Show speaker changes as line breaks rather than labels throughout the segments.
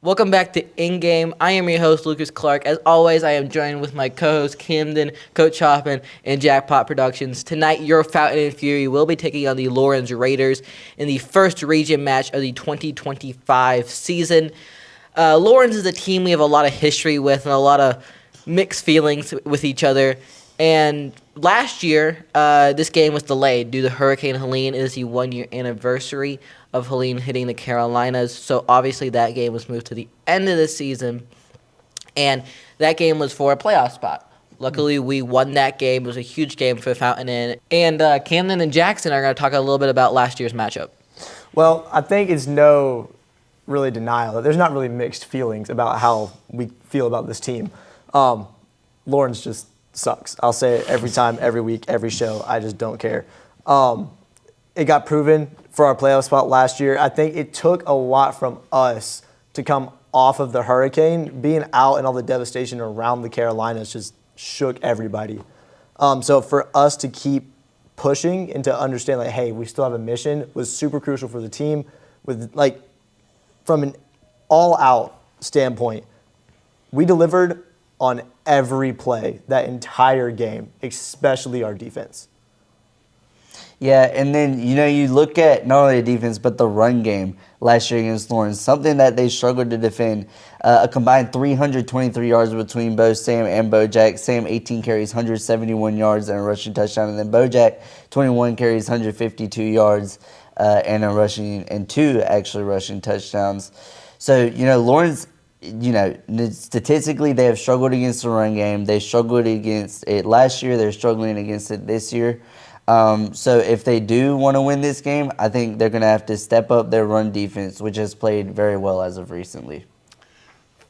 Welcome back to In Game. I am your host, Lucas Clark. As always, I am joined with my co-host, Camden, Coach Hoffman, and Jackpot Productions. Tonight, your Fountain and Fury will be taking on the Lawrence Raiders in the first region match of the 2025 season. Lawrence is a team we have a lot of history with and a lot of mixed feelings with each other. And last year, this game was delayed due to Hurricane Helene. It is the one-year anniversary of Helene hitting the Carolinas. So obviously that game was moved to the end of the season. And that game was for a playoff spot. Luckily, we won that game. It was a huge game for Fountain Inn. And Camden and Jackson are going to talk a little bit about last year's matchup.
Well, I think it's no really denial. There's not really mixed feelings about how we feel about this team. Lawrence just sucks. I'll say it every time, every week, every show. I just don't care. It got proven for our playoff spot last year. I think it took a lot from us to come off of the hurricane. Being out and all the devastation around the Carolinas just shook everybody. So for us to keep pushing and to understand, like, hey, we still have a mission was super crucial for the team. With like, from an all-out standpoint, we delivered on every play that entire game, especially our defense.
Yeah, and then, you look at not only the defense, but the run game last year against Lawrence, something that they struggled to defend. A combined 323 yards between both Sam and Bojack. Sam, 18 carries, 171 yards, and a rushing touchdown. And then Bojack, 21 carries, 152 yards, and two actually rushing touchdowns. So, Lawrence, statistically, they have struggled against the run game. They struggled against it last year. They're struggling against it this year. So if they do want to win this game, I think they're going to have to step up their run defense, which has played very well as of recently.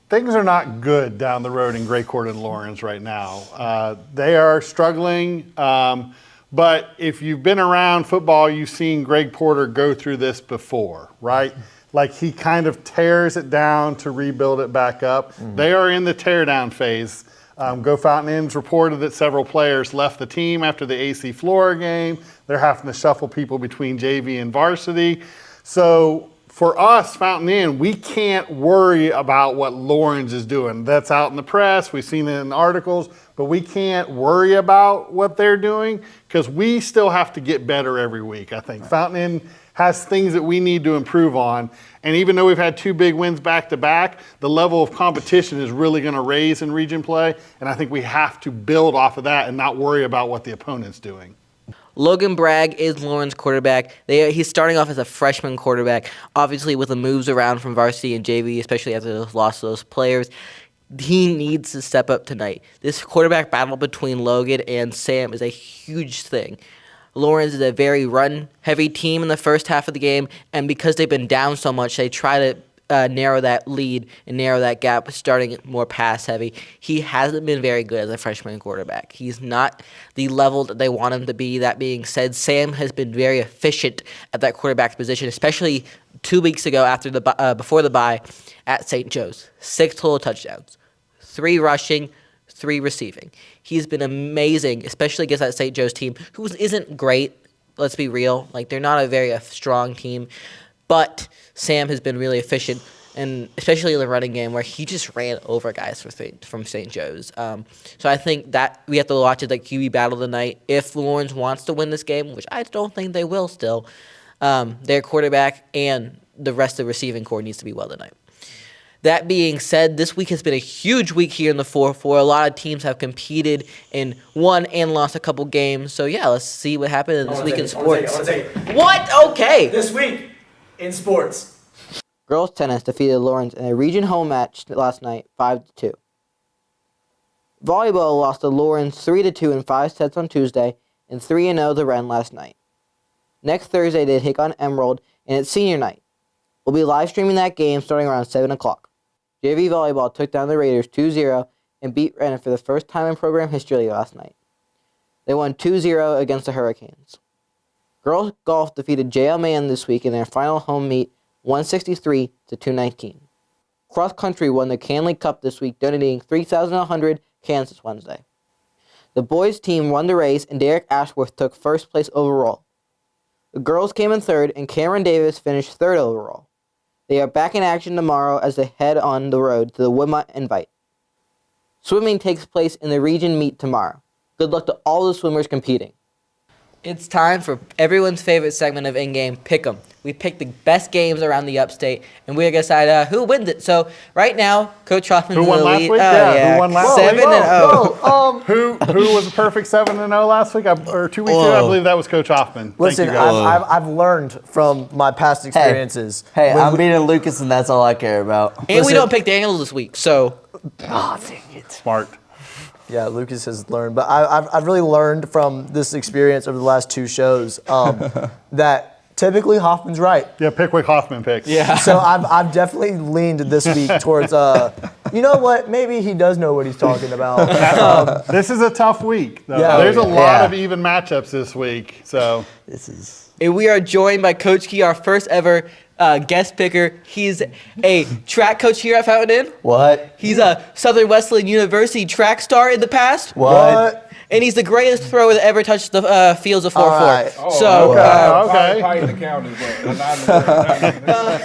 Things are not good down the road in Gray Court and Lawrence right now. They are struggling, but if you've been around football, you've seen Greg Porter go through this before, right? Like, he kind of tears it down to rebuild it back up. Mm-hmm. They are in the teardown phase. Go Fountain Inn's reported that several players left the team after the AC Flora game. They're having to shuffle people between JV and varsity. So for us, Fountain Inn, we can't worry about what Lawrence is doing. That's out in the press. We've seen it in articles. But we can't worry about what they're doing because we still have to get better every week, I think. Fountain Inn has things that we need to improve on. And even though we've had two big wins back-to-back, the level of competition is really going to raise in region play. And I think we have to build off of that and not worry about what the opponent's doing.
Logan Bragg is Lawrence quarterback. He's starting off as a freshman quarterback, obviously with the moves around from varsity and JV, especially after those lost those players. He needs to step up tonight. This quarterback battle between Logan and Sam is a huge thing. Lawrence is a very run-heavy team in the first half of the game, and because they've been down so much, they try to narrow that lead and narrow that gap, starting more pass-heavy. He hasn't been very good as a freshman quarterback. He's not the level that they want him to be. That being said, Sam has been very efficient at that quarterback position, especially 2 weeks ago before the bye at St. Joe's. 6 total touchdowns, 3 rushing, 3 receiving. He's been amazing, especially against that St. Joe's team, who isn't great. Let's be real. Like, they're not a very strong team. But Sam has been really efficient, and especially in the running game where he just ran over guys from St. Joe's. So I think that we have to watch it like QB battle tonight. If Lawrence wants to win this game, which I don't think they will still, their quarterback and the rest of the receiving core needs to be well tonight. That being said, this week has been a huge week here in the 4-4. A lot of teams have competed and won and lost a couple games. So, yeah, let's see what happened this week in sports. What? Okay.
This week in sports.
Girls tennis defeated Lawrence in a region home match last night, 5-2. Volleyball lost to Lawrence 3-2 in 5 sets on Tuesday and 3-0 to Wren last night. Next Thursday, they take on Emerald, and it's senior night. We'll be live streaming that game starting around 7 o'clock. JV Volleyball took down the Raiders 2-0 and beat Wren for the first time in program history last night. They won 2-0 against the Hurricanes. Girls golf defeated JLMAN this week in their final home meet 163-219. Cross country won the Canley Cup this week, donating 3,100 cans this Wednesday. The boys team won the race and Derek Ashworth took first place overall. The girls came in third and Cameron Davis finished third overall. They are back in action tomorrow as they head on the road to the Woodmont Invite. Swimming takes place in the region meet tomorrow. Good luck to all the swimmers competing. It's time for everyone's favorite segment of In-Game, Pick'em. We pick the best games around the upstate, and we're going to decide who wins it. So right now, Coach Hoffman's
Who
in
won
the
last
lead.
week?
Oh,
Yeah, who won last week?
7-0.
Who was a perfect 7-0 last week or 2 weeks ago? I believe that was Coach Hoffman. Thank
Listen,
you guys.
I've learned from my past experiences.
Hey,
when
I'm
we-
beating Lucas, and that's all I care about.
And we
Listen-
don't pick Daniels this week, so
Smart.
Yeah, Lucas has learned, but I've really learned from this experience over the last 2 shows that typically Hoffman's right.
Yeah, Pickwick Hoffman picks.
yeah.
So I've definitely leaned this week towards, you know what? Maybe he does know what he's talking about.
This is a tough week, though.
Yeah.
There's a lot
Yeah.
of even matchups this week. So
This is
And we are joined by Coach Key, our first ever guest picker. He's a track coach here at Fountain Inn.
what?
He's a Southern Wesleyan University track star in the past.
What?
And he's the greatest thrower that ever touched the fields of 4-4.
All right.
So,
okay.
Probably the count is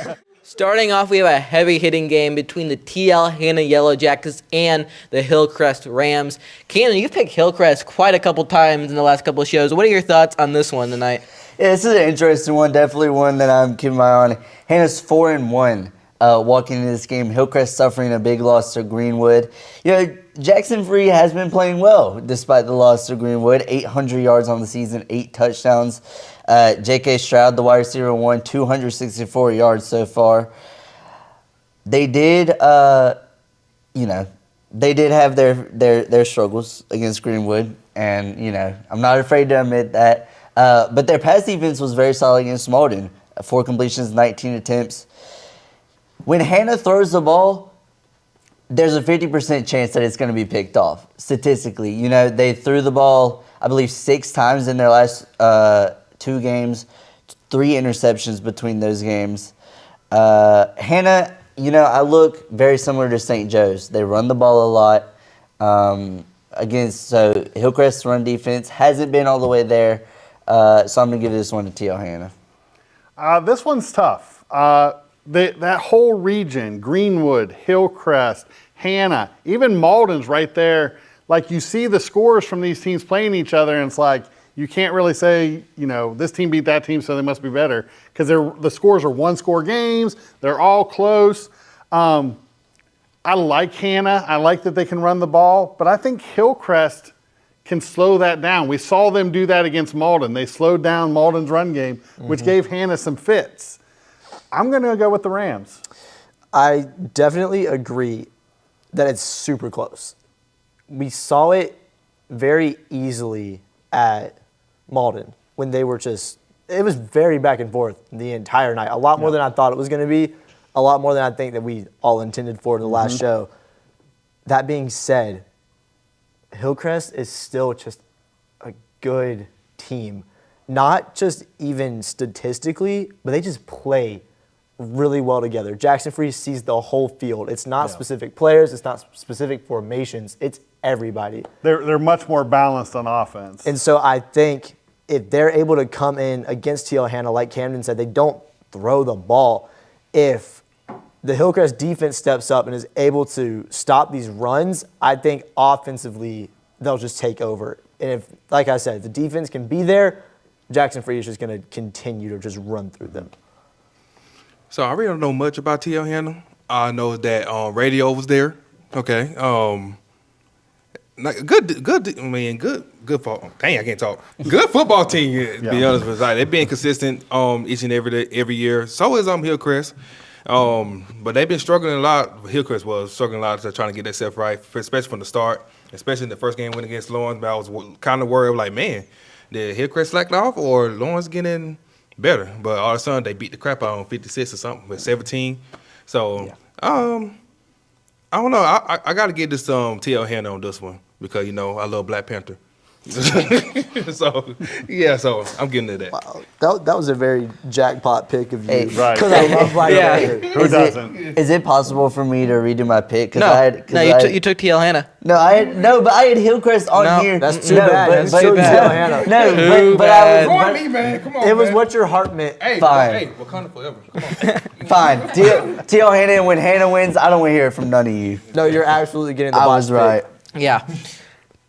what?
starting off, we have a heavy hitting game between the TL Hannah Yellow Jackets and the Hillcrest Rams. Cannon, you've picked Hillcrest quite a couple times in the last couple of shows. What are your thoughts on this one tonight?
Yeah, this is an interesting one. Definitely one that I'm keeping my eye on. Hannah's 4-1 walking into this game. Hillcrest suffering a big loss to Greenwood. You know, Jackson Free has been playing well despite the loss to Greenwood. 800 yards on the season, 8 touchdowns. J.K. Stroud, the wide receiver, 264 yards so far. They did, they did have their struggles against Greenwood, and I'm not afraid to admit that. But their pass defense was very solid against Malden. 4 completions, 19 attempts. When Hannah throws the ball, there's a 50% chance that it's going to be picked off, statistically. They threw the ball, I believe, 6 times in their last 2 games, 3 interceptions between those games. Hannah, I look very similar to St. Joe's. They run the ball a lot. So Hillcrest's run defense hasn't been all the way there. So I'm going to give this one to T.L. Hannah.
This one's tough. That whole region, Greenwood, Hillcrest, Hannah, even Malden's right there. Like, you see the scores from these teams playing each other, and it's like you can't really say, this team beat that team, so they must be better, because the scores are 1-score games. They're all close. I like Hannah. I like that they can run the ball, but I think Hillcrest can slow that down. We saw them do that against Malden. They slowed down Malden's run game, which gave Hannah some fits. I'm going to go with the Rams.
I definitely agree that it's super close. We saw it very easily at Malden when they were it was very back and forth the entire night. A lot more than I thought it was going to be, a lot more than I think that we all intended for in the last show. That being said, Hillcrest is still just a good team. Not just even statistically, but they just play really well together. Jackson Free sees the whole field. It's not specific players. It's not specific formations. It's everybody.
They're much more balanced on offense.
And so I think if they're able to come in against TL Hannah, like Camden said, they don't throw the ball. If the Hillcrest defense steps up and is able to stop these runs, I think offensively they'll just take over. And if, like I said, if the defense can be there, Jackson Free is just going to continue to just run through them.
So I really don't know much about T.L. Hannah. I know that radio was there. Okay. Good. I mean, good. Dang, I can't talk. Good football team. To be honest with you, like, they're being consistent each and every year. So is Hillcrest. But they've been struggling a lot. Hillcrest was struggling a lot to trying to get themselves right, especially from the start. Especially in the first game win against Lawrence. But I was kind of worried, like, man, did Hillcrest slack off or Lawrence getting better? But all of a sudden they beat the crap out on 56 or something with 17. So I don't know. I got to give this T.L. Hannah on this one because I love Black Panther. So yeah, so I'm getting to that.
That was a very jackpot pick of you.
Hey,
Right.
Because I love Black
Yeah.
Panther.
Who doesn't?
Is it possible for me to redo my pick?
No, you took TL Hanna.
but I had Hillcrest on
No,
here.
That's too bad. That's
but,
too
but,
bad.
No,
Too
but
bad.
Come on,
I
me, man. Come on.
It was
man.
what your heart meant.
Hey,
Fine.
Hey, Wakanda forever. Come on.
was fine. T.O. Hannah, and when Hannah wins, I don't want to hear it from none of you.
No, you're absolutely getting the
I
box
was right.
Yeah.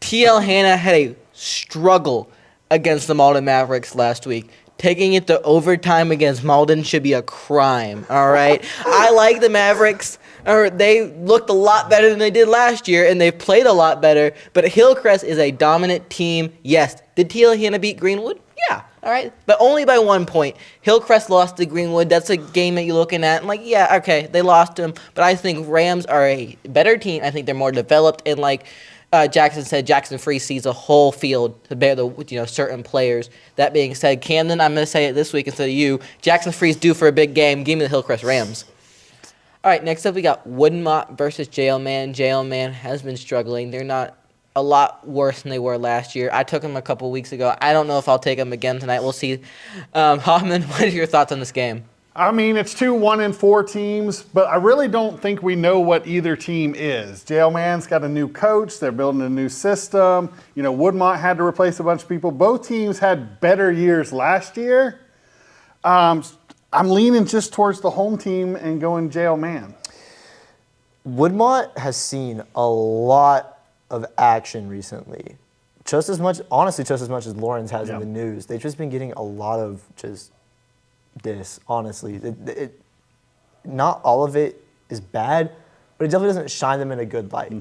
TL Hanna had a struggle against the Malden Mavericks last week. Taking it to overtime against Malden should be a crime, all right? I like the Mavericks. They looked a lot better than they did last year, and they've played a lot better. But Hillcrest is a dominant team. Yes. Did TL Hanna beat Greenwood? Yeah. All right. But only by 1 point. Hillcrest lost to Greenwood. That's a game that you're looking at. And like, yeah, okay, they lost to him. But I think Rams are a better team. I think they're more developed. And like Jackson said, Jackson Free sees a whole field to bear the certain players. That being said, Camden, I'm going to say it this week instead of you. Jackson Free's due for a big game. Give me the Hillcrest Rams. All right, next up we got Woodmont versus Jailman. Jailman has been struggling. They're not a lot worse than they were last year. I took them a couple weeks ago. I don't know if I'll take them again tonight. We'll see. Hoffman, what are your thoughts on this game?
I mean, it's 2 1-4 teams, but I really don't think we know what either team is. Jailman's got a new coach. They're building a new system. Woodmont had to replace a bunch of people. Both teams had better years last year. I'm leaning just towards the home team and going Jailman.
Woodmont has seen a lot of action recently. Just as much as Lawrence has
Yeah.
in the news. They've just been getting a lot of just this, honestly. Not all of it is bad, but it definitely doesn't shine them in a good light.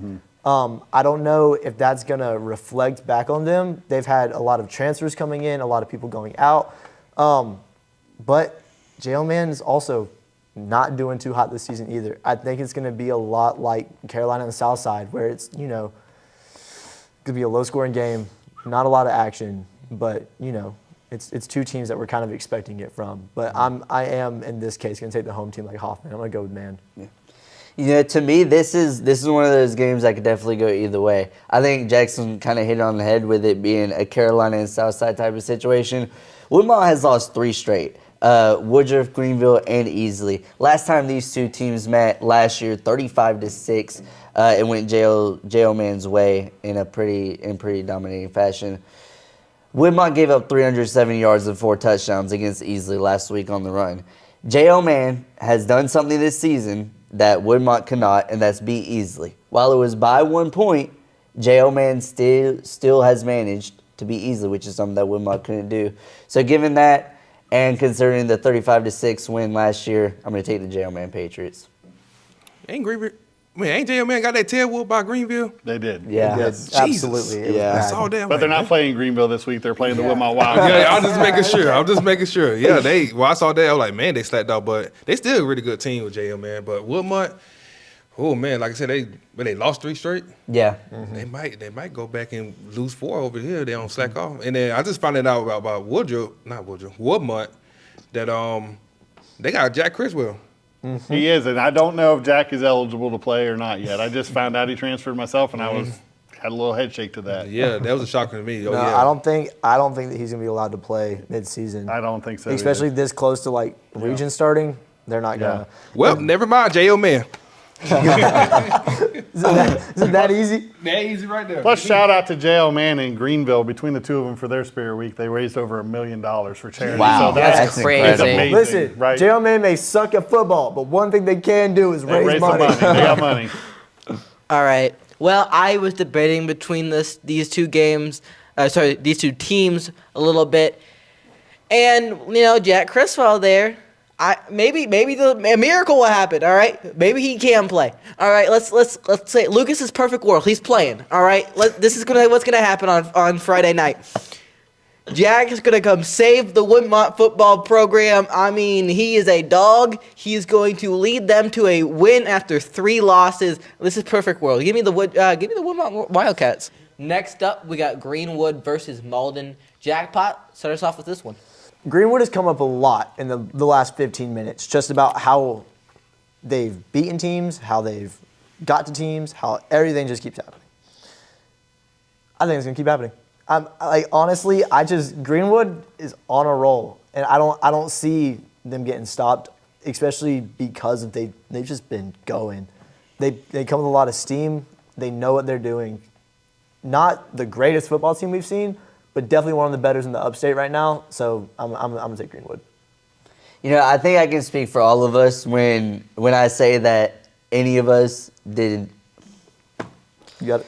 I don't know if that's going to reflect back on them. They've had a lot of transfers coming in, a lot of people going out. But Jailman is also not doing too hot this season either. I think it's going to be a lot like Carolina on the South Side, where it's, going to be a low-scoring game, not a lot of action, but, it's two teams that we're kind of expecting it from. But I am, in this case, going to take the home team like Hoffman. I'm going to go with man.
To me, this is one of those games that could definitely go either way. I think Jackson kind of hit it on the head with it being a Carolina and Southside type of situation. Woodmont has lost 3 straight. Woodruff, Greenville, and Easley. Last time these two teams met last year, 35-6, it went Jailman's way in pretty dominating fashion. Woodmont gave up 370 yards and 4 touchdowns against Easley last week on the run. Jailman has done something this season that Woodmont cannot, and that's beat Easley. While it was by 1 point, Jailman still has managed to beat Easley, which is something that Woodmont couldn't do. So given that, and considering the 35-6 win last year, I'm going to take the Jailman Patriots.
Ain't Jailman got that tail whoop by Greenville?
They did.
Yeah.
Yes,
Jesus.
absolutely. It was
Yeah.
I
bad.
saw that.
But they're not playing Greenville this week. They're playing the Woodmont Wild.
Yeah, I'm just making sure. Yeah, I saw that. I was like, man, they slacked out, but they still a really good team with JL, man. But Woodmont, oh man, like I said, they lost 3 straight.
Yeah.
They might go back and lose 4 over here. They don't slack off. And then I just found out about Woodmont, that they got Jack Criswell.
He is, and I don't know if Jack is eligible to play or not yet. I just found out he transferred myself, and I had a little head shake to that.
Yeah, that was a shocker to me. Oh,
No,
yeah.
I don't think that he's gonna be allowed to play mid-season.
I don't think so.
Especially
either.
this close to like region starting. They're not gonna.
Well, never mind, J.O. Man.
Is it that easy?
That easy right there.
Plus, shout out to J.L. Mann and Greenville. Between the two of them for their Spirit Week, they raised over $1 million for charity.
Wow.
So that's
That's crazy.
incredible.
amazing,
Listen,
right?
J.L. Man may suck at football, but one thing they can do is
They
raise
raised
money.
the money. They got money.
All right. Well, I was debating between these two teams a little bit, and Jack Criswell there. Maybe a miracle will happen. All right, maybe he can play. All right, let's say Lucas's perfect world. He's playing. All right, this is what's gonna happen on Friday night. Jack is gonna come save the Woodmont football program. I mean, he is a dog. He is going to lead them to a win after 3 losses. This is perfect world. Give me the Woodmont Wildcats. Next up, we got Greenwood versus Malden. Jackpot, start us off with this one.
Greenwood has come up a lot in the last 15 minutes, just about how they've beaten teams, how they've got to teams, how everything just keeps happening. I think it's going to keep happening. Honestly, Greenwood is on a roll, and I don't see them getting stopped, especially because they've just been going. They come with a lot of steam. They know what they're doing. Not the greatest football team we've seen, but definitely one of the betters in the upstate right now. So I'm gonna take Greenwood.
You know, I think I can speak for all of us when I say that any of us didn't.
You got it.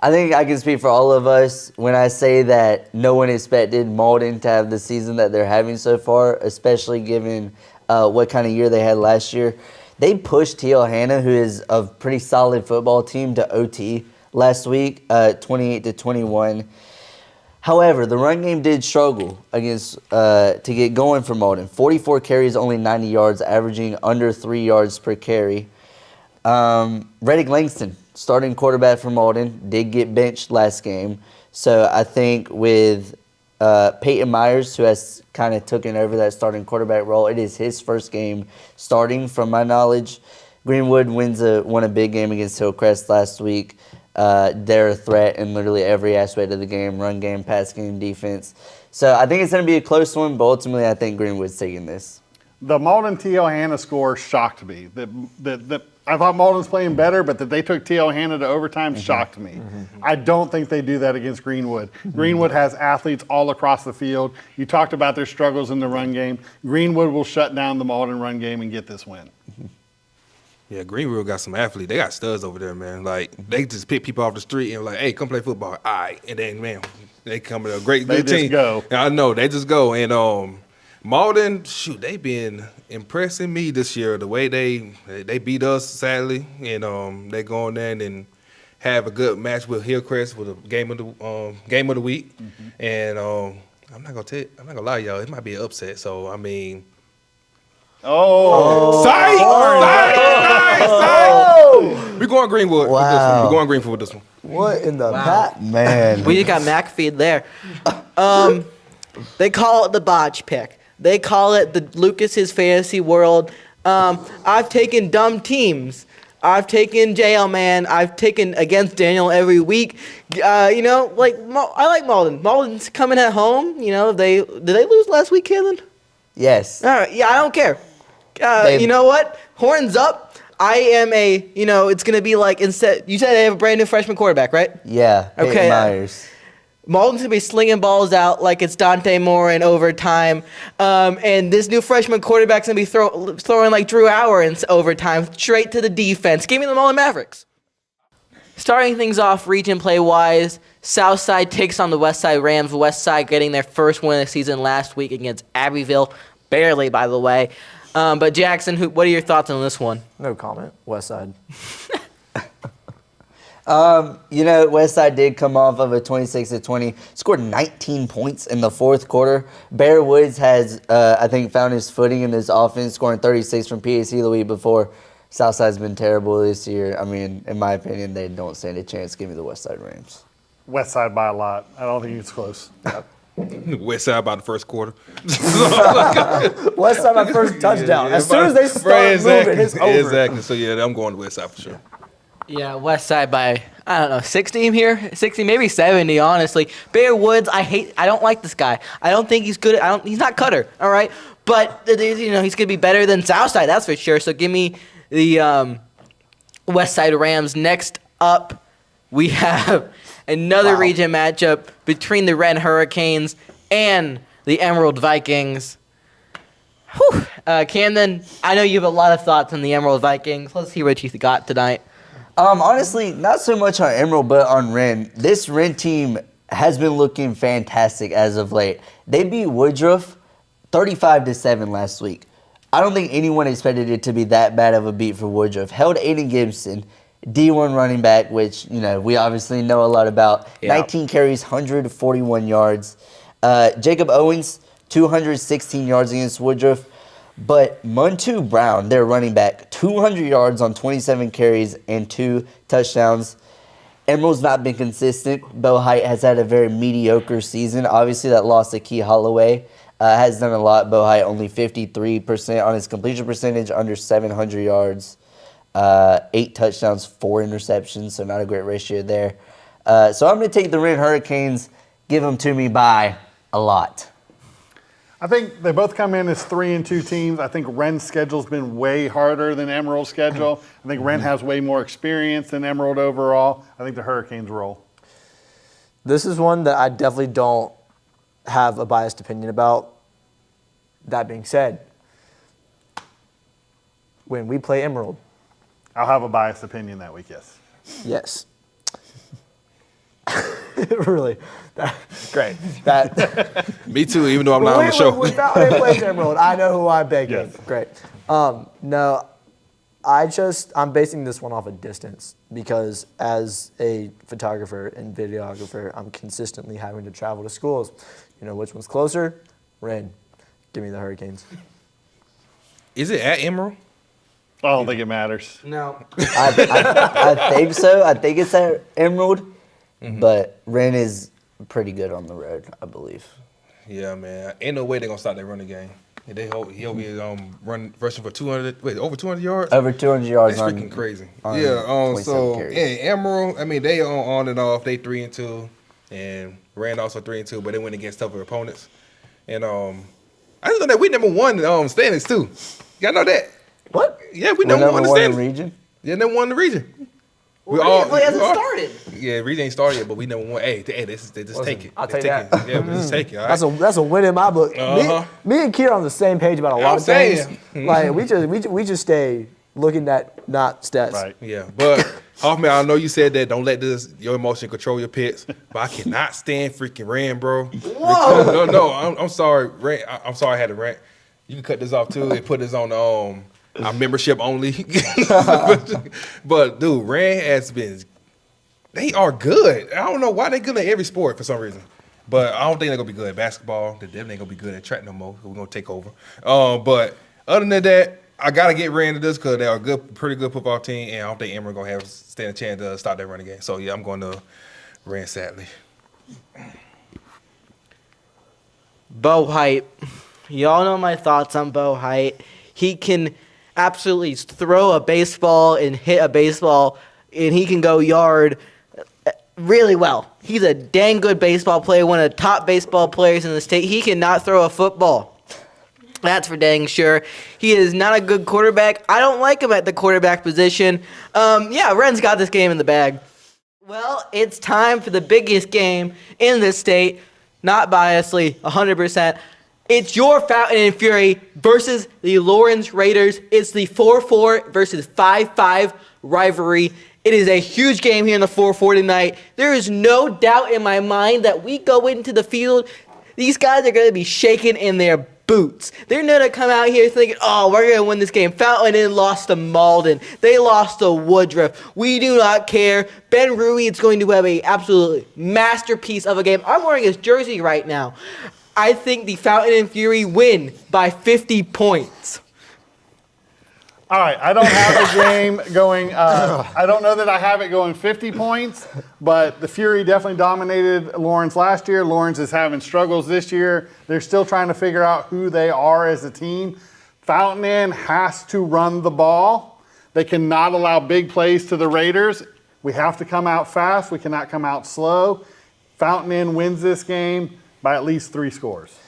I think I can speak for all of us when I say that no one expected Malden to have the season that they're having so far, especially given what kind of year they had last year. They pushed T.L. Hanna, who is a pretty solid football team, to OT last week, 28-21. However, the run game did struggle against to get going for Malden. 44 carries, only 90 yards, averaging under 3 yards per carry. Reddick Langston, starting quarterback for Malden, did get benched last game. So I think with Peyton Myers, who has kind of taken over that starting quarterback role, it is his first game starting, from my knowledge. Greenwood won a big game against Hillcrest last week. They're a threat in literally every aspect of the game: run game, pass game, defense. So I think it's going to be a close one, but ultimately I think Greenwood's taking this.
The Malden T.L. Hanna score shocked me. I thought Malden's playing better, but that they took T.L. Hanna to overtime shocked me. I don't think they do that against Greenwood. Greenwood has athletes all across the field. You talked about their struggles in the run game. Greenwood will shut down the Malden run game and get this win.
Yeah, Greenwood got some athletes. They got studs over there, man. Like, they just pick people off the street and like, hey, come play football. All right. And then, man, they come with a great
They
good
just
team.
go.
I know. They just go. And Malden, shoot, they been impressing me this year. The way they beat us, sadly. And they go in there and have a good match with Hillcrest with a game of the week. And I'm not gonna lie, y'all. It might be an upset. So, I mean, Sight! We're going Greenwood with this one.
Wow.
We're going Greenwood with this one.
What in the
Man.
We just got McAfee there. They call it the botch pick. They call it the Lucas's fantasy world. I've taken dumb teams. I've taken JL Man. I've taken against Daniel every week. I like Malden. Malden's coming at home. Did they lose last week, Kaylin?
Yes.
All right. Yeah, I don't care.
They-
You know what? Horns up. I am it's going to be like, instead, you said they have a brand new freshman quarterback, right?
Yeah. Peyton
Okay,
Myers.
Malden's going to be slinging balls out like it's Dante Moore in overtime. And this new freshman quarterback's going to be throwing like Drew Hour in overtime, straight to the defense. Give me the Malden Mavericks. Starting things off region play-wise, Southside takes on the Westside Rams. Westside getting their first win of the season last week against Abbeville. Barely, by the way. But Jackson, what are your thoughts on this one?
No comment. West Side.
Westside did come off of a 26-20, scored 19 points in the fourth quarter. Bear Woods has, I think, found his footing in this offense, scoring 36 from PAC the week before. Southside's been terrible this year. I mean, in my opinion, they don't stand a chance. Give me the Westside Rams.
West Side by a lot. I don't think it's close.
West Side by the first quarter.
West Side, my first touchdown. As soon as they start moving, it's over.
Exactly. So, yeah, I'm going to West Side for sure.
Yeah, West Side by, 60 here, 60, maybe 70, honestly. Bear Woods, I don't like this guy. I don't think he's good. He's not Cutter, all right? But, he's going to be better than Southside, that's for sure. So give me the West Side Rams. Next up, we have another region matchup between the Red Hurricanes and the Emerald Vikings. Whew. Camden, I know you have a lot of thoughts on the Emerald Vikings. Let's see what you got tonight.
Honestly, not so much on Emerald, but on Wren. This Wren team has been looking fantastic as of late. They beat Woodruff 35-7 last week. I don't think anyone expected it to be that bad of a beat for Woodruff. Held Aiden Gibson, D1 running back, which we obviously know a lot about.
Yeah.
19 carries, 141 yards. Jacob Owens, 216 yards against Woodruff. But Muntu Brown, their running back, 200 yards on 27 carries and 2 touchdowns. Emerald's not been consistent. Bo Height has had a very mediocre season. Obviously, that loss to Key Holloway has done a lot. Bo Height only 53% on his completion percentage, under 700 yards, 8 touchdowns, 4 interceptions, so not a great ratio there. So I'm going to take the Wren Hurricanes. give them to me by a lot.
I think they both come in as 3-2 teams. I think Ren's schedule's been way harder than Emerald's schedule. I think Ren has way more experience than Emerald overall. I think the Hurricanes roll.
This is one that I definitely don't have a biased opinion about. That being said, when we play Emerald,
I'll have a biased opinion that week, yes.
yes. Really, great. That
Me too, even though I'm not on the show.
When Fountain plays Emerald, I know who I'm begging.
Yes.
Great. No, I'm basing this one off a distance because as a photographer and videographer, I'm consistently having to travel to schools. You know which one's closer? Ren. Give me the Hurricanes.
Is it at Emerald?
I don't think it matters.
No.
I think so. I think it's at Emerald, but Ren is pretty good on the road, I believe.
Yeah, man. Ain't no way they're gonna stop that running game. He'll be rushing for over 200 yards.
Over 200 yards.
That's
on,
freaking crazy.
on
Yeah.
27
So
carries.
Emerald, I mean, they on and off. They 3-2, and Rand also 3-2, but they went against tougher opponents. And I just know that we number one standings too. Y'all know that?
What?
Yeah, we
We're
number one in
in the
standings.
region.
Yeah, number one in the region.
Well, it hasn't started.
Yeah, region ain't started yet, but we number one. Hey, they just take it.
I'll
They
take
take
that.
it. Yeah, we just take it. All right?
That's a win in my book.
Uh-huh.
Me and Kier are on the same page about a lot
I'm
of things.
saying.
Like we just stay looking at not stats.
Right.
Yeah, but Hoffman, I know you said that don't let your emotion control your picks, but I cannot stand freaking Rand, bro. Whoa! No, I'm sorry, Rand. I'm sorry I had to rant. You can cut this off too and put this on our membership only. But dude, Rand has been. They are good. I don't know why they're good at every sport for some reason. But I don't think they're gonna be good at basketball. They definitely ain't gonna be good at track no more. We're gonna take over. But other than that, I gotta get Rand to this because they're a pretty good football team, and I don't think Emory gonna stand a chance to stop that running game. So yeah, I'm going to Rand sadly.
Bo Height. Y'all know my thoughts on Bo Height. He can absolutely throw a baseball and hit a baseball, and he can go yard really well. He's a dang good baseball player, one of the top baseball players in the state. He cannot throw a football. That's for dang sure. He is not a good quarterback. I don't like him at the quarterback position. Yeah, Ren's got this game in the bag. Well, it's time for the biggest game in the state. Not biasly, 100%. It's your Fountain and Fury versus the Lawrence Raiders. It's the 4-4 versus 5-5 rivalry. It is a huge game here in the 4-4 tonight. There is no doubt in my mind that we go into the field, these guys are going to be shaking in their boots. They're not going to come out here thinking, oh, we're going to win this game. Fountain Inn lost to Malden. They lost to Woodruff. We do not care. Ben Rui is going to have a absolute masterpiece of a game. I'm wearing his jersey right now. I think the Fountain and Fury win by 50 points.
All right, I don't have the game going. I don't know that I have it going 50 points, but the Fury definitely dominated Lawrence last year. Lawrence is having struggles this year. They're still trying to figure out who they are as a team. Fountain Inn has to run the ball. They cannot allow big plays to the Raiders. We have to come out fast. We cannot come out slow. Fountain Inn wins this game by at least 3 scores.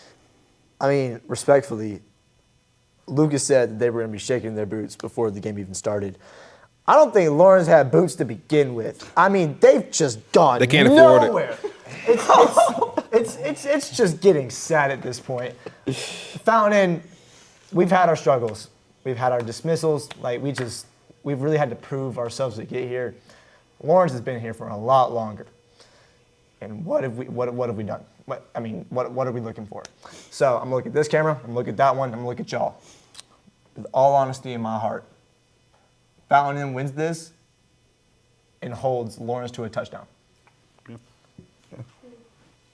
I mean, respectfully, Lucas said that they were going to be shaking their boots before the game even started. I don't think Lawrence had boots to begin with. I mean, they've just gone
They can't afford it.
nowhere. It's just getting sad at this point. Fountain Inn, we've had our struggles. We've had our dismissals. Like we've really had to prove ourselves to get here. Lawrence has been here for a lot longer. And what have we done? What are we looking for? So I'm looking at this camera, I'm looking at that one, I'm gonna look at y'all. With all honesty in my heart, Fountain Inn wins this and holds Lawrence to a touchdown.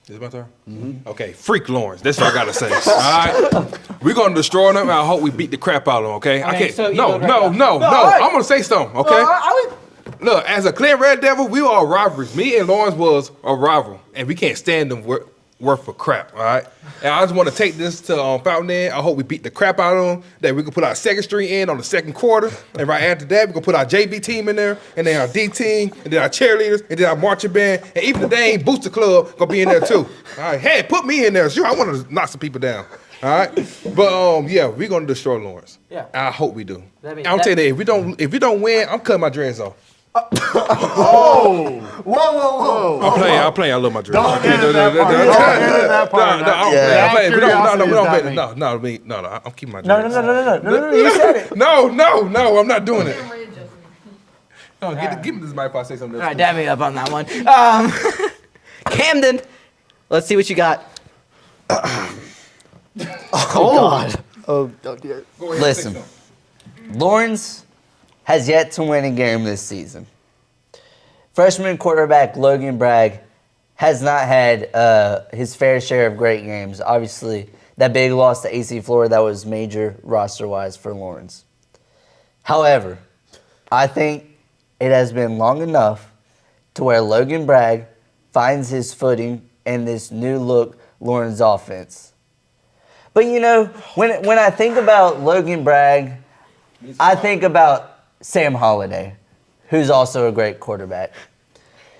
Is it my turn? Mm-hmm. Okay, freak Lawrence. That's what I gotta say. All right, we're gonna destroy them. I hope we beat the crap out of them. Okay, I can't.
so you
No.
go right now.
I'm gonna say something. Okay. Look, as a Clear Red Devil, we are rivals. Me and Lawrence was a rival, and we can't stand them worth of crap, all right? And I just want to take this to Fountain. I hope we beat the crap out of them, that we can put our second string in on the second quarter. And right after that, we can put our JV team in there, and then our D team, and then our cheerleaders, and then our marching band, and even the dang booster club gonna be in there too. All right, hey, put me in there. Sure, I want to knock some people down. All right, but yeah, we're gonna destroy Lawrence.
Yeah.
I hope we do.
That means-
I'm telling you, if we don't win, I'm cutting my dreads off.
Whoa, whoa, whoa.
I'm playing. I love my dreads.
Don't edit that part. Don't edit that part.
Yeah.
No, I'm keeping my
No,
dreads.
no. You said it.
No, I'm not doing it. No, give me this mic if I say something
All right,
else.
dab me up on that one. Camden, let's see what you got.
God. Oh dear.
Go ahead,
Listen.
say something.
Lawrence has yet to win a game this season. Freshman quarterback Logan Bragg has not had his fair share of great games. Obviously, that big loss to AC Florida, that was major roster-wise for Lawrence. However, I think it has been long enough to where Logan Bragg finds his footing in this new look Lawrence offense. But you know, when I think about Logan Bragg, I think about Sam Holliday, who's also a great quarterback.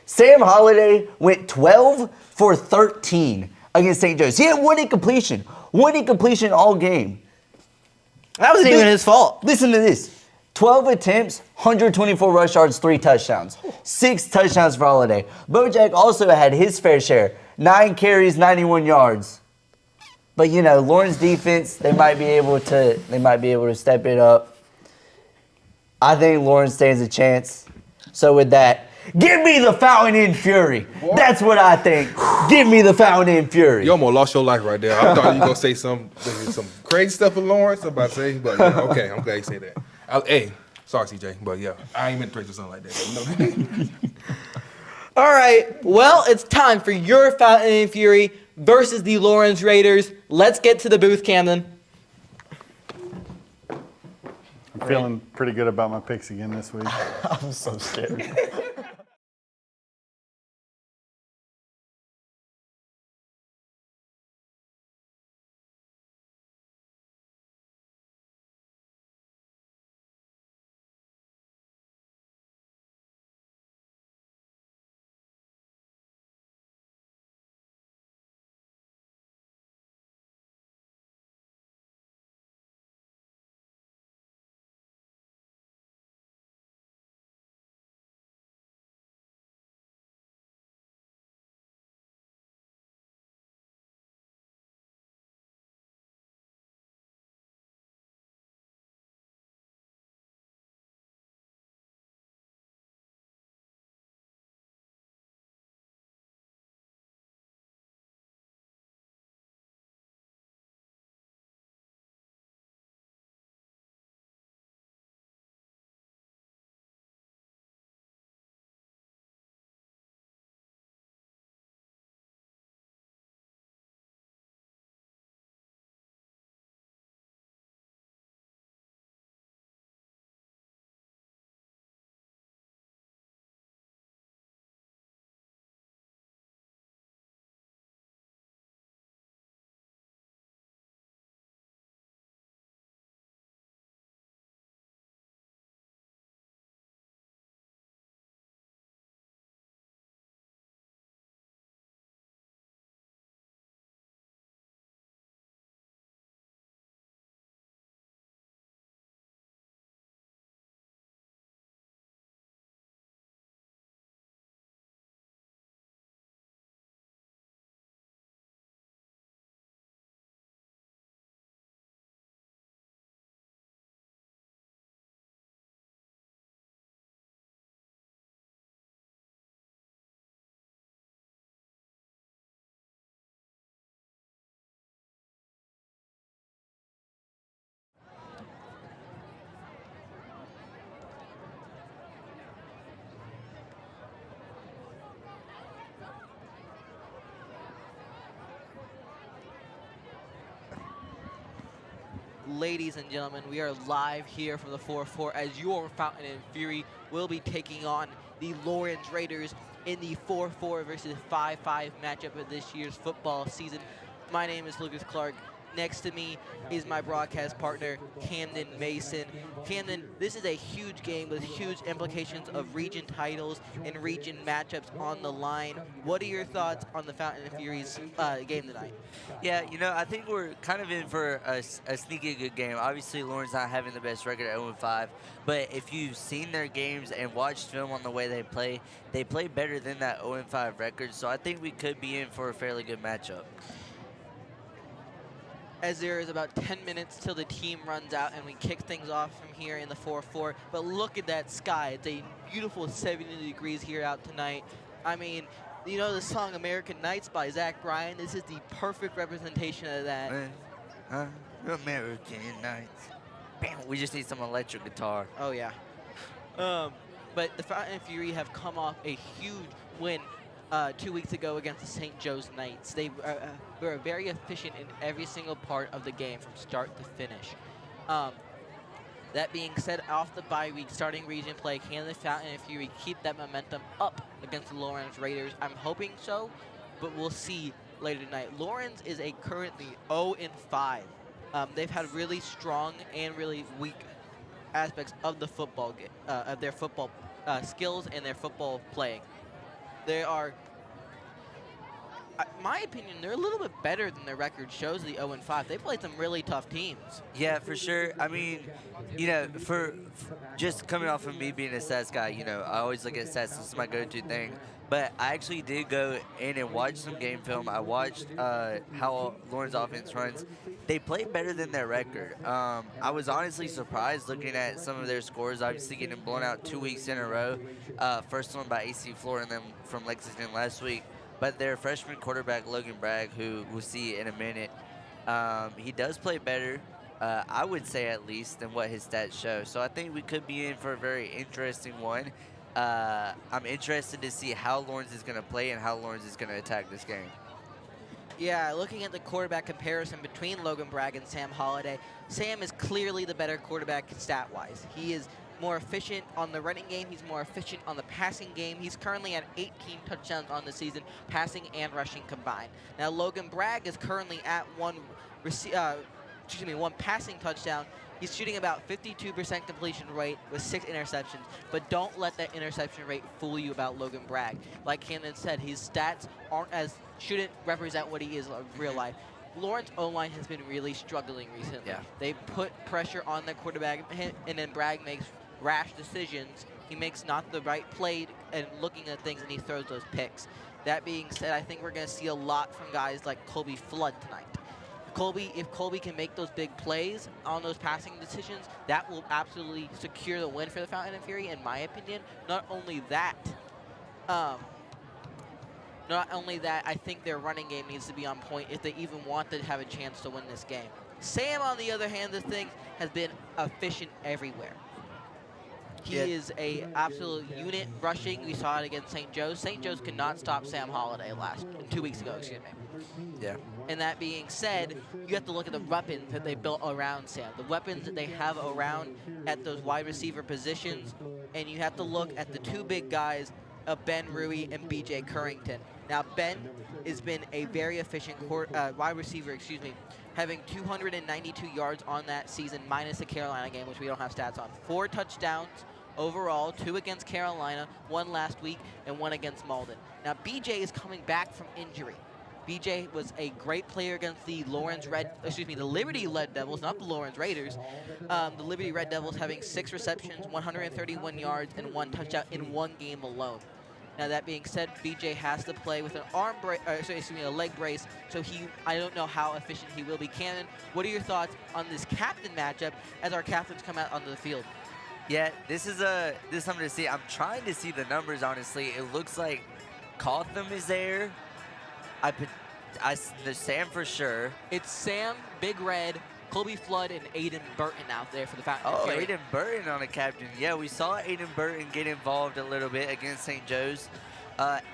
Sam Holliday went 12 for 13 against St. Joe's. He had one incompletion all game.
That wasn't even his fault.
Listen to this. 12 attempts, 124 rush yards, 3 touchdowns. 6 touchdowns for Holliday. Bojack also had his fair share. 9 carries, 91 yards. But you know, Lawrence defense, they might be able to step it up. I think Lawrence stands a chance. So with that, give me the Fountain Inn Fury. That's what I think. Give me the Fountain Inn Fury.
You almost lost your life right there. I thought you were gonna say some crazy stuff for Lawrence. I'm about to say, but yeah, okay, I'm glad you said that. Hey, sorry, CJ, but yeah, I ain't meant to praise your son like that. You know?
All right, well, it's time for your Fountain Inn Fury versus the Lawrence Raiders. Let's get to the booth, Camden.
I'm feeling pretty good about my picks again this week.
I'm so scared.
Ladies and gentlemen, we are live here from the 4-4 as your Fountain and Fury will be taking on the Lawrence Raiders in the 4-4 versus 5-5 matchup of this year's football season. My name is Lucas Clark. Next to me is my broadcast partner, Camden Mason. Camden, this is a huge game with huge implications of region titles and region matchups on the line. What are your thoughts on the Fountain and Fury's game tonight?
Yeah, I think we're kind of in for a sneaky good game. Obviously, Lawrence not having the best record at 0-5, but if you've seen their games and watched film on the way they play better than that 0-5 record. So I think we could be in for a fairly good matchup.
As there is about 10 minutes till the team runs out and we kick things off from here in the 4-4. But look at that sky. It's a beautiful 70 degrees here out tonight. I mean, you know the song American Nights by Zach Bryan? This is the perfect representation of that.
American Nights. Bam, we just need some electric guitar.
Oh, yeah. But the Fountain and Fury have come off a huge win 2 weeks ago against the St. Joe's Knights. They were very efficient in every single part of the game from start to finish. That being said, off the bye week, starting region play, can the Fountain and Fury keep that momentum up against the Lawrence Raiders? I'm hoping so, but we'll see later tonight. Lawrence is currently 0-5. They've had really strong and really weak aspects of the football of their football skills and their football playing. They are, in my opinion, they're a little bit better than their record shows, the 0-5. They played some really tough teams.
Yeah, for sure. I mean, for just coming off of me being a stats guy, I always look at stats. This is my go-to thing. But I actually did go in and watch some game film. I watched how Lawrence offense runs. They played better than their record. I was honestly surprised looking at some of their scores, obviously getting blown out 2 weeks in a row. First one by AC Flora and then from Lexington last week. But their freshman quarterback, Logan Bragg, who we'll see in a minute, he does play better, I would say at least, than what his stats show. So I think we could be in for a very interesting one. I'm interested to see how Lawrence is going to play and how Lawrence is going to attack this game.
Yeah, looking at the quarterback comparison between Logan Bragg and Sam Holiday, Sam is clearly the better quarterback stat-wise. He is more efficient on the running game. He's more efficient on the passing game. He's currently at 18 touchdowns on the season, passing and rushing combined. Now, Logan Bragg is currently at one passing touchdown. He's shooting about 52% completion rate with 6 interceptions, but don't let that interception rate fool you about Logan Bragg. Like Camden said, his stats shouldn't represent what he is in real life. Lawrence O-line has been really struggling recently.
Yeah.
They put pressure on the quarterback, and then Bragg makes rash decisions. He makes not the right play and looking at things, and he throws those picks. That being said, I think we're going to see a lot from guys like Colby Flood tonight. If Colby can make those big plays on those passing decisions, that will absolutely secure the win for the Fountain and Fury, in my opinion. Not only that, I think their running game needs to be on point if they even want to have a chance to win this game. Sam, on the other hand of things, has been efficient everywhere. He is a absolute unit rushing. We saw it against St. Joe's. St. Joe's could not stop Sam Holiday 2 weeks ago, excuse me.
Yeah.
And that being said, you have to look at the weapons that they built around Sam, the weapons that they have around at those wide receiver positions, and you have to look at the two big guys of Ben Rui and BJ Currington. Now, Ben has been a very efficient wide receiver, having 292 yards on that season, minus the Carolina game, which we don't have stats on. 4 touchdowns overall, 2 against Carolina, 1 last week, and 1 against Malden. Now, BJ is coming back from injury. BJ was a great player against the Liberty Red Devils, not the Lawrence Raiders. The Liberty Red Devils having 6 receptions, 131 yards, and 1 touchdown in 1 game alone. Now, that being said, BJ has to play with an a leg brace, so I don't know how efficient he will be. Cannon, what are your thoughts on this captain matchup as our captains come out onto the field?
Yeah, this is something to see. I'm trying to see the numbers, honestly. It looks like Cotham is there. There's Sam for sure.
It's Sam, Big Red, Colby Flood, and Aiden Burton out there for the Fountain.
Oh, Aiden Burton on a captain. Yeah, we saw Aiden Burton get involved a little bit against St. Joe's.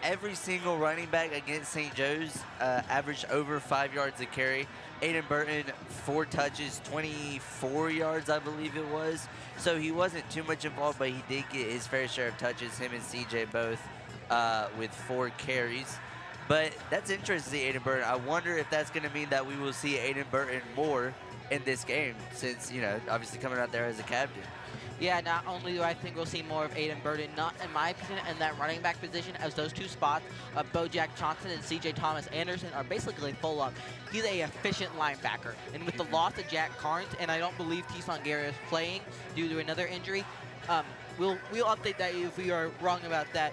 Every single running back against St. Joe's averaged over 5 yards a carry. Aiden Burton, 4 touches, 24 yards, I believe it was. So he wasn't too much involved, but he did get his fair share of touches, him and CJ both with 4 carries. But that's interesting, Aiden Burton. I wonder if that's going to mean that we will see Aiden Burton more in this game since, obviously coming out there as a captain.
Yeah, not only do I think we'll see more of Aiden Burton, not in my opinion, in that running back position, as those 2 spots of Bojack Johnson and C.J. Thomas Anderson are basically full up. He's a efficient linebacker, and with the loss of Jack Carnes, and I don't believe Tyson Garrett is playing due to another injury, we'll update that if we are wrong about that.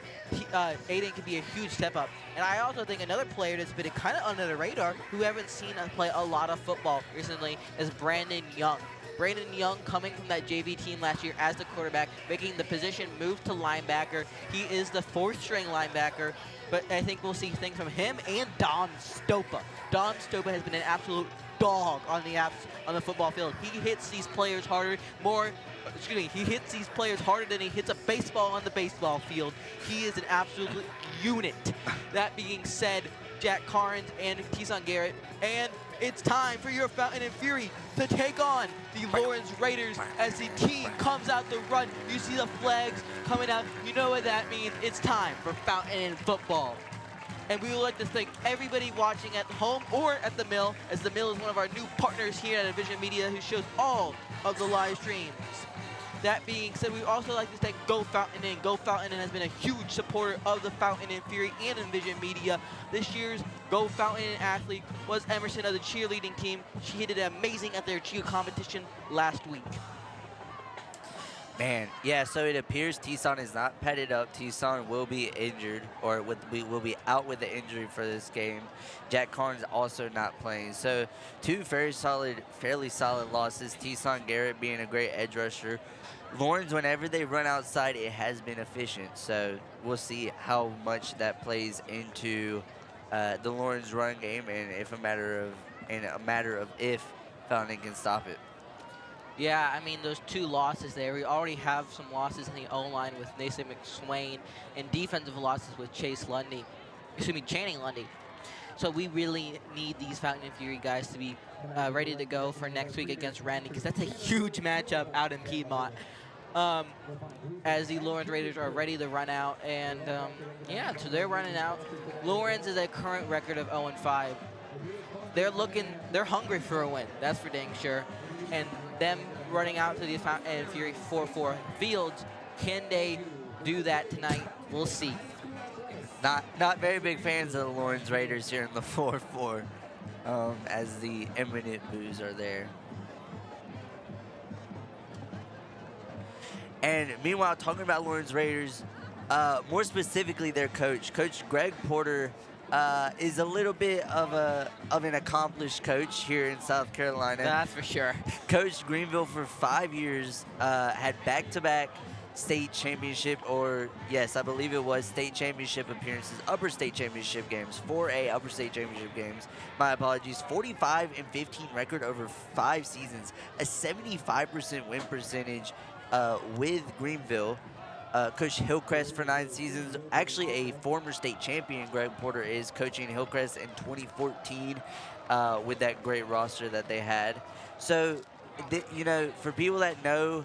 Aiden could be a huge step up. And I also think another player that's been kind of under the radar, who haven't seen us play a lot of football recently, is Brandon Young. Brandon Young coming from that JV team last year as the quarterback, making the position move to linebacker. He is the 4th-string linebacker, but I think we'll see things from him and Don Stopa. Don Stopa has been an absolute dog on the football field. He hits these players harder, he hits these players harder than he hits a baseball on the baseball field. He is an absolute unit. That being said, Jack Carnes and Tyson Garrett, and it's time for your Fountain and Fury to take on the Lawrence Raiders as the team comes out the run. You see the flags coming out. You know what that means. It's time for Fountain and Football. And we would like to thank everybody watching at home or at the Mill, as the Mill is one of our new partners here at Envision Media who shows all of the live streams. That being said, we would also like to thank Go Fountain Inn. Go Fountain Inn has been a huge supporter of the Fountain and Fury and Envision Media. This year's Go Fountain Inn athlete was Emerson of the cheerleading team. She did amazing at their cheer competition last week.
Man, yeah, so it appears Tyson is not padded up. Tyson will be injured, or will be out with the injury for this game. Jack Carnes also not playing. So 2 fairly solid losses. Tyson Garrett being a great edge rusher. Lawrence, whenever they run outside, it has been efficient. So we'll see how much that plays into the Lawrence run game, and a matter of if Fountain can stop it.
Yeah, I mean, those 2 losses there. We already have some losses in the O-line with Nathan McSwain and defensive losses with Channing Lundy. So we really need these Fountain and Fury guys to be ready to go for next week against Randy, because that's a huge matchup out in Piedmont. As the Lawrence Raiders are ready to run out. And, so they're running out. Lawrence is a current record of 0-5. They're hungry for a win. That's for dang sure. And them running out to the Fountain and Fury 4-4 fields, can they do that tonight? We'll see.
Not very big fans of the Lawrence Raiders here in the 4-4, as the imminent boos are there. And meanwhile, talking about Lawrence Raiders, more specifically their coach, Coach Greg Porter, is a little bit of an accomplished coach here in South Carolina.
That's for sure.
Coached Greenville for 5 years, had back-to-back state championship, or yes, I believe it was state championship appearances, upper state championship games, 4A upper state championship games. My apologies. 45-15 record over 5 seasons, a 75% win percentage with Greenville. Coached Hillcrest for 9 seasons. Actually, a former state champion, Greg Porter, is coaching Hillcrest in 2014 with that great roster that they had. So, for people that know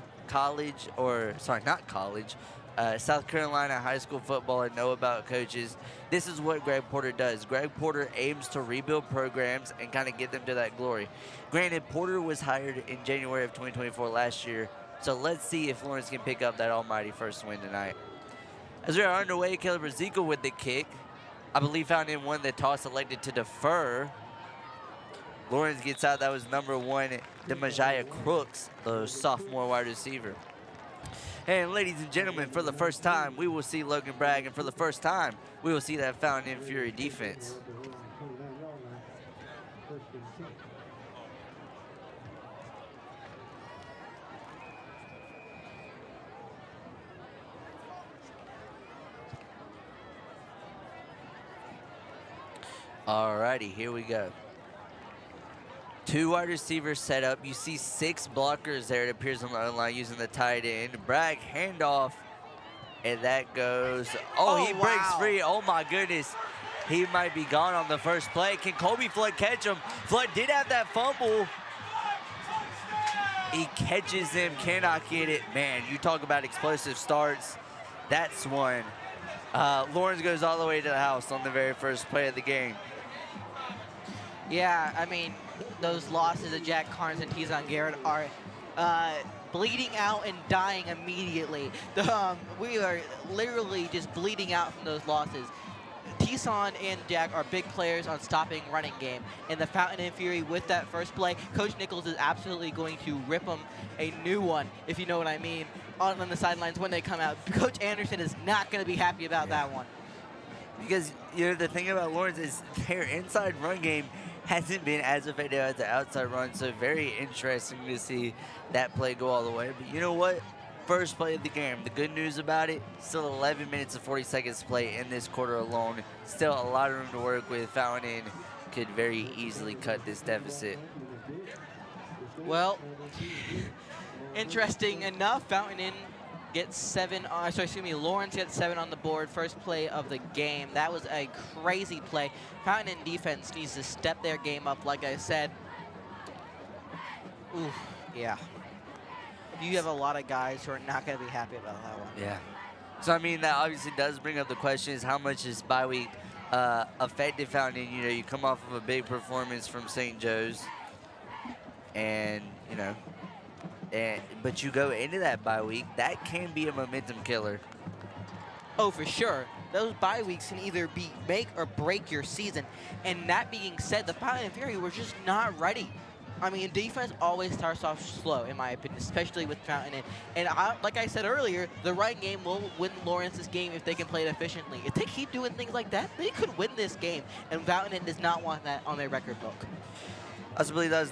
South Carolina high school football and know about coaches, this is what Greg Porter does. Greg Porter aims to rebuild programs and kind of get them to that glory. Granted, Porter was hired in January of 2024 last year, so let's see if Lawrence can pick up that almighty first win tonight. As we are underway, Caleb Ezekiel with the kick. I believe Fountain won the toss, elected to defer. Lawrence gets out. That was number 1, Demajaya Crooks, the sophomore wide receiver. And ladies and gentlemen, for the first time, we will see Logan Bragg, and for the first time, we will see that Fountain Fury defense. Alrighty, here we go. 2 wide receivers set up. You see 6 blockers there, it appears, on the line using the tight end. Bragg handoff, and that goes. Oh, he breaks free. Oh my goodness. he might be gone on the first play. Can Colby Flood catch him? Flood did have that fumble. He catches him, cannot get it. Man, you talk about explosive starts. That's one. Lawrence goes all the way to the house on the very first play of the game.
Yeah, I mean, those losses of Jack Carnes and Tizon Garrett are bleeding out and dying immediately. We are literally just bleeding out from those losses. Tizon and Jack are big players on stopping running game. And the Fountain and Fury with that first play, Coach Nichols is absolutely going to rip them a new one, if you know what I mean, on the sidelines when they come out. Coach Anderson is not going to be happy about that one.
Because, you know, the thing about Lawrence is their inside run game hasn't been as effective as the outside run, so very interesting to see that play go all the way. But you know what? First play of the game. The good news about it, still 11 minutes and 40 seconds to play in this quarter alone. Still a lot of room to work with. Fountain could very easily cut this deficit.
Well, interesting enough, Fountain gets 7 on, Lawrence gets 7 on the board, first play of the game. That was a crazy play. Fountain defense needs to step their game up, like I said. Ooh, yeah. You have a lot of guys who are not going to be happy about that one.
Yeah. So, I mean, that obviously does bring up the question is how much is bye week affected Fountain? You know, you come off of a big performance from St. Joe's and, you know, but you go into that bye week, that can be a momentum killer.
Oh, for sure. Those bye weeks can either be make or break your season. And that being said, the Fountain and Fury were just not ready. I mean, defense always starts off slow, in my opinion, especially with Fountain. And like I said earlier, the right game will win Lawrence's game if they can play it efficiently. If they keep doing things like that, they could win this game. And Fountain does not want that on their record book.
I also believe that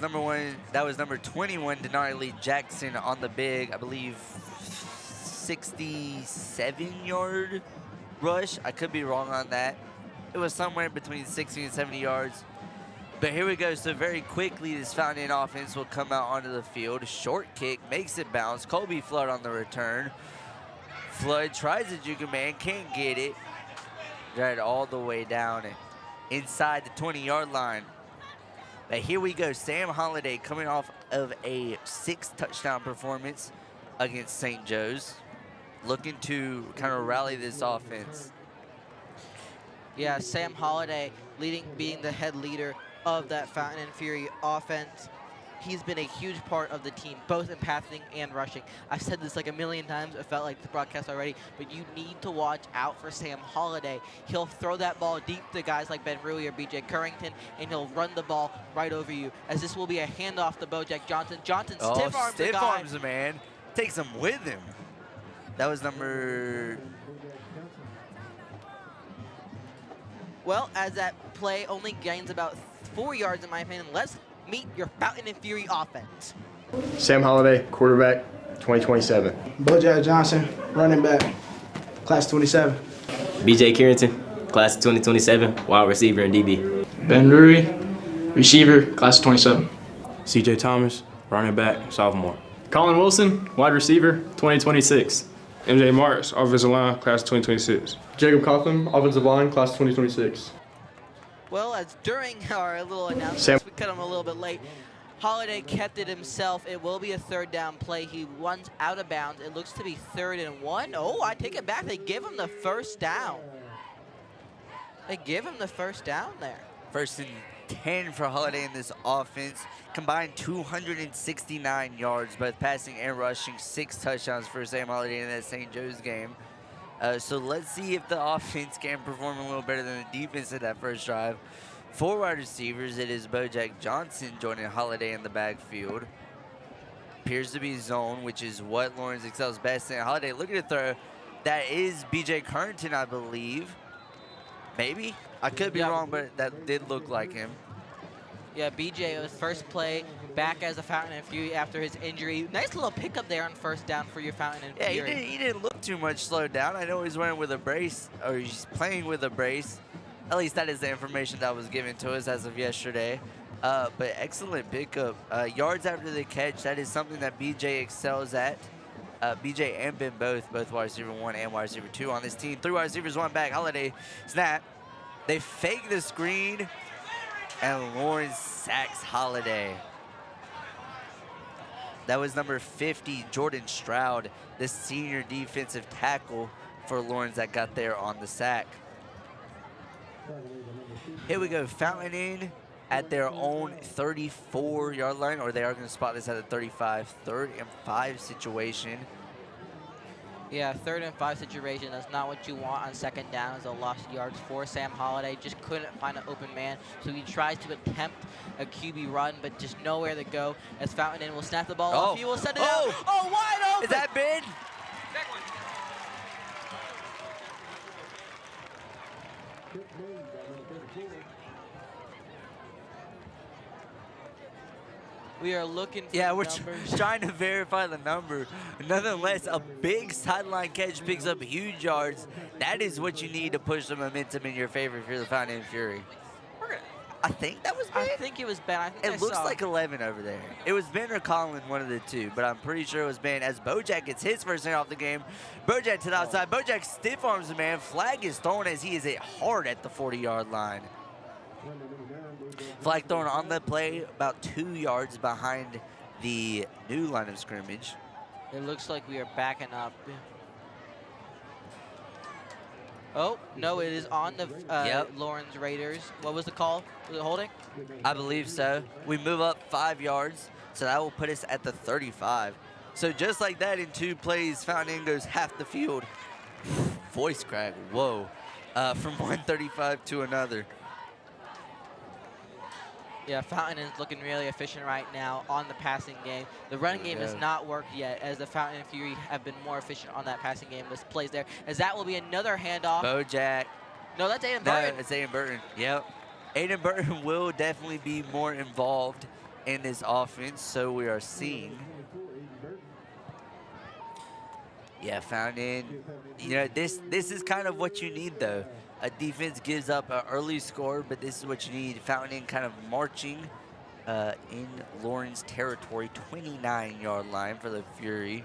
was number 21, Denari Lee Jackson on the big, I believe, 67-yard rush. I could be wrong on that. It was somewhere between 60 and 70 yards. But here we go. So very quickly, this Fountain offense will come out onto the field. Short kick, makes it bounce. Colby Flood on the return. Flood tries a juke man, can't get it. Right all the way down and inside the 20-yard line. But here we go. Sam Holiday coming off of a 6-touchdown performance against St. Joe's. Looking to kind of rally this offense.
Yeah, Sam Holiday being the head leader of that Fountain and Fury offense. He's been a huge part of the team, both in passing and rushing. I've said this like a million times. It felt like the broadcast already, but you need to watch out for Sam Holiday. He'll throw that ball deep to guys like Ben Rui or BJ Currington, and he'll run the ball right over you, as this will be a handoff to Bojack Johnson. Johnson stiff arms the guy.
Stiff arms the man. Takes him with him. That was number...
Well, as that play only gains about 4 yards, in my opinion, let's meet your Fountain and Fury offense.
Sam Holiday, quarterback, 2027.
Bojack Johnson, running back, class 27.
BJ Currington, class of 2027, wide receiver and DB.
Ben Rui, receiver, class 27.
CJ Thomas, running back, sophomore.
Colin Wilson, wide receiver, 2026.
MJ Marks, offensive line, class of 2026.
Jacob Coughlin, offensive line, class 2026.
Well, as during our little announcements, we cut him a little bit late. Holiday kept it himself. It will be a 3rd down play. He runs out of bounds. It looks to be 3rd and 1. Oh, I take it back. They give him the first down. They give him the first down there.
1st and 10 for Holiday in this offense. Combined 269 yards, both passing and rushing. 6 touchdowns for Sam Holiday in that St. Joe's game. So let's see if the offense can perform a little better than the defense at that first drive. 4 wide receivers. It is Bojack Johnson joining Holiday in the backfield. Appears to be zone, which is what Lawrence excels best in. Holiday looking to throw. That is BJ Currington, I believe. Maybe? I could be wrong, but that did look like him.
Yeah, BJ was first play back as a Fountain and Fury after his injury. Nice little pickup there on 1st down for your Fountain and
Yeah,
Fury.
he didn't look too much slowed down. I know he's running with a brace, or he's playing with a brace. At least that is the information that was given to us as of yesterday. But excellent pickup. Yards after the catch, that is something that BJ excels at. BJ and Ben both wide receiver 1 and wide receiver 2 on this team. 3 wide receivers, 1 back. Holiday snap. They fake the screen, and Lawrence sacks Holiday. That was number 50, Jordan Stroud, the senior defensive tackle for Lawrence that got there on the sack. Here we go, Fountain Inn at their own 34-yard line, or they are going to spot this at a 35. 3rd and 5 situation.
Yeah, 3rd and 5 situation. That's not what you want on 2nd down, as a lost yards for Sam Holiday. Just couldn't find an open man, so he tries to attempt a QB run, but just nowhere to go. As Fountain Inn will snap the ball off. He will send it out. Oh, wide open!
Is that Ben?
We are looking for
Yeah, we're
numbers.
trying to verify the number. Nonetheless, a big sideline catch picks up huge yards. That is what you need to push the momentum in your favor if you're the Fountain Inn Fury. I think that was Ben.
I think it was Ben. I think
It looks like 11 over there. It was Ben or Colin, one of the two, but I'm pretty sure it was Ben as Bojack gets his first hit off the game. Bojack to the outside. Bojack stiff arms the man. Flag is thrown as he is hit hard at the 40-yard line. Flag thrown on the play about 2 yards behind the new line of scrimmage.
It looks like we are backing up. Oh, no, it is on the Lawrence Raiders. What was the call? Was it holding?
I believe so. We move up 5 yards, so that will put us at the 35. So just like that, in 2 plays, Fountain Inn goes half the field. Voice crack, whoa. From one 35 to another.
Yeah, Fountain is looking really efficient right now on the passing game. The running game has not worked yet, as the Fountain and Fury have been more efficient on that passing game. This plays there, as that will be another handoff.
Bojack.
No, that's Aiden
No,
Burton.
it's Aiden Burton. Yep. Aiden Burton will definitely be more involved in this offense, so we are seeing. Yeah, Fountain. You know, this is kind of what you need, though. A defense gives up an early score, but this is what you need. Fountain kind of marching in Lawrence territory, 29-yard line for the Fury.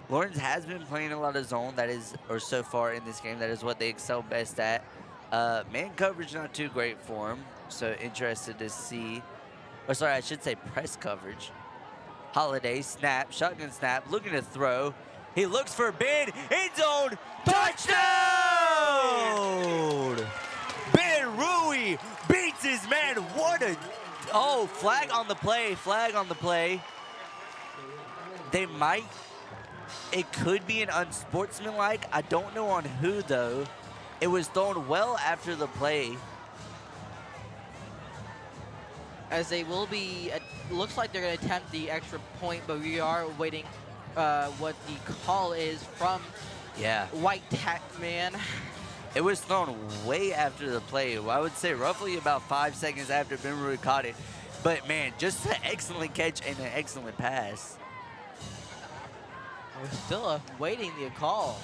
Lawrence has been playing a lot of zone, that is, or so far in this game, that is what they excel best at. Man coverage not too great for him, so interested to see. Or sorry, I should say press coverage. Holiday snap, shotgun snap, looking to throw. He looks for Ben, end zone, touchdown! Ben Rui beats his man. What a, flag on the play, flag on the play. They might, it could be an unsportsmanlike. I don't know on who though. It was thrown well after the play.
As they will be, looks like they're going to attempt the extra point, but we are waiting what the call is from White Tack Man.
It was thrown way after the play. I would say roughly about 5 seconds after Ben Rui caught it. But man, just an excellent catch and an excellent pass.
We're still waiting the call.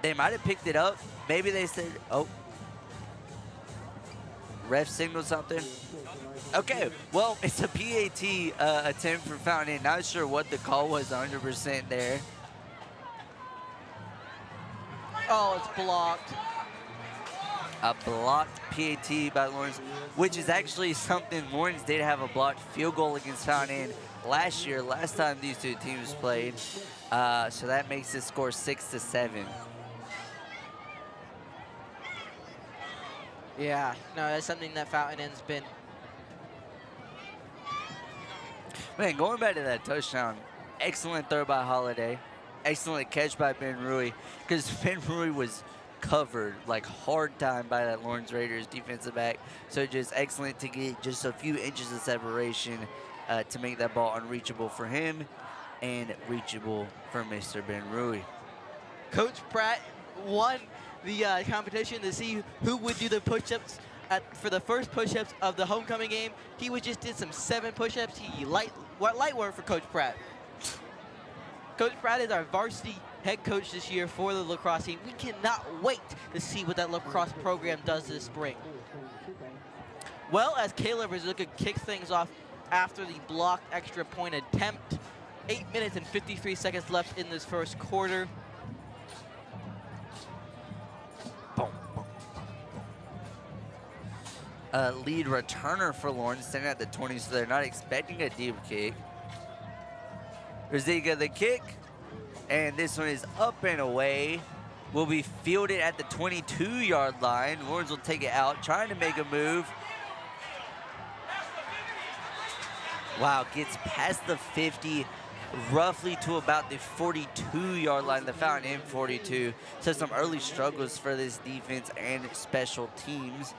They might have picked it up. Maybe they said, ref signaled something. Okay, well, it's a PAT attempt for Fountain Inn. Not sure what the call was 100% there.
Oh, it's blocked.
A blocked PAT by Lawrence, which is actually something Lawrence did have a blocked field goal against Fountain Inn last time these two teams played. So that makes the score 6-7.
Yeah, no, that's something that Fountain Inn's been.
Man, going back to that touchdown, excellent throw by Holiday. Excellent catch by Ben Rui, because Ben Rui was covered like hard time by that Lawrence Raiders defensive back. So just excellent to get just a few inches of separation to make that ball unreachable for him and reachable for Mr. Ben Rui.
Coach Pratt won the competition to see who would do the push-ups for the first push-ups of the homecoming game. He just did some 7 push-ups. He light work for Coach Pratt. Coach Pratt is our varsity head coach this year for the lacrosse team. We cannot wait to see what that lacrosse program does this spring. Well, as Caleb Rizuka kicks things off after the blocked extra point attempt, 8 minutes and 53 seconds left in this first quarter.
lead returner for Lawrence, standing at the 20, so they're not expecting a deep kick. Raziga the kick, and this one is up and away. Will be fielded at the 22-yard line. Lawrence will take it out, trying to make a move. Wow, gets past the 50, roughly to about the 42-yard line, the Fountain Inn 42. So some early struggles for this defense and special teams,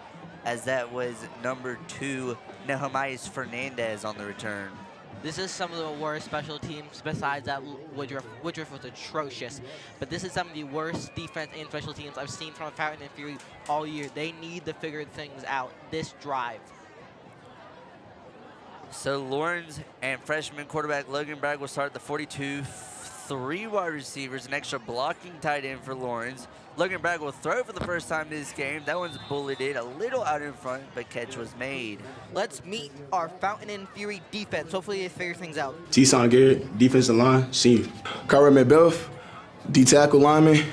as that was number 2, Nehemias Fernandez on the return.
This is some of the worst special teams besides that Woodruff. Woodruff was atrocious. But this is some of the worst defense and special teams I've seen from Fountain and Fury all year. They need to figure things out this drive.
So Lawrence and freshman quarterback Logan Bragg will start at the 42. 3 wide receivers, an extra blocking tight end for Lawrence. Logan Bragg will throw for the first time this game. That one's bulleted a little out in front, but catch was made.
Let's meet our Fountain and Fury defense. Hopefully they figure things out.
T-Son Garrett, defensive line, senior. Kyra McBeth, D-tackle lineman,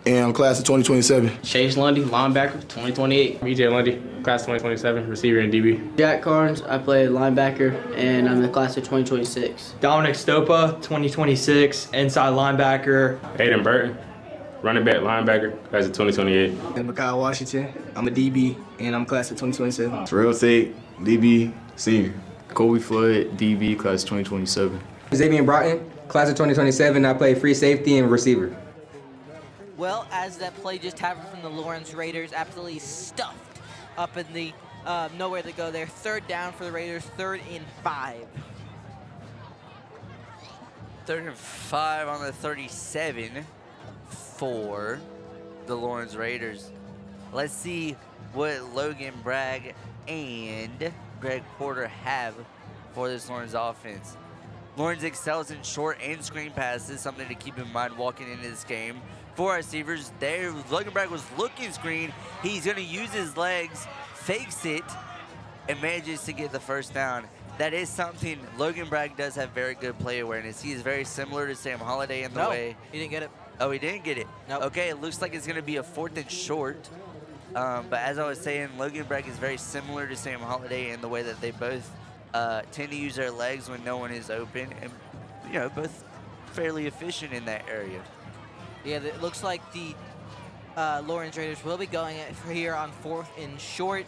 and I'm class of 2027.
Chase Lundy, linebacker, 2028.
BJ Lundy, class 2027, receiver and DB.
Jack Carnes, I play linebacker, and I'm in the class of 2026.
Dominic Stopa, 2026, inside linebacker.
Aiden Burton, running back, linebacker, class of 2028.
And Mekhi Washington, I'm a DB, and I'm class of 2027.
Terrell Tate, DB, senior. Kobe Floyd, DB, class 2027.
Xavier Broughton, class of 2027. I play free safety and receiver.
Well, as that play just happened from the Lawrence Raiders, absolutely stuffed up in the nowhere to go there. 3rd down for the Raiders, 3rd and 5.
3rd and 5 on the 37 for the Lawrence Raiders. Let's see what Logan Bragg and Greg Porter have for this Lawrence offense. Lawrence excels in short and screen passes, something to keep in mind walking into this game. 4 receivers there. Logan Bragg was looking screen. He's going to use his legs, fakes it, and manages to get the first down. That is something Logan Bragg does have very good play awareness. He is very similar to Sam Holiday in the way.
He didn't get it.
Oh, he didn't get it?
Nope.
Okay, it looks like it's going to be a 4th and short. But as I was saying, Logan Bragg is very similar to Sam Holiday in the way that they both tend to use their legs when no one is open, and both fairly efficient in that area.
Yeah, it looks like the Lawrence Raiders will be going here on 4th and short.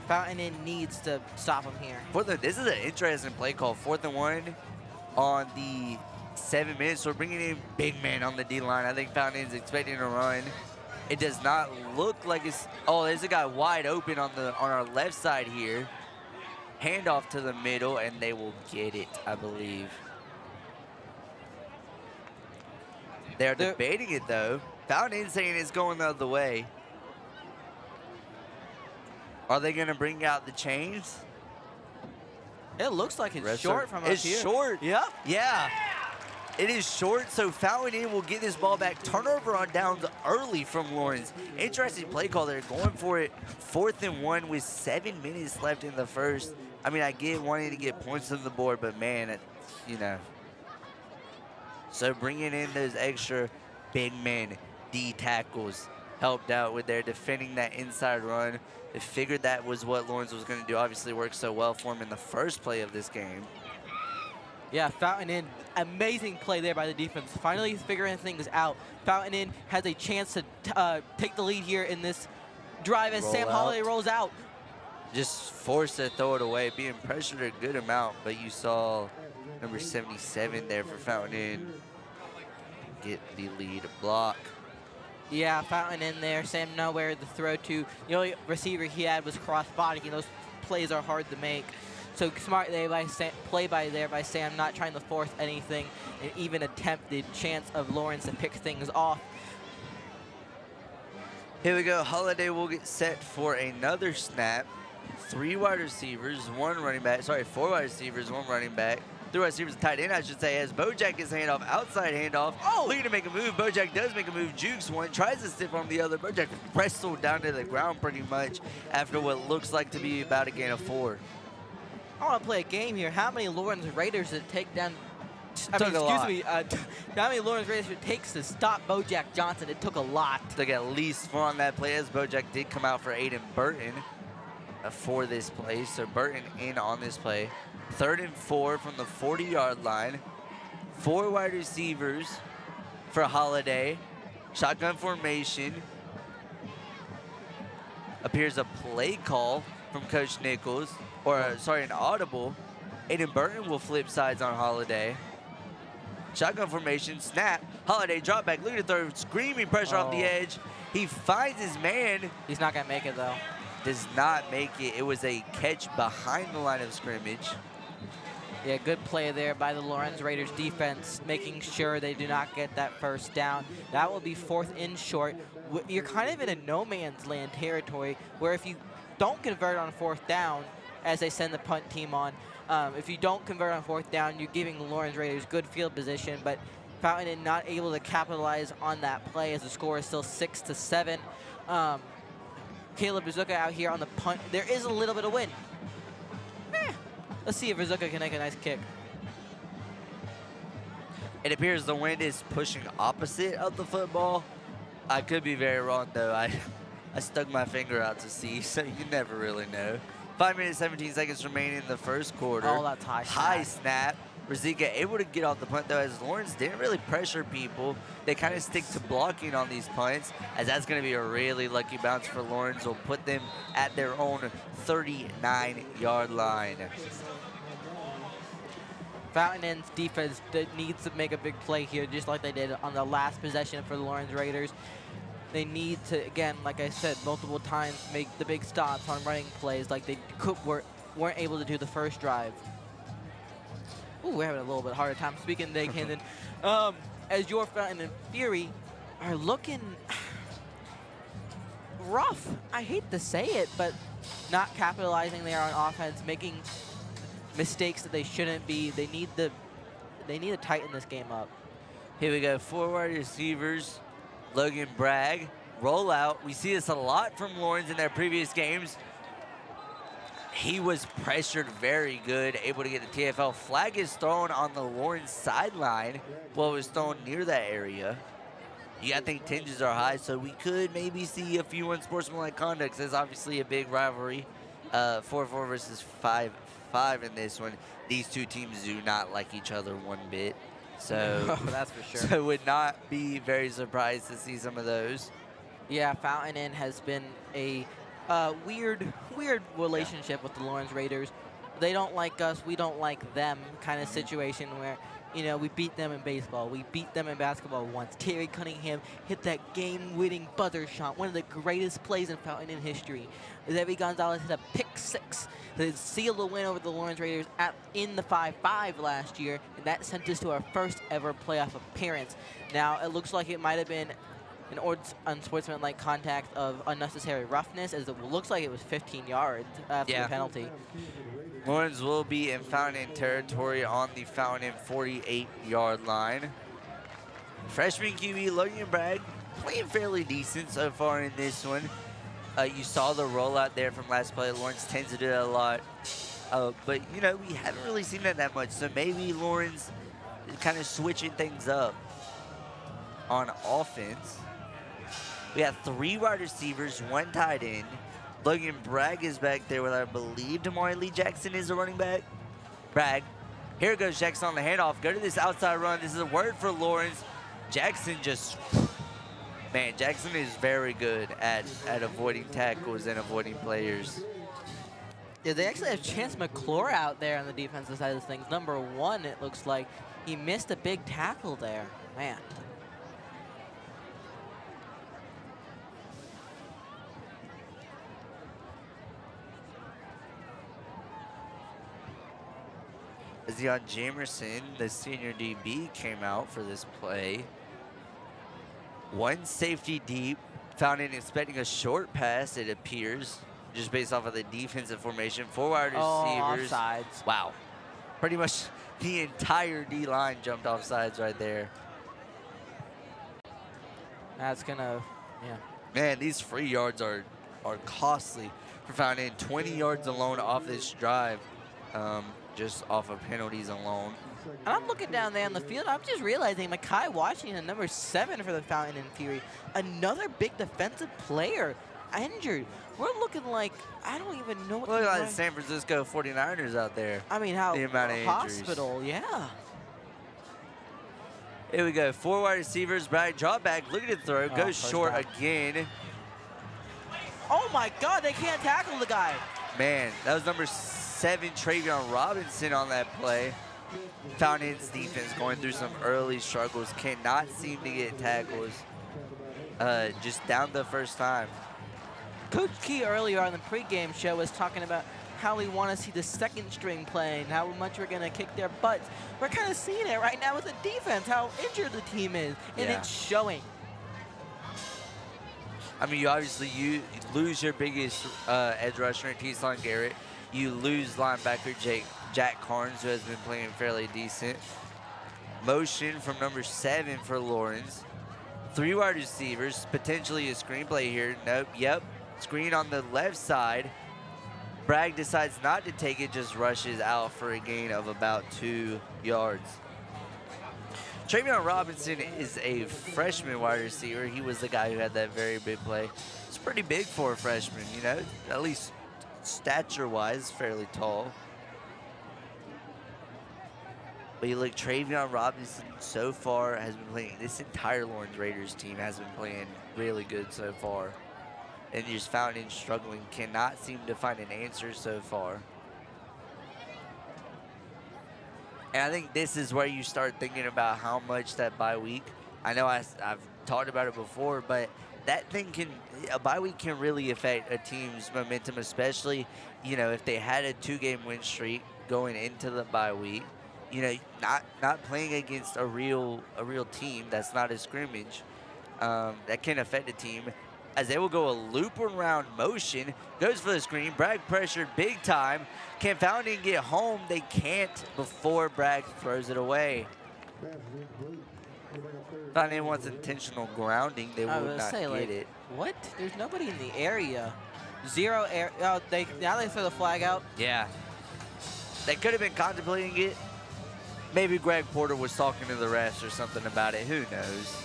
Fountain Inn needs to stop him here.
This is an interesting play call. 4th and 1 on the 7 minutes. So we're bringing in big man on the D-line. I think Fountain Inn's expecting a run. It does not look like it's... Oh, there's a guy wide open on our left side here. Handoff to the middle, and they will get it, I believe. They're debating it, though. Fountain Inn saying it's going the other way. Are they going to bring out the chains?
It looks like it's short from up
It's
here.
short.
Yep.
Yeah. It is short, so Fountain Inn will get this ball back. Turnover on downs early from Lawrence. Interesting play call. They're going for it. 4th and 1 with 7 minutes left in the first. I mean, I get wanting to get points on the board, but man, So bringing in those extra big men, D tackles, helped out with their defending that inside run. They figured that was what Lawrence was going to do. Obviously worked so well for him in the first play of this game.
Yeah, Fountain Inn, amazing play there by the defense. Finally figuring things out. Fountain Inn has a chance to take the lead here in this drive as Sam Holiday rolls out.
Just forced to throw it away, being pressured a good amount, but you saw number 77 there for Fountain Inn get the lead block.
Yeah, Fountain Inn there. Sam nowhere to throw to. The only receiver he had was cross-body, and those plays are hard to make. So smart there by play by Sam, not trying to force anything and even attempt the chance of Lawrence to pick things off.
Here we go. Holiday will get set for another snap. 4 wide receivers, 1 running back. 1 running back. 3 wide receivers, tight end, I should say, as Bojack gets handoff, outside handoff. Oh! Looking to make a move. Bojack does make a move. Jukes one, tries to stiff on the other. Bojack wrestled down to the ground pretty much after what looks like to be about a gain of 4.
I want to play a game here. How many Lawrence Raiders did it take down? How many Lawrence Raiders it takes to stop Bojack Johnson? It took a lot.
Took at least 4 on that play, as Bojack did come out for Aiden Burton. for this play. So Burton in on this play. 3rd and 4 from the 40-yard line. 4 wide receivers for Holiday. Shotgun formation. Appears a play call from Coach Nichols, or sorry, an audible. Aiden Burton will flip sides on Holiday. Shotgun formation, snap. Holiday drop back, looking to throw, screaming pressure off the edge. He finds his man.
He's not gonna make it though.
Does not make it. It was a catch behind the line of scrimmage.
Yeah, good play there by the Lawrence Raiders defense, making sure they do not get that first down. That will be 4th and short. You're kind of in a no man's land territory where if you don't convert on 4th down, as they send the punt team on, if you don't convert on 4th down, you're giving the Lawrence Raiders good field position, but Fountain not able to capitalize on that play as the score is still 6-7. Caleb Rizuka out here on the punt. There is a little bit of wind. Let's see if Rizuka can make a nice kick.
It appears the wind is pushing opposite of the football. I could be very wrong though. I stuck my finger out to see, so you never really know. 5 minutes, 17 seconds remaining in the first quarter.
Oh, that's high snap.
High snap. Rizika able to get off the punt though, as Lawrence didn't really pressure people. They kind of stick to blocking on these punts, as that's going to be a really lucky bounce for Lawrence. Will put them at their own 39-yard line.
Fountain's defense needs to make a big play here, just like they did on the last possession for the Lawrence Raiders. They need to, again, like I said multiple times, make the big stops on running plays like they weren't able to do the first drive. Ooh, we're having a little bit harder time speaking today, Camden. As your Fountain and Fury are looking rough. I hate to say it, but not capitalizing there on offense, making mistakes that they shouldn't be. They need to tighten this game up.
Here we go, 4 wide receivers. Logan Bragg, roll out. We see this a lot from Lawrence in their previous games. He was pressured very good, able to get the TFL. Flag is thrown on the Lawrence sideline. Well, it was thrown near that area. Yeah, I think tensions are high, so we could maybe see a few unsportsmanlike conducts. There's obviously a big rivalry, 4-4 versus 5-5 in this one. These two teams do not like each other one bit. So
that's for sure.
So would not be very surprised to see some of those.
Yeah, Fountain has been a weird relationship with the Lawrence Raiders. They don't like us, we don't like them kind of situation where, you know, we beat them in baseball, we beat them in basketball once. Terry Cunningham hit that game-winning buzzer shot, one of the greatest plays in Fountain in history. Zevi Gonzalez hit a pick 6 to seal the win over the Lawrence Raiders in the 5-5 last year, and that sent us to our first ever playoff appearance. Now, it looks like it might have been an unsportsmanlike contact of unnecessary roughness, as it looks like it was 15 yards after the penalty.
Lawrence will be in Fountain territory on the Fountain 48-yard line. Freshman QB Logan Bragg playing fairly decent so far in this one. You saw the rollout there from last play. Lawrence tends to do that a lot. But, you know, we haven't really seen that much. So maybe Lawrence is kind of switching things up on offense. We have 3 wide receivers, 1 tight end. Logan Bragg is back there with, I believe, Damari Lee Jackson is the running back. Bragg. Here goes Jackson on the handoff. Go to this outside run. This is a word for Lawrence. Jackson just... Man, Jackson is very good at avoiding tackles and avoiding players.
Yeah, they actually have Chance McClure out there on the defensive side of things. Number 1, it looks like. He missed a big tackle there. Man.
Zion Jamerson, the senior DB, came out for this play. 1 safety deep. Fountain expecting a short pass, it appears, just based off of the defensive formation. 4 wide receivers.
Offsides.
Wow. Pretty much the entire D-line jumped offsides right there.
That's gonna, yeah.
Man, these free yards are costly for Fountain. 20 yards alone off this drive. Just off of penalties alone.
And I'm looking down there on the field, I'm just realizing Mekhi Washington, number 7 for the Fountain and Fury, another big defensive player. injured. We're looking like I don't even know what.
Look
the
like the
right-
San Francisco 49ers out there.
I mean, how
the amount of injuries.
hospital? Yeah.
Here we go. 4 wide receivers. Bragg drop back. Look at the throw. Goes
first
short
down.
again.
Oh my God! They can't tackle the guy.
Man, that was number 7, Travion Robinson on that play. Fountain's defense going through some early struggles. Cannot seem to get tackles. Just down the first time.
Coach Key earlier on the pregame show was talking about how we want to see the second string playing, how much we're going to kick their butts. We're kind of seeing it right now with the defense, how injured the team is, and
Yeah.
it's showing.
I mean, you lose your biggest edge rusher in T-Slon Garrett. You lose linebacker Jack Carnes, who has been playing fairly decent. Motion from number 7 for Lawrence. 3 wide receivers, potentially a screenplay here. Nope, yep. Screen on the left side. Bragg decides not to take it, just rushes out for a gain of about 2 yards. Travion Robinson is a freshman wide receiver. He was the guy who had that very big play. It's pretty big for a freshman, you know, at least stature-wise, fairly tall. But you look, Travion Robinson so far has been playing, this entire Lawrence Raiders team has been playing really good so far. And just Fountain struggling, cannot seem to find an answer so far. And I think this is where you start thinking about how much that bye week, I know I've talked about it before, but that thing a bye week can really affect a team's momentum, especially, you know, if they had a 2-game win streak going into the bye week. You know, not playing against a real team that's not a scrimmage, that can affect a team. As they will go a loop around motion, goes for the screen. Bragg pressured big time. Can Fountain get home? They can't before Bragg throws it away. Fountain wants intentional grounding. They
I
will
was
not
say,
get
like,
it.
what? There's nobody in the area. 0 air. Oh, now they throw the flag out.
Yeah. They could have been contemplating it. Maybe Greg Porter was talking to the refs or something about it. Who knows?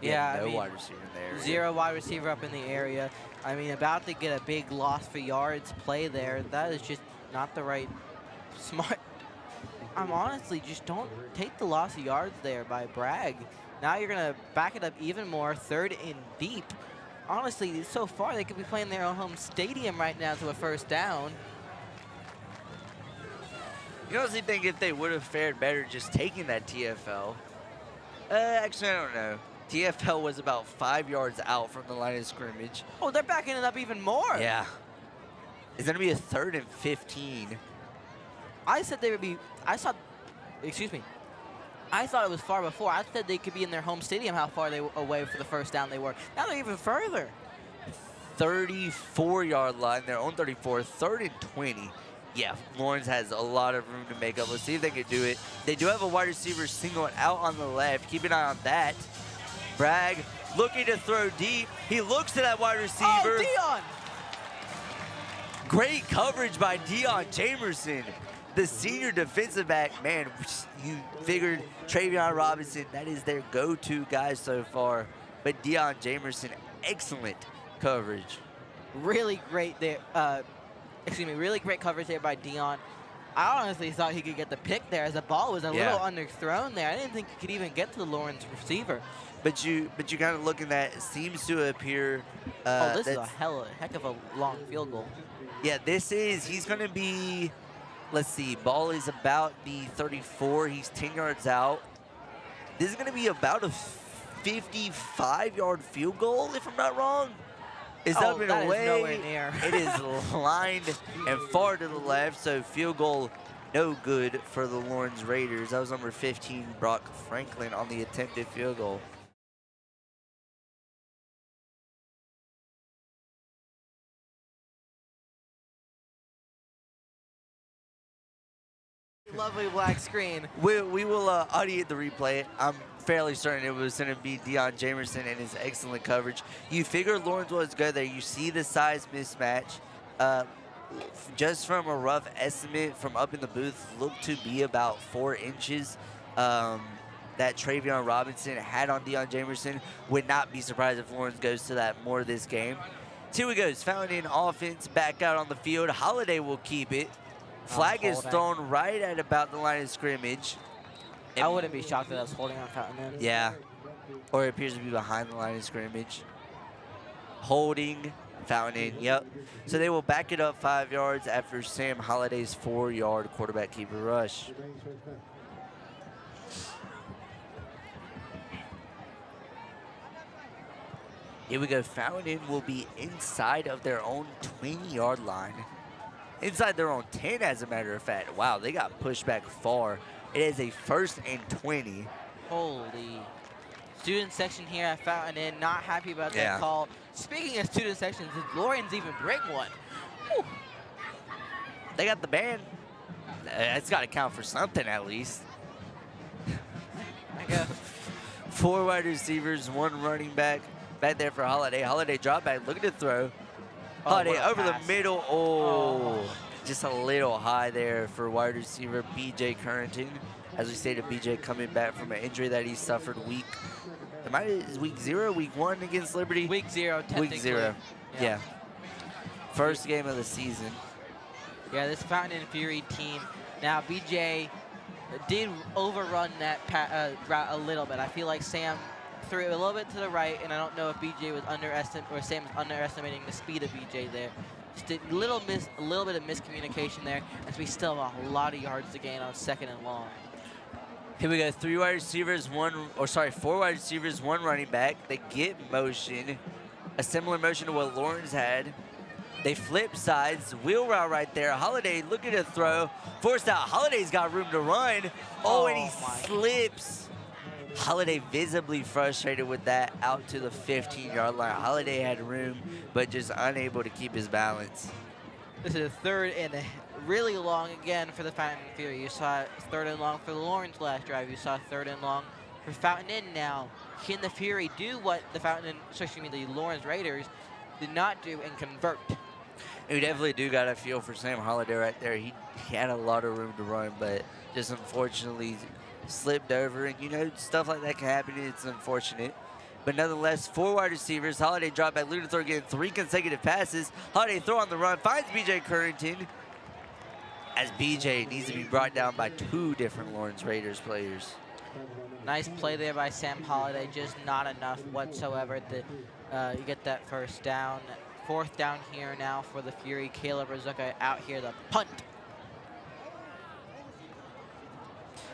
Yeah,
no
I mean,
wide receiver in there.
0 wide receiver up in the area. I mean, about to get a big loss for yards play there. That is just not the right smart. I'm honestly just don't take the loss of yards there by Bragg. Now you're going to back it up even more, 3rd and deep. Honestly, so far they could be playing their own home stadium right now to a first down.
You honestly think if they would have fared better just taking that TFL? Actually, I don't know. TFL was about 5 yards out from the line of scrimmage.
Oh, they're backing it up even more.
Yeah. It's going to be a 3rd and 15.
I said they would be, I thought it was far before. I said they could be in their home stadium, how far they away for the first down they were. Now they're even further.
34-yard line, their own 34, 3rd and 20. Yeah, Lawrence has a lot of room to make up. Let's see if they can do it. They do have a wide receiver singled out on the left. Keep an eye on that. Bragg looking to throw deep. He looks to that wide receiver.
Oh, Dion!
Great coverage by Dion Jamerson, the senior defensive back. Man, you figured Travion Robinson, that is their go-to guy so far. But Dion Jamerson, excellent coverage.
Really great there. Really great coverage there by Dion. I honestly thought he could get the pick there as the ball was a little underthrown there. I didn't think he could even get to the Lawrence receiver.
But you kind of look at that. It seems to appear.
This is a heck of a long field goal.
Yeah, he's going to be. Let's see. Ball is about the 34. He's 10 yards out. This is going to be about a 55-yard field goal, if I'm not wrong. It's up and away.
Is nowhere near.
It is lined and far to the left, so field goal no good for the Lawrence Raiders. That was number 15, Brock Franklin, on the attempted field goal.
Lovely black screen.
We will audiate the replay. I'm fairly certain it was going to be Dion Jamerson and his excellent coverage. You figure Lawrence was good there. You see the size mismatch. Just from a rough estimate from up in the booth, looked to be about 4 inches. that Travion Robinson had on Deion Jamerson. Would not be surprised if Lawrence goes to that more this game. Here we goes. Fountain offense back out on the field. Holiday will keep it. Flag is thrown right at about the line of scrimmage.
I wouldn't be shocked that I was holding on Fountain Inn.
Yeah. Or it appears to be behind the line of scrimmage. Holding Fountain Inn, yep. So they will back it up 5 yards after Sam Holiday's 4-yard quarterback keeper rush. Here we go. Fountain will be inside of their own 20-yard line. Inside their own 10, as a matter of fact. Wow, they got pushed back far. It is a 1st and 20.
Holy. Student section here at Fountain Inn, not happy about that call. Speaking of student sections, did Lawrence even bring one? Whew.
They got the band. It's got to count for something at least.
I guess.
4 wide receivers, 1 running back. Back there for Holiday. Holiday drop back. Look at the throw. Holiday over the middle. Just a little high there for wide receiver BJ Currington. As we stated, BJ coming back from an injury that he suffered week 0, week 1 against Liberty?
Week 0, technically.
Week 0, yeah. First game of the season.
Yeah, this Fountain Inn Fury team. Now, BJ did overrun that route a little bit. I feel like Sam threw it a little bit to the right, and I don't know if BJ was Sam was underestimating the speed of BJ there. Just a little bit of miscommunication there, as we still have a lot of yards to gain on 2nd and long.
Here we go. 4 wide receivers, 1 running back. They get motion, a similar motion to what Lawrence had. They flip sides, wheel route right there. Holiday looking to throw, forced out. Holiday's got room to run. And he slips. Holiday visibly frustrated with that, out to the 15-yard line. Holiday had room, but just unable to keep his balance.
This is a 3rd and really long again for the Fountain Inn Fury. You saw 3rd and long for the Lawrence last drive. You saw 3rd and long for Fountain Inn now. Can the Fury do what the Lawrence Raiders did not do and convert?
We definitely do got a feel for Sam Holiday right there. He had a lot of room to run, but just unfortunately slipped over. And, stuff like that can happen. It's unfortunate. But nonetheless, 4 wide receivers. Holiday drop back. Looking to throw again. 3 consecutive passes. Holiday throw on the run. Finds BJ Currington. As BJ needs to be brought down by 2 different Lawrence Raiders players.
Nice play there by Sam Holiday. Just not enough whatsoever to get that 1st down. 4th down here now for the Fury. Caleb Razuka out here to punt.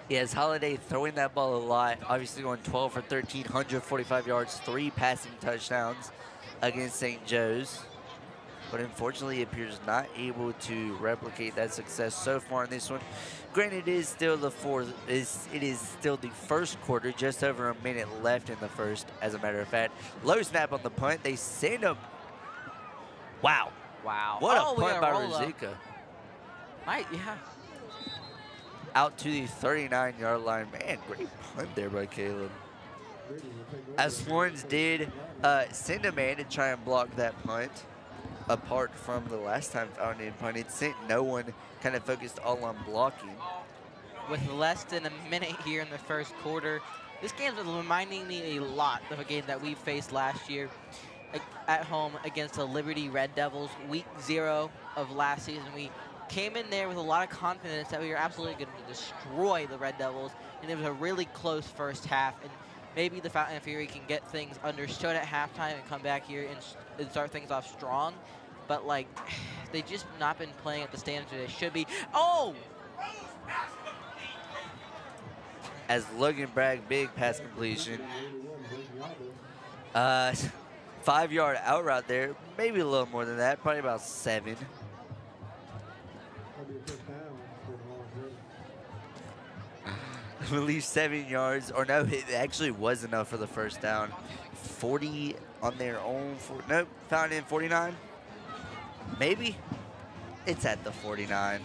Yes, Holiday throwing that ball a lot. Obviously going 12 for 13, 145 yards, 3 passing touchdowns against St. Joe's. But unfortunately, it appears not able to replicate that success so far in this one. Granted, it is still the 1st quarter, just over a minute left in the 1st, as a matter of fact. Low snap on the punt. They send him. Wow. What a punt by Razuka.
Yeah.
Out to the 39-yard line. Man, great punt there by Caleb. As Lawrence did send a man to try and block that punt. Apart from the last time Fountain Inn punted, sent no one, kind of focused all on blocking.
With less than a minute here in the 1st quarter, this game is reminding me a lot of a game that we faced last year at home against the Liberty Red Devils, week 0 of last season. We came in there with a lot of confidence that we were absolutely going to destroy the Red Devils, and it was a really close 1st half. And maybe the Fountain Inn Fury can get things understood at halftime and come back here and start things off strong. But, they just not been playing at the standards they should be.
As Logan Bragg, big pass completion. 5-yard out route there. Maybe a little more than that. Probably about 7. I believe 7 yards. Or no, it actually was enough for the 1st down. 40 on their own. Nope, Fountain Inn 49. Maybe. It's at the 49.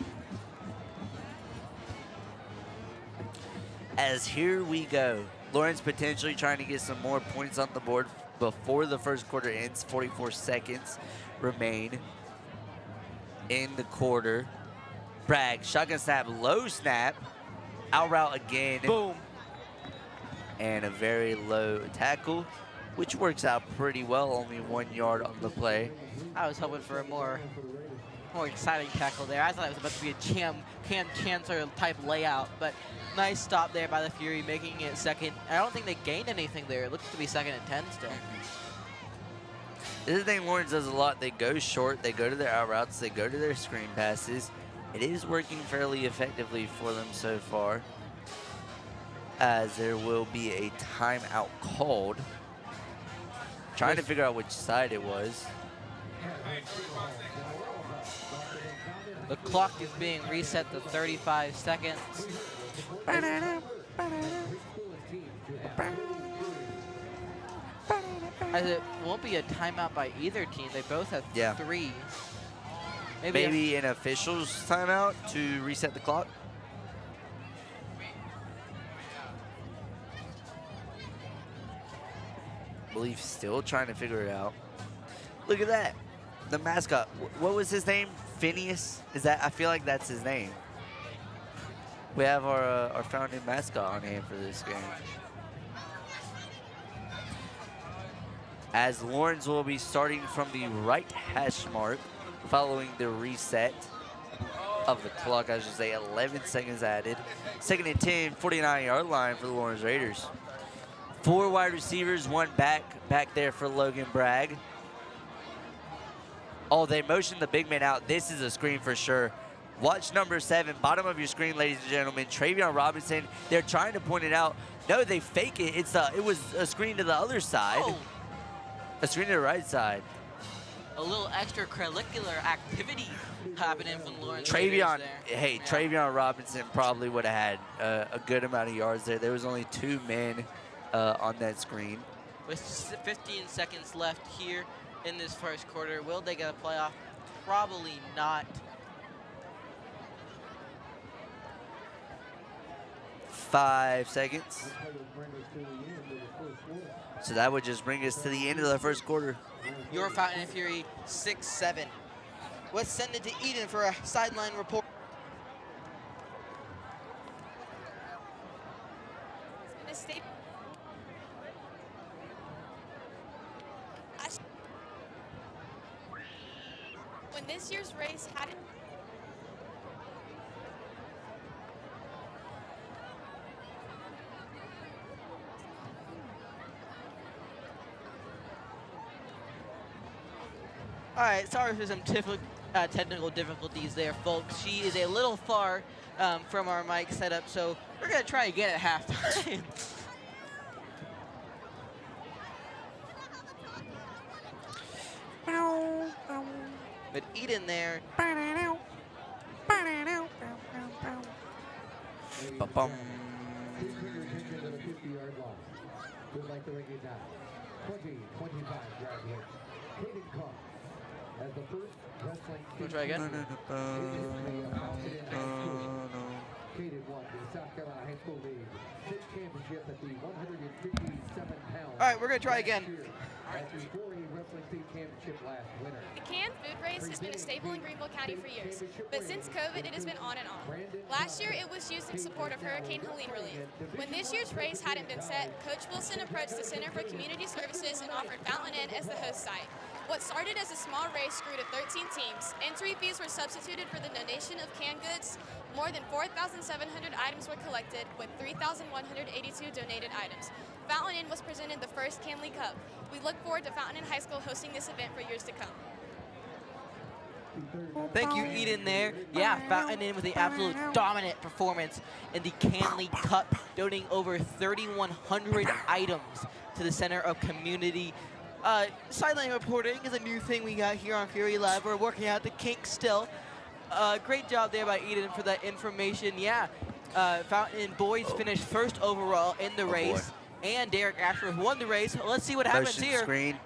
As here we go. Lawrence potentially trying to get some more points on the board before the 1st quarter ends. 44 seconds remain in the quarter. Bragg, shotgun snap, low snap. Out route again.
Boom.
and a very low tackle, which works out pretty well, only 1 yard on the play.
I was hoping for a more exciting tackle there. I thought it was about to be a Cam Chancellor type layout, but nice stop there by the Fury, making it second. I don't think they gained anything there. It looks to be 2nd and 10 still.
This is the thing Lawrence does a lot. They go short, they go to their out routes, they go to their screen passes. It is working fairly effectively for them so far, as there will be a timeout called. Trying to figure out which side it was.
The clock is being reset to 35 seconds. As it won't be a timeout by either team. They both have 3.
Maybe an official's timeout to reset the clock. I believe still trying to figure it out. Look at that. The mascot. What was his name? Phineas? Is that? I feel like that's his name. We have our founding mascot on hand for this game. As Lawrence will be starting from the right hash mark following the reset of the clock. I should say 11 seconds added. 2nd and 10, 49-yard line for the Lawrence Raiders. 4 wide receivers, 1 back there for Logan Bragg. Oh, they motioned the big man out. This is a screen for sure. Watch number 7, bottom of your screen, ladies and gentlemen. Travion Robinson. They're trying to point it out. No, they fake it. It was a screen to the other side.
Oh.
A screen to the right side.
A little extracurricular activity happening from Lawrence.
Travion,
there.
Travion Robinson probably would have had a good amount of yards there. There was only 2 men on that screen.
With 15 seconds left here in this first quarter, will they get a playoff? Probably not.
5 seconds. So that would just bring us to the end of the first quarter.
Your Fountain and Fury 6-7. Let's send it to Eden for a sideline report.
When this year's race hadn't
All right, sorry for some technical difficulties there, folks. She is a little far from our mic setup, so we're going to try again at halftime. But Eden there.
Ba-bum.
Would like to ring it down. 20-25 yard hit. Caden Cook as the first wrestling team.
We'll try again.
Caden won the South Carolina High School League state championship at the 157 pounds.
All right, we're going to try again.
At the 4A Wrestling State Championship last winter.
The canned food race has been a staple in Greenville County for years, but since COVID, it has been on and on. Last year, it was used in support of Hurricane Helene relief. When this year's race hadn't been set, Coach Wilson approached the Center for Community Services and offered Fountain Inn as the host site. What started as a small race grew to 13 teams. Entry fees were substituted for the donation of canned goods. More than 4,700 items were collected, with 3,182 donated items. Fountain Inn was presented the first Canley Cup. We look forward to Fountain Inn High School hosting this event for years to come.
Thank you, Eden, there. Yeah, Fountain Inn with the absolute dominant performance in the Canley Cup, donating over 3,100 items to the Center of Community. Sideline reporting is a new thing we got here on Fury Live. We're working out the kinks still. Great job there by Eden for that information. Yeah, Fountain Inn boys finished first overall in the race, and Derek Ashworth won the race. Let's see what happens
Motion
here.
Screen.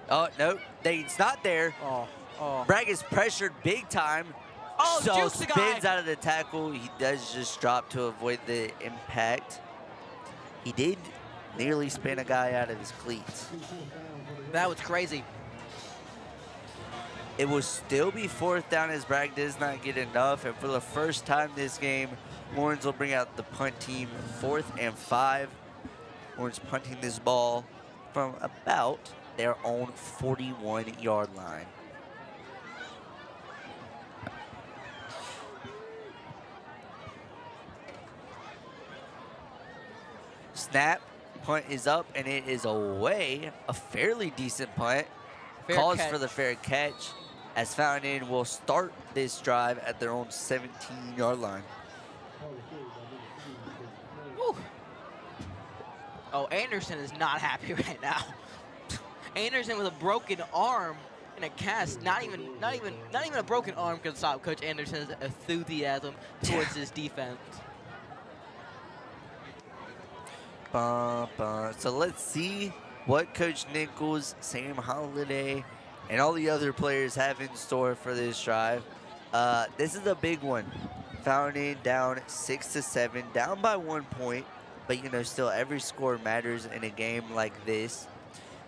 Oh, no, it's not there. Bragg is pressured big time.
Oh,
so
jukes the guy.
spins out of the tackle. He does just drop to avoid the impact. He did nearly spin a guy out of his cleats.
That was crazy.
It will still be 4th down as Bragg does not get enough. And for the first time this game, Lawrence will bring out the punt team 4th and 5. Lawrence punting this ball from about their own 41-yard line. Snap, punt is up, and it is away. A fairly decent punt.
Fair
Calls
catch.
for the fair catch, as Fountain will start this drive at their own 17-yard line.
Whew. Oh, Anderson is not happy right now. Anderson with a broken arm and a cast. Not even a broken arm can stop Coach Anderson's enthusiasm towards his defense.
So let's see what Coach Nichols, Sam Holiday, and all the other players have in store for this drive. This is a big one. Fountain down 6-7, down by 1 point, but you know, still every score matters in a game like this.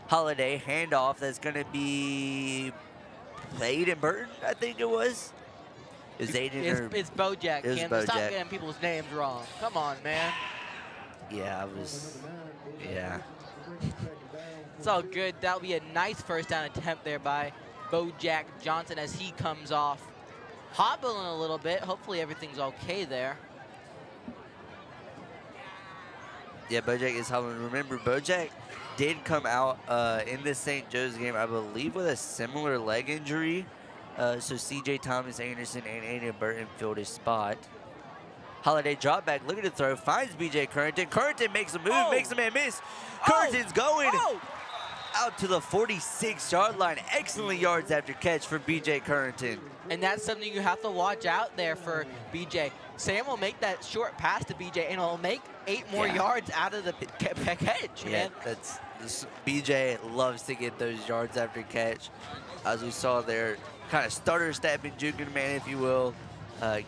Holiday handoff that's going to be Aiden Burton, I think it was. Is Aiden
It's Bojack.
It was
Ken. Stop
Bojack.
getting people's names wrong. Come on, man.
Yeah, yeah.
It's all good. That'll be a nice first down attempt there by Bojack Johnson as he comes off. Hobbling a little bit. Hopefully everything's okay there.
Yeah, Bojack is hobbling. Remember, Bojack did come out in the St. Joe's game, I believe, with a similar leg injury. So C.J. Thomas Anderson and Aiden Burton filled his spot. Holiday drop back, look at the throw, finds B.J. Currington. Currington makes a move, makes a man miss. Currington's going out to the 46-yard line. Excellent yards after catch for B.J. Currington.
And that's something you have to watch out there for BJ. Sam will make that short pass to BJ and he'll make 8 more yards out of the catch,
Yeah,
man.
BJ loves to get those yards after catch. As we saw there, kind of stutter stepping, juking man, if you will,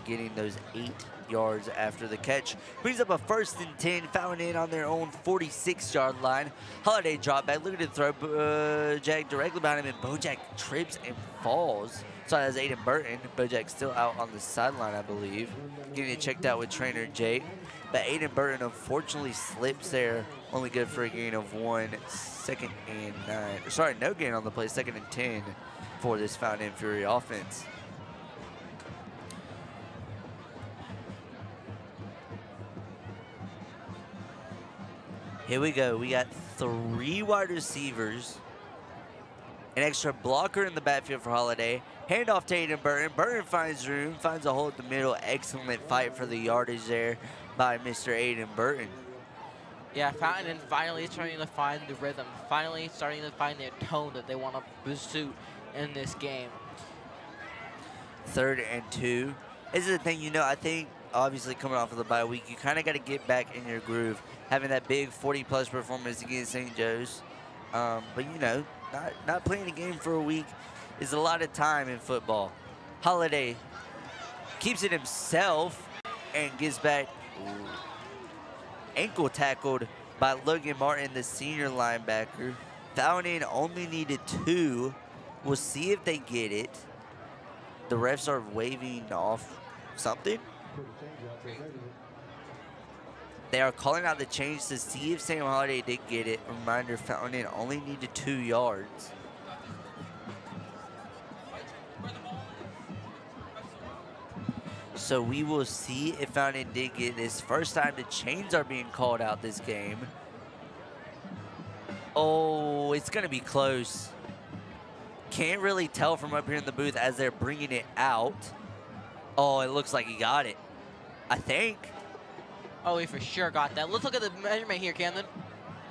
getting those 8 yards after the catch. Brings up a 1st and 10, Fountain on their own 46-yard line. Holiday drop back, look at the throw, Bojack directly behind him, and Bojack trips and falls. So that's Aiden Burton. Bojack still out on the sideline, I believe, getting it checked out with trainer Jake. But Aiden Burton unfortunately slips there, only good for a gain of 1, 2nd and 9. Sorry, no gain on the play, 2nd and 10 for this Fountain Fury offense. Here we go. We got 3 wide receivers. An extra blocker in the backfield for Holiday. Handoff to Aiden Burton. Burton finds room, finds a hole at the middle. Excellent fight for the yardage there by Mr. Aiden Burton.
Yeah, Fountain finally starting to find the rhythm. Finally starting to find their tone that they want to pursue in this game.
3rd and 2. This is the thing, you know, I think obviously coming off of the bye week, you kind of got to get back in your groove. Having that big 40-plus performance against St. Joe's. But, you know, not playing a game for a week is a lot of time in football. Holiday keeps it himself and gets back ankle tackled by Logan Martin, the senior linebacker. Fountain only needed 2. We'll see if they get it. The refs are waving off something. They are calling out the change to see if Sam Holiday did get it. Reminder, Fountain only needed 2 yards. So we will see if Fountain did get this. First time the chains are being called out this game. Oh, it's going to be close. Can't really tell from up here in the booth as they're bringing it out. Oh, it looks like he got it. I think.
Oh, he for sure got that. Let's look at the measurement here, Camden.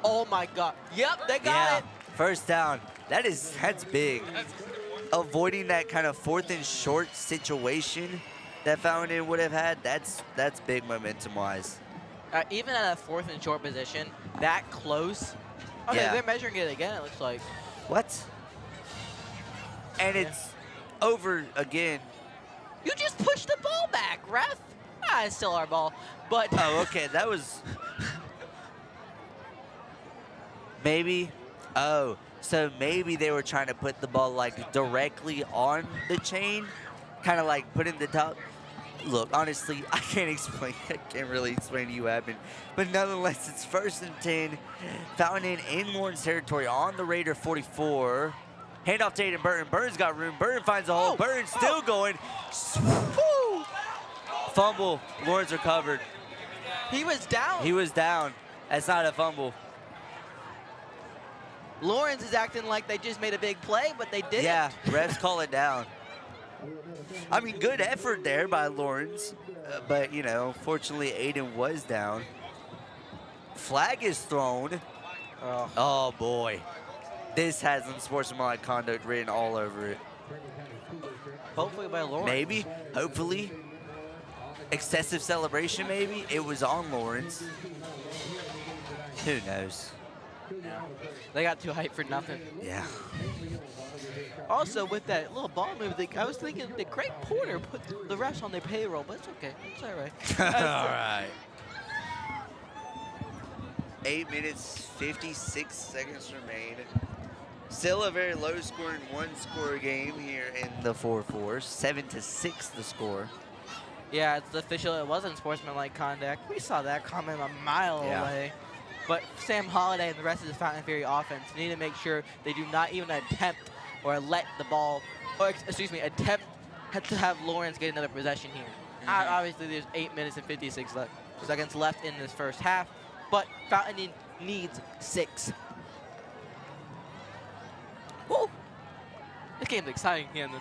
Oh my God. Yep, they got it.
First down. That's big. Avoiding that kind of 4th and short situation that Fountain would have had, that's big momentum-wise.
Even at a 4th and short position, that close. Okay,
Yeah.
they're measuring it again, it looks like.
What? And it's over again.
You just pushed the ball back, ref. It's still our ball, but.
Oh, okay, that was. Maybe. Oh, so maybe they were trying to put the ball like directly on the chain, kind of like putting the top. Look, honestly, I can't really explain to you what happened. But nonetheless, it's 1st and 10. Fountain in Lawrence territory on the Raider 44. Handoff to Aiden Burton. Burton's got room. Burton finds a hole. Burton's still going. Woo! Fumble. Lawrence recovered.
He was down.
He was down. That's not a fumble.
Lawrence is acting like they just made a big play, but they didn't.
Yeah, refs call it down. I mean, good effort there by Lawrence. But, you know, fortunately, Aiden was down. Flag is thrown. Oh boy. This has unsportsmanlike conduct written all over it.
Hopefully by Lawrence.
Maybe. Hopefully. Excessive celebration, maybe. It was on Lawrence. Who knows?
Yeah. They got too hyped for nothing.
Yeah.
Also, with that little ball move, I was thinking that Greg Porter put the refs on their payroll, but it's okay. It's all right.
All right. 8 minutes, 56 seconds remain. Still a very low-scoring one-score game here in the 4-4. 7-6 the score.
Yeah, it's official. It wasn't sportsmanlike conduct. We saw that coming a mile away. But Sam Holiday and the rest of the Fountain Fury offense need to make sure they do not even attempt or let the ball, or excuse me, attempt to have Lawrence get another possession here. Obviously, there's 8 minutes and 56 seconds left in this first half, but Fountain needs 6. Woo! This game's exciting, Camden.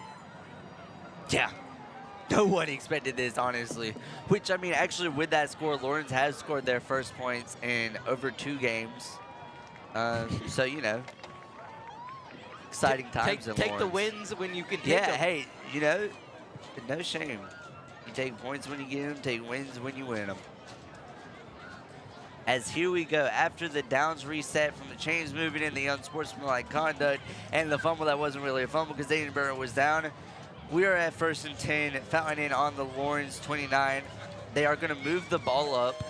Yeah. No one expected this, honestly. Which, I mean, actually, with that score, Lawrence has scored their first points in over 2 games. So, you know, exciting times in Lawrence.
Take the wins when you can take them.
Yeah, hey, you know, no shame. You take points when you get them, take wins when you win them. As here we go, after the downs reset from the chains moving in, the unsportsmanlike conduct, and the fumble that wasn't really a fumble because Aiden Burton was down. We are at 1st and 10, Fountain in on the Lawrence 29. They are going to move the ball up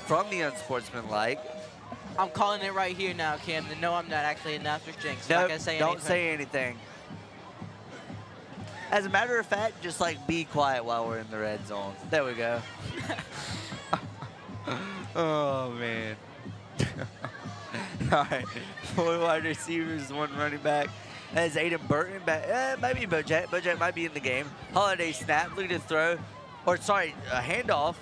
from the unsportsmanlike.
I'm calling it right here now, Camden. No, I'm not actually an after jinx.
No,
Not gonna say
don't
anything.
say anything. As a matter of fact, just like be quiet while we're in the red zone. There we go. Oh, man. All right, 4 wide receivers, 1 running back. That is Aiden Burton. Maybe Bojack. Bojack might be in the game. Holiday snap. Look at the throw. Or, sorry, a handoff.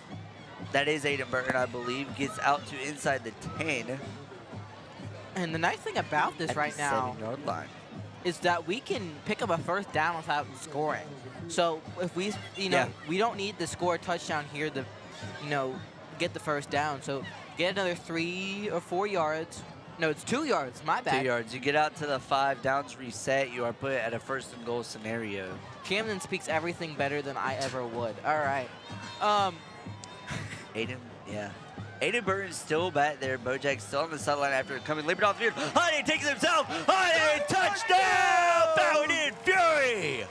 That is Aiden Burton, I believe. Gets out to inside the 10.
And the nice thing about this right now
7-yard line
is that we can pick up a first down without scoring. So if we, you know, we don't need to score a touchdown here to, you know, get the first down. So get another 3 or 4 yards. No, it's 2 yards. My bad.
2 yards. You get out to the 5, downs reset. You are put at a 1st and goal scenario.
Camden speaks everything better than I ever would. All right.
Aiden, yeah. Aiden Burton's still back there. Bojack's still on the sideline after coming leaping off the field. Holiday takes it himself. Holiday, touchdown! Fountain Fury!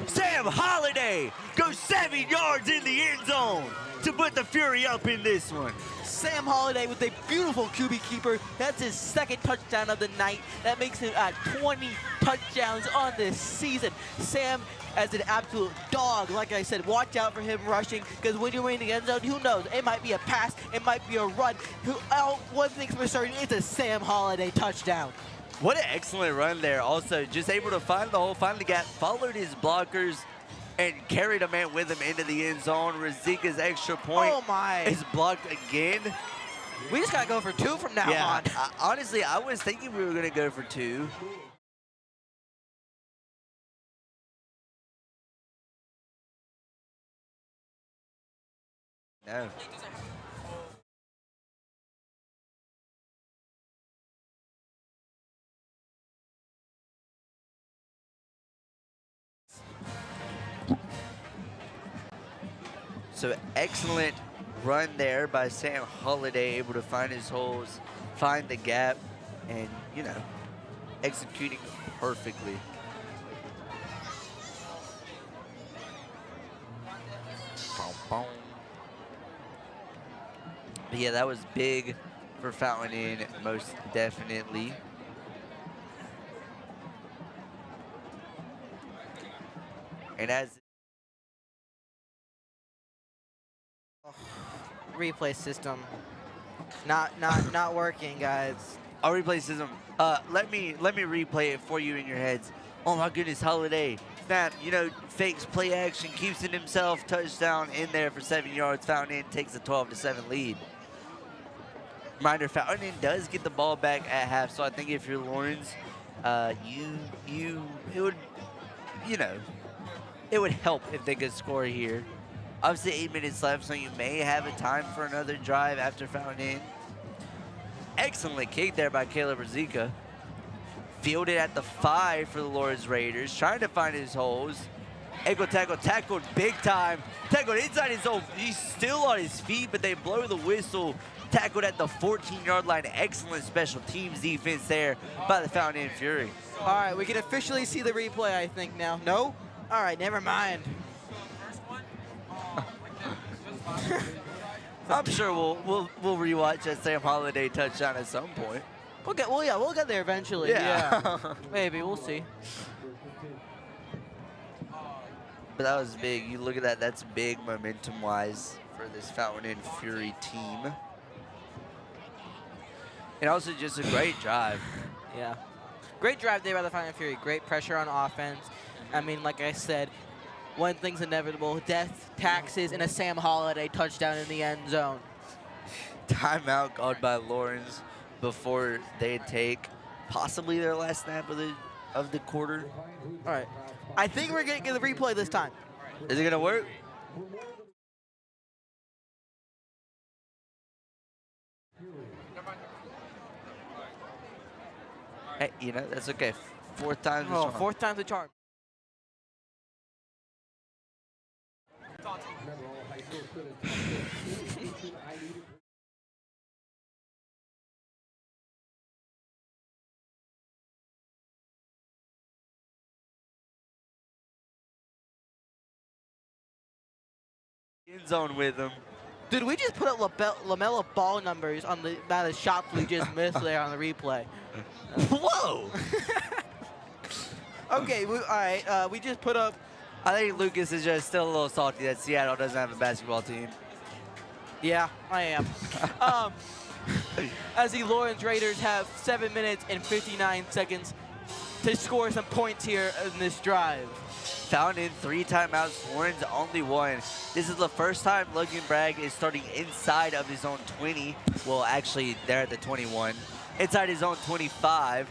Sam Holiday goes 7 yards in the end zone to put the Fury up in this one.
Sam Holiday with a beautiful QB keeper. That's his 2nd touchdown of the night. That makes him at 20 touchdowns on this season. Sam, as an absolute dog, like I said, watch out for him rushing, because when you're in the end zone, who knows? It might be a pass, it might be a run. One thing's for certain, it's a Sam Holiday touchdown.
What an excellent run there. Also, just able to find the hole, find the gap, followed his blockers, and carried a man with him into the end zone. Razika's extra point is blocked again.
We just got to go for 2 from now on.
Honestly, I was thinking we were going to go for 2. No. So excellent run there by Sam Holiday, able to find his holes, find the gap, and, you know, executing perfectly. But yeah, that was big for Fountain Inn, most definitely. And as
replay system. Not working, guys.
Our replay system. Let me replay it for you in your heads. Oh my goodness, Holiday. Snap, fakes play action, keeps it himself, touchdown in there for 7 yards. Fountain Inn takes a 12-7 lead. Reminder, Fountain Inn does get the ball back at half, so I think if you're Lawrence, it would help if they could score here. Obviously 8 minutes left, so you may have a time for another drive after Fountain Inn. Excellent kick there by Caleb Rzika. Fielded at the 5 for the Lawrence Raiders, trying to find his holes. Ankle tackle, tackled big time. Tackled inside his own. He's still on his feet, but they blow the whistle. Tackled at the 14-yard line. Excellent special teams defense there by the Fountain Inn Fury.
All right, we can officially see the replay, I think, now. No? All right, never mind.
I'm sure we'll rewatch that Sam Holiday touchdown at some point.
We'll get there eventually.
Yeah.
Maybe, we'll see.
But that was big. You look at that, that's big momentum-wise for this Fountain Inn Fury team. And also just a great drive.
Yeah. Great drive there by the Fountain Inn Fury. Great pressure on offense. I mean, like I said, one thing's inevitable. Death, taxes, and a Sam Holiday touchdown in the end zone.
Timeout called by Lawrence before they take possibly their last snap of the quarter.
All right. I think we're going to get the replay this time.
Is it going to work? Hey, that's okay. Fourth time's the charm.
Fourth time's the charm.
End zone with them.
Dude, we just put up LaMelo Ball numbers on the amount of shots we just missed there on the replay.
Whoa!
Okay, all right. We just put up.
I think Lucas is just still a little salty that Seattle doesn't have a basketball team.
Yeah, I am. As the Lawrence Raiders have 7 minutes and 59 seconds to score some points here in this drive.
Fountain Inn 3 timeouts, Lawrence only 1. This is the first time Logan Bragg is starting inside of his own 20. Well, actually, they're at the 21. Inside his own 25.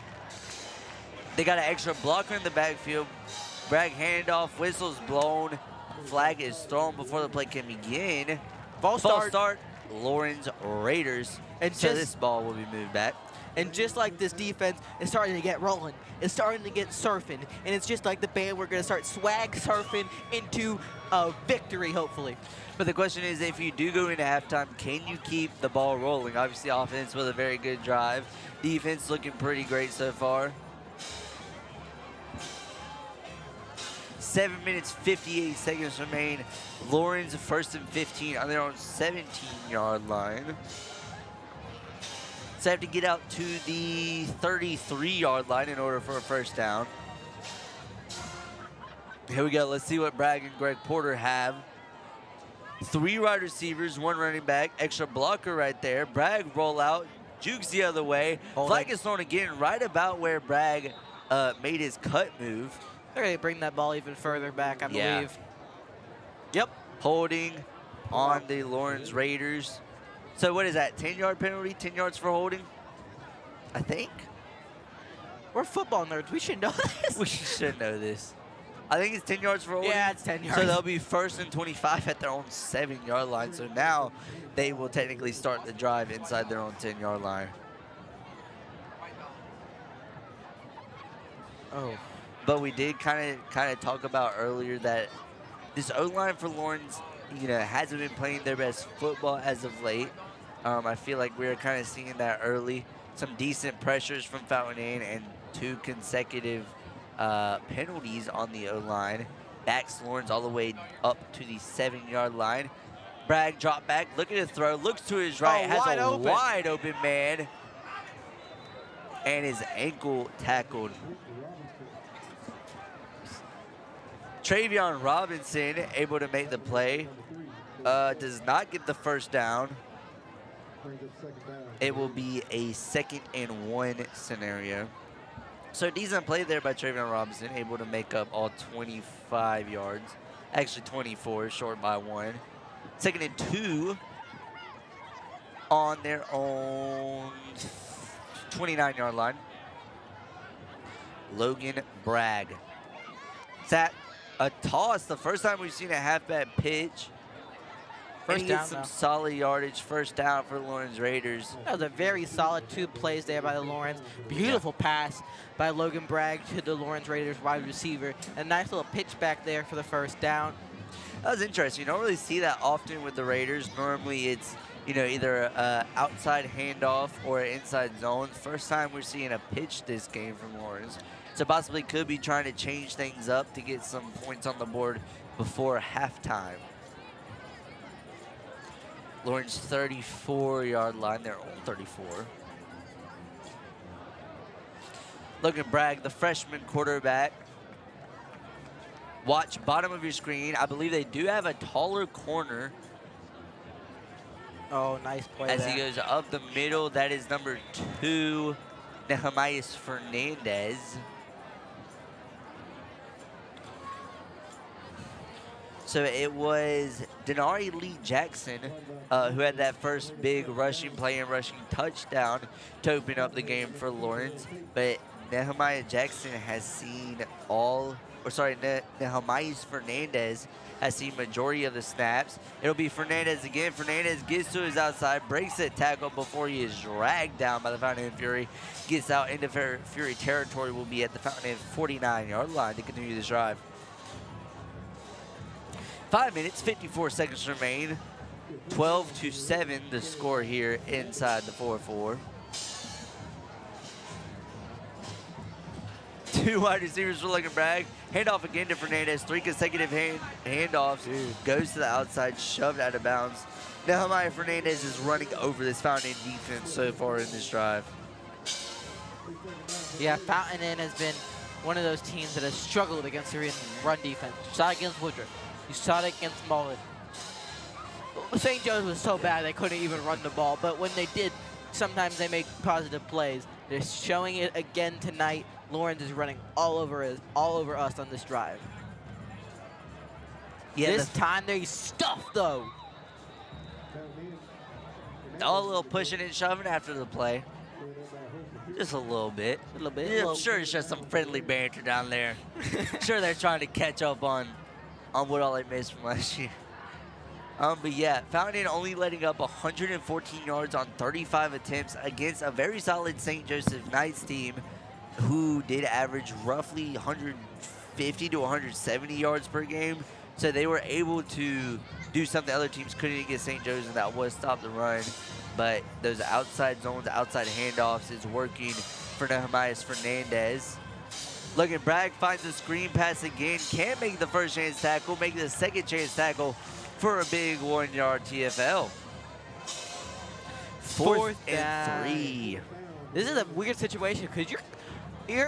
They got an extra blocker in the backfield. Bragg handoff, whistle's blown. Flag is thrown before the play can begin.
False start.
Lawrence Raiders. And so this ball will be moved back.
And just like this defense is starting to get rolling, it's starting to get surfing, and it's just like the band, we're going to start swag surfing into a victory, hopefully.
But the question is, if you do go into halftime, can you keep the ball rolling? Obviously, offense with a very good drive. Defense looking pretty great so far. 7 minutes, 58 seconds remain. Lawrence first and 15 on their own 17-yard line. So they have to get out to the 33-yard line in order for a first down. Here we go. Let's see what Bragg and Greg Porter have. 3 wide receivers, 1 running back, extra blocker right there. Bragg roll out, jukes the other way. Flag is thrown again right about where Bragg made his cut move.
They're going to bring that ball even further back, I believe.
Yep. Holding on the Lawrence Raiders. So what is that, 10-yard penalty? 10 yards for holding? I think.
We're football nerds. We should know this.
We should know this. I think it's 10 yards for holding.
Yeah, it's 10 yards.
So they'll be first and 25 at their own 7-yard line. So now they will technically start the drive inside their own 10-yard line.
Oh.
But we did kind of talk about earlier that this O-line for Lawrence, hasn't been playing their best football as of late. I feel like we're kind of seeing that early. Some decent pressures from Fountain Inn and 2 consecutive penalties on the O-line. Backs Lawrence all the way up to the 7-yard line. Bragg drop back, look at the throw, looks to his right, has a wide open man, and his ankle tackled. Travion Robinson able to make the play. Does not get the first down. It will be a 2nd and 1 scenario. So decent play there by Travion Robinson, able to make up all 25 yards. Actually 24, short by 1. 2nd and 2 on their own 29-yard line. Logan Bragg. Is that a toss? The first time we've seen a halfback pitch.
First
and he
down,
gets some
though.
solid yardage. First down for the Lawrence Raiders.
That was a very solid 2 plays there by the Lawrence. Beautiful pass by Logan Bragg to the Lawrence Raiders wide receiver. A nice little pitch back there for the first down.
That was interesting. You don't really see that often with the Raiders. Normally it's, either a outside handoff or an inside zone. First time we're seeing a pitch this game from Lawrence. So possibly could be trying to change things up to get some points on the board before halftime. Lawrence 34-yard line, their own 34. Logan Bragg, the freshman quarterback. Watch bottom of your screen. I believe they do have a taller corner.
Oh, nice play
As
there.
he goes up the middle, that is number 2, Nehemias Fernandez. So it was Denari Lee Jackson who had that first big rushing play and rushing touchdown to open up the game for Lawrence. But Nehemiah Jackson has seen Nehemias Fernandez has seen majority of the snaps. It'll be Fernandez again. Fernandez gets to his outside, breaks that tackle before he is dragged down by the Fountain Fury. Gets out into Fury territory, will be at the Fountain 49-yard line to continue this drive. 5 minutes, 54 seconds remain. 12-7 the score here inside the 4-4. 2 wide receivers for Logan Bragg. Handoff again to Fernandez. 3 consecutive handoffs. Goes to the outside, shoved out of bounds. Nehemiah Fernandez is running over this Fountain defense so far in this drive.
Yeah, Fountain Inn has been one of those teams that has struggled against the run defense. You saw it against Woodruff. You saw it against Mullen. St. Joe's was so bad they couldn't even run the ball, but when they did, sometimes they make positive plays. They're showing it again tonight. Lawrence is running all over us on this drive.
Yeah,
this time they stuffed though.
All a little pushing and shoving after the play. Just a little bit.
A little bit.
Yeah, I'm sure it's just some friendly banter down there. Sure they're trying to catch up on what all they missed from last year. But yeah, Fountain only letting up 114 yards on 35 attempts against a very solid St. Joseph Knights team who did average roughly 150 to 170 yards per game. So they were able to do something other teams couldn't against St. Joe's, and that was stop the run. But those outside zones, outside handoffs is working for Nehemias Fernandez. Logan Bragg finds a screen pass again. Can't make the first chance tackle, make the second chance tackle for a big 1-yard TFL. Fourth and 3.
This is a weird situation because you're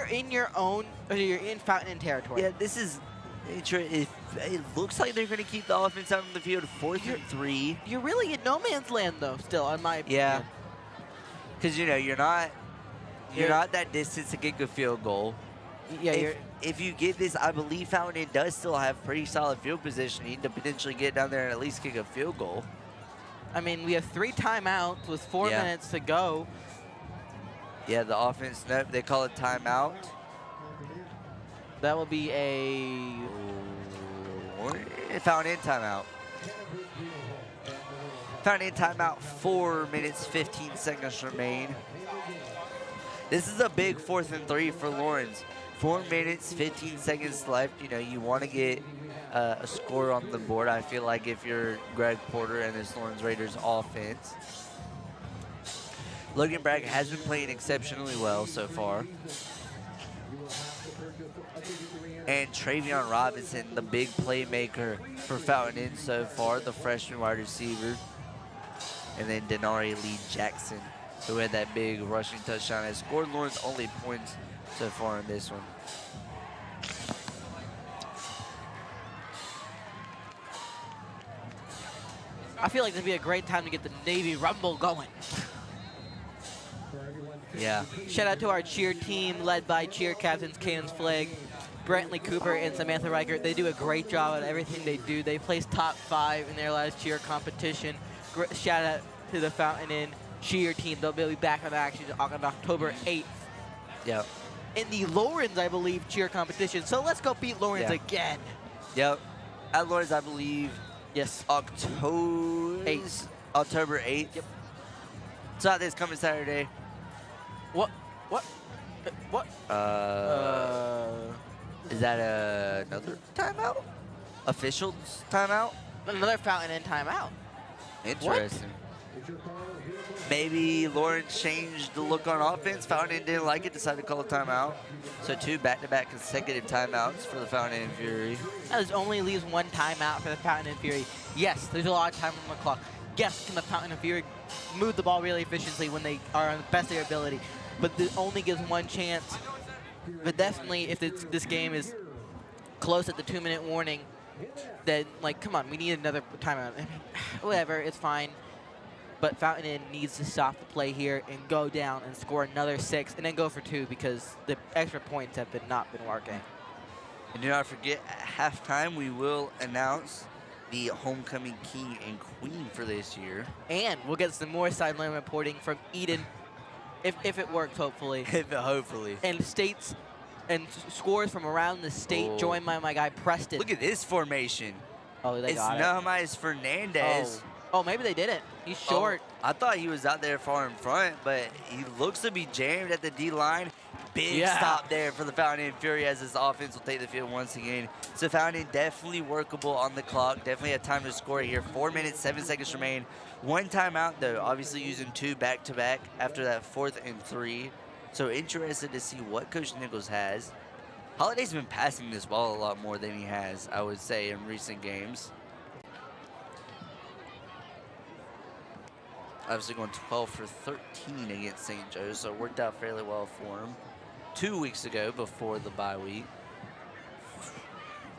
in Fountain territory.
Yeah, this is. It looks like they're going to keep the offense out on the field. 4th and 3.
You're really in no man's land though. Still, in my opinion.
Yeah, because you're not that distance to get a field goal.
Yeah,
if you get this, I believe Fountain does still have pretty solid field positioning to potentially get down there and at least kick a field goal.
I mean, we have 3 timeouts with 4 minutes to go.
Yeah, the offense, nope, they call it timeout.
That will be a
Fountain timeout. Fountain timeout, 4 minutes, 15 seconds remain. This is a big 4th and 3 for Lawrence. 4 minutes, 15 seconds left. You want to get a score on the board. I feel like if you're Greg Porter and this Lawrence Raiders offense. Logan Bragg has been playing exceptionally well so far. And Travion Robinson, the big playmaker for Fountain so far, the freshman wide receiver. And then Denari Lee Jackson, who had that big rushing touchdown, has scored Lawrence only points so far in this one.
I feel like this would be a great time to get the Navy Rumble going.
Yeah.
Shout out to our cheer team led by cheer captains Cadence Flagg, Brantley Cooper, and Samantha Reichert. They do a great job at everything they do. They placed top 5 in their last cheer competition. Shout out to the Fountain Inn cheer team. They'll be back on action on October 8th.
Yep.
In the Lawrence, I believe, cheer competition. So let's go beat Lawrence again.
Yep. At Lawrence, I believe.
Yes.
October 8th. October 8th.
Yep.
It's not this coming Saturday.
What?
Is that another timeout? Officials timeout?
Another Fountain Inn timeout.
Interesting. Maybe Lawrence changed the look on offense. Fountain Inn didn't like it, decided to call a timeout. So 2 back-to-back consecutive timeouts for the Fountain Inn Fury.
That only leaves 1 timeout for the Fountain Inn Fury. Yes, there's a lot of time on the clock. Yes, can the Fountain Inn Fury move the ball really efficiently when they are on the best of their ability? But it only gives 1 chance. But definitely, if this game is close at the 2-minute warning, then, like, come on, we need another timeout. I mean, whatever, it's fine. But Fountain Inn needs to stop the play here and go down and score another 6 and then go for 2 because the extra points have not been working.
And do not forget, at halftime, we will announce the homecoming king and queen for this year.
And we'll get some more sideline reporting from Eden, if it works, hopefully.
Hopefully.
And states and scores from around the state joined by my guy Preston.
Look at this formation.
Oh, they got it.
It's Nehemias Fernandez.
Oh, maybe they didn't. He's short.
I thought he was out there far in front, but he looks to be jammed at the D-line. Big stop there for the Fountain Inn Fury as his offense will take the field once again. So Fountain Inn definitely workable on the clock. Definitely had time to score here. 4 minutes, 7 seconds remain. 1 timeout, though. Obviously using 2 back-to-back after that 4th and 3. So interested to see what Coach Nichols has. Holiday's been passing this ball a lot more than he has, I would say, in recent games. Obviously going 12 for 13 against St. Joe's, so it worked out fairly well for him 2 weeks ago before the bye week.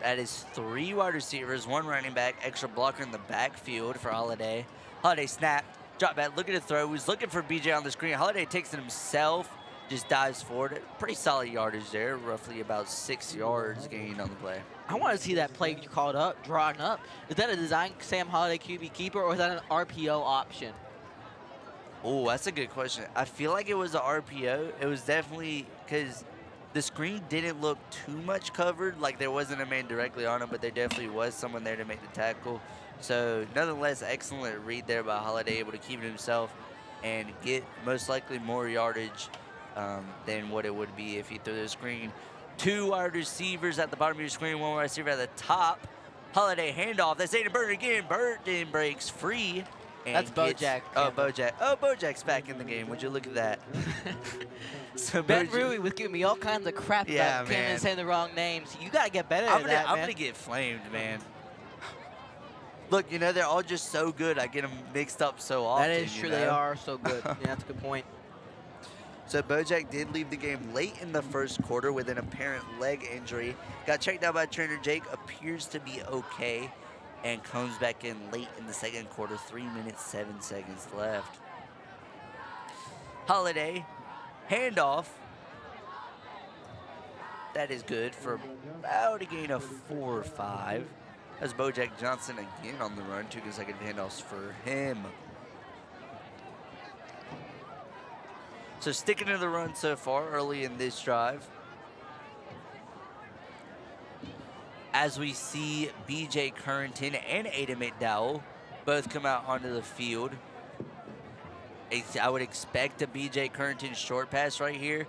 That is 3 wide receivers, 1 running back, extra blocker in the backfield for Holiday. Holiday snap, drop back, look at the throw. He's looking for BJ on the screen. Holiday takes it himself, just dives forward. Pretty solid yardage there, roughly about 6 yards gained on the play.
I want to see that play called up, drawn up. Is that a design Sam Holiday QB keeper or is that an RPO option?
Oh, that's a good question. I feel like it was an RPO. It was definitely because the screen didn't look too much covered. Like there wasn't a man directly on him, but there definitely was someone there to make the tackle. So nonetheless, excellent read there by Holiday, able to keep it himself and get most likely more yardage than what it would be if he threw the screen. 2 wide receivers at the bottom of your screen, 1 wide receiver at the top. Holiday handoff. That's Aiden Burton again. Burton breaks free.
That's Bojack.
Bojack. Oh, Bojack's back in the game. Would you look at that? So
Ben Rui was giving me all kinds of crap about Cannon saying the wrong names. You got to get better at that,
I'm going to get flamed, man. Look, you know, they're all just so good. I get them mixed up so often.
That is true. They are so good. Yeah, that's a good point.
So Bojack did leave the game late in the first quarter with an apparent leg injury. Got checked out by trainer Jake. Appears to be okay. And comes back in late in the second quarter. 3 minutes, 7 seconds left. Holiday, handoff. That is good for about a gain of 4 or 5. That's Bojack Johnson again on the run. 2 consecutive handoffs for him. So sticking to the run so far early in this drive. As we see BJ Currington and Aiden McDowell both come out onto the field. I would expect a BJ Currington short pass right here.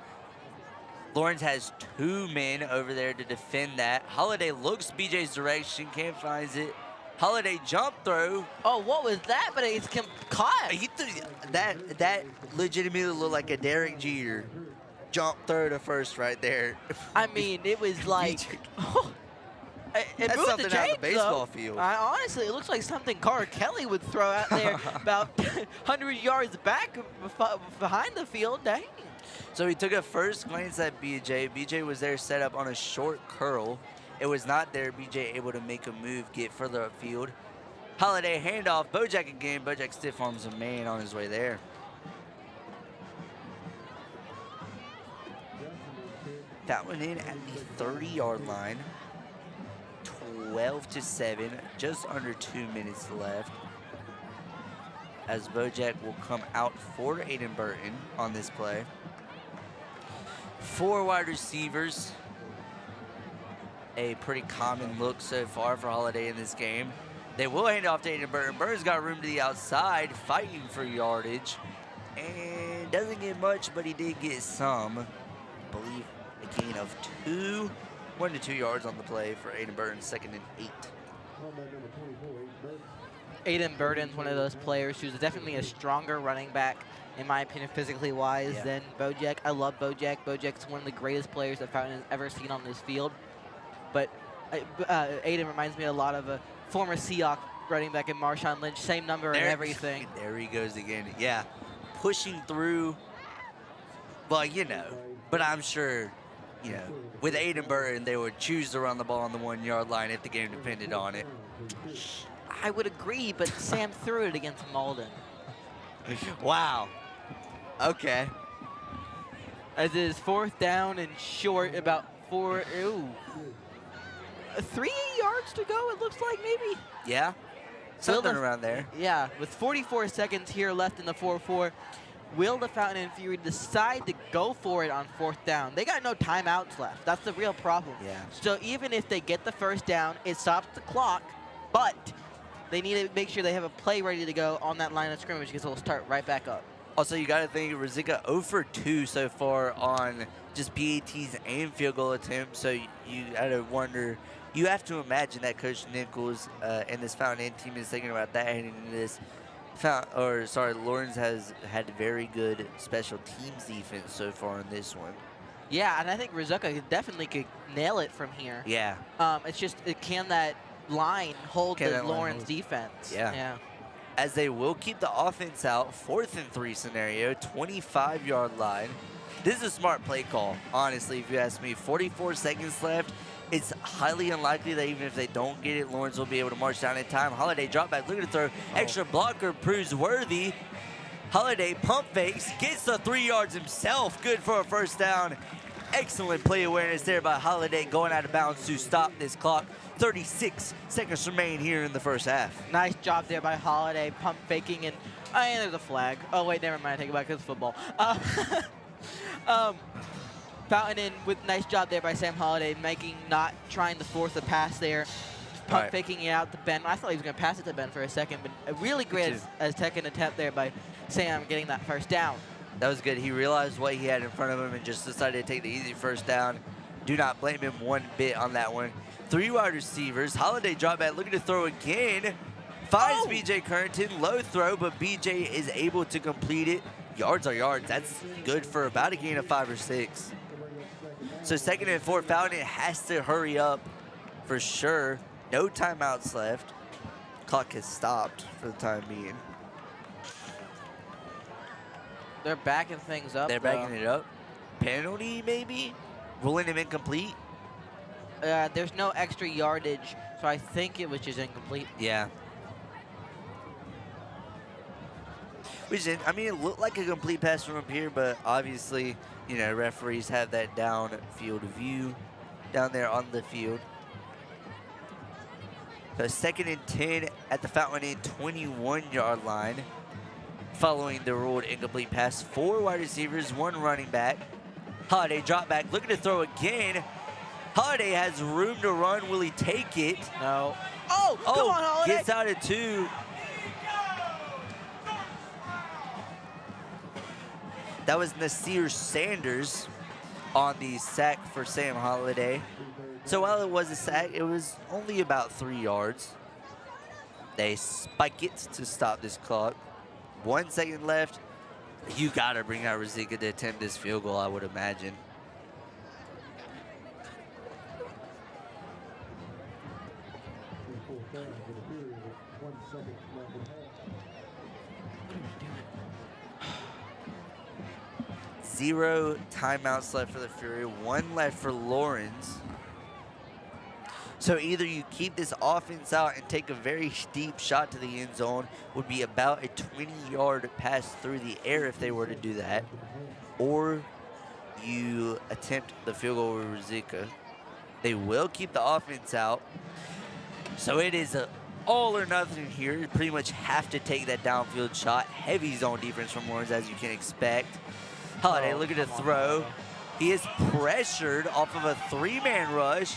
Lawrence has 2 men over there to defend that. Holiday looks BJ's direction, can't find it. Holiday jump throw.
Oh, what was that? But it's caught.
He threw that legitimately looked like a Derek Jeter jump throw to first right there.
I mean, it was like...
That's something out of the baseball field.
Honestly, it looks like something Carter Kelly would throw out there about 100 yards back behind the field. Dang.
So he took a first glance at BJ. BJ was there set up on a short curl. It was not there. BJ able to make a move, get further upfield. Holiday handoff. Bojack again. Bojack stiff arms a man on his way there. That one in at the 30-yard line. 12-7. Just under 2 minutes left. As Bojack will come out for Aiden Burton on this play. 4 wide receivers. A pretty common look so far for Holiday in this game. They will hand off to Aiden Burton. Burton's got room to the outside, fighting for yardage. And doesn't get much, but he did get some. I believe a gain of 1 to 2 yards on the play for Aiden Burton, 2nd and 8.
Aiden Burton's one of those players who's definitely a stronger running back, in my opinion, physically wise, than Bojack. I love Bojack. Bojack's one of the greatest players that Fountain has ever seen on this field. But Aiden reminds me a lot of a former Seahawk running back in Marshawn Lynch. Same number and everything.
There he goes again. Yeah, pushing through. Well, you know, but I'm sure, you know, with Aiden Burton, they would choose to run the ball on the 1-yard line if the game depended on it.
I would agree, but Sam threw it against Malden.
Wow. Okay.
As it is 4th down and short, about 3 yards to go, it looks like, maybe?
Yeah. Something around there.
Yeah, with 44 seconds here left in the 4-4, will the Fountain and Fury decide to go for it on 4th down? They got no timeouts left. That's the real problem.
Yeah.
So even if they get the 1st down, it stops the clock, but they need to make sure they have a play ready to go on that line of scrimmage because it'll start right back up.
Also, you got to think Rizika 0 for 2 so far on just PATs and field goal attempts. So you got to wonder, you have to imagine that Coach Nichols and this Fountain Inn team is thinking about that heading into this. Lawrence has had very good special teams defense so far in this one.
Yeah, and I think Rizika definitely could nail it from here.
Yeah.
It's just, can that line hold the Lawrence defense?
Yeah. As they will keep the offense out, 4th and 3 scenario, 25-yard line. This is a smart play call, honestly, if you ask me. 44 seconds left. It's highly unlikely that even if they don't get it, Lawrence will be able to march down in time. Holiday drop back, look at the throw. Extra blocker proves worthy. Holiday pump fakes, gets the 3 yards himself. Good for a 1st down. Excellent play awareness there by Holiday, going out of bounds to stop this clock. 36 seconds remain here in the 1st half.
Nice job there by Holiday, pump faking, and there's a flag. Oh, wait, never mind. I take it back because it's football. Fountain Inn with nice job there by Sam Holiday, not trying to force a pass there. Pump faking it out to Ben. I thought he was going to pass it to Ben for a second, but a really great second attempt there by Sam getting that 1st down.
That was good. He realized what he had in front of him and just decided to take the easy 1st down. Do not blame him one bit on that one. 3 wide receivers. Holiday drop back, looking to throw again. Finds BJ Currington. Low throw, but BJ is able to complete it. Yards are yards. That's good for about a gain of 5 or 6. So 2nd and 4, Fountain has to hurry up for sure. No timeouts left. Clock has stopped for the time being.
They're backing things up.
They're backing it up. Penalty, maybe? Ruling him incomplete?
There's no extra yardage, so I think it was just incomplete.
Yeah. It looked like a complete pass from up here, but obviously, you know, referees have that downfield view down there on the field. So 2nd and 10 at the Fountain Inn 21-yard line. Following the ruled incomplete pass, 4 wide receivers, 1 running back. Holiday drop back, looking to throw again. Holiday has room to run. Will he take it?
No. Oh, come on, Holiday.
Gets out of 2. That was Nasir Sanders on the sack for Sam Holiday. So while it was a sack, it was only about 3 yards. They spike it to stop this clock. 1 second left. You got to bring out Rizika to attempt this field goal, I would imagine. Zero timeouts left for the Fury. 1 left for Lawrence. So either you keep this offense out and take a very deep shot to the end zone, would be about a 20-yard pass through the air if they were to do that, or you attempt the field goal with Ruzicka. They will keep the offense out. So it is a all or nothing here. You pretty much have to take that downfield shot. Heavy zone defense from Lawrence, as you can expect. Holiday, look at the throw. He is pressured off of a 3-man rush.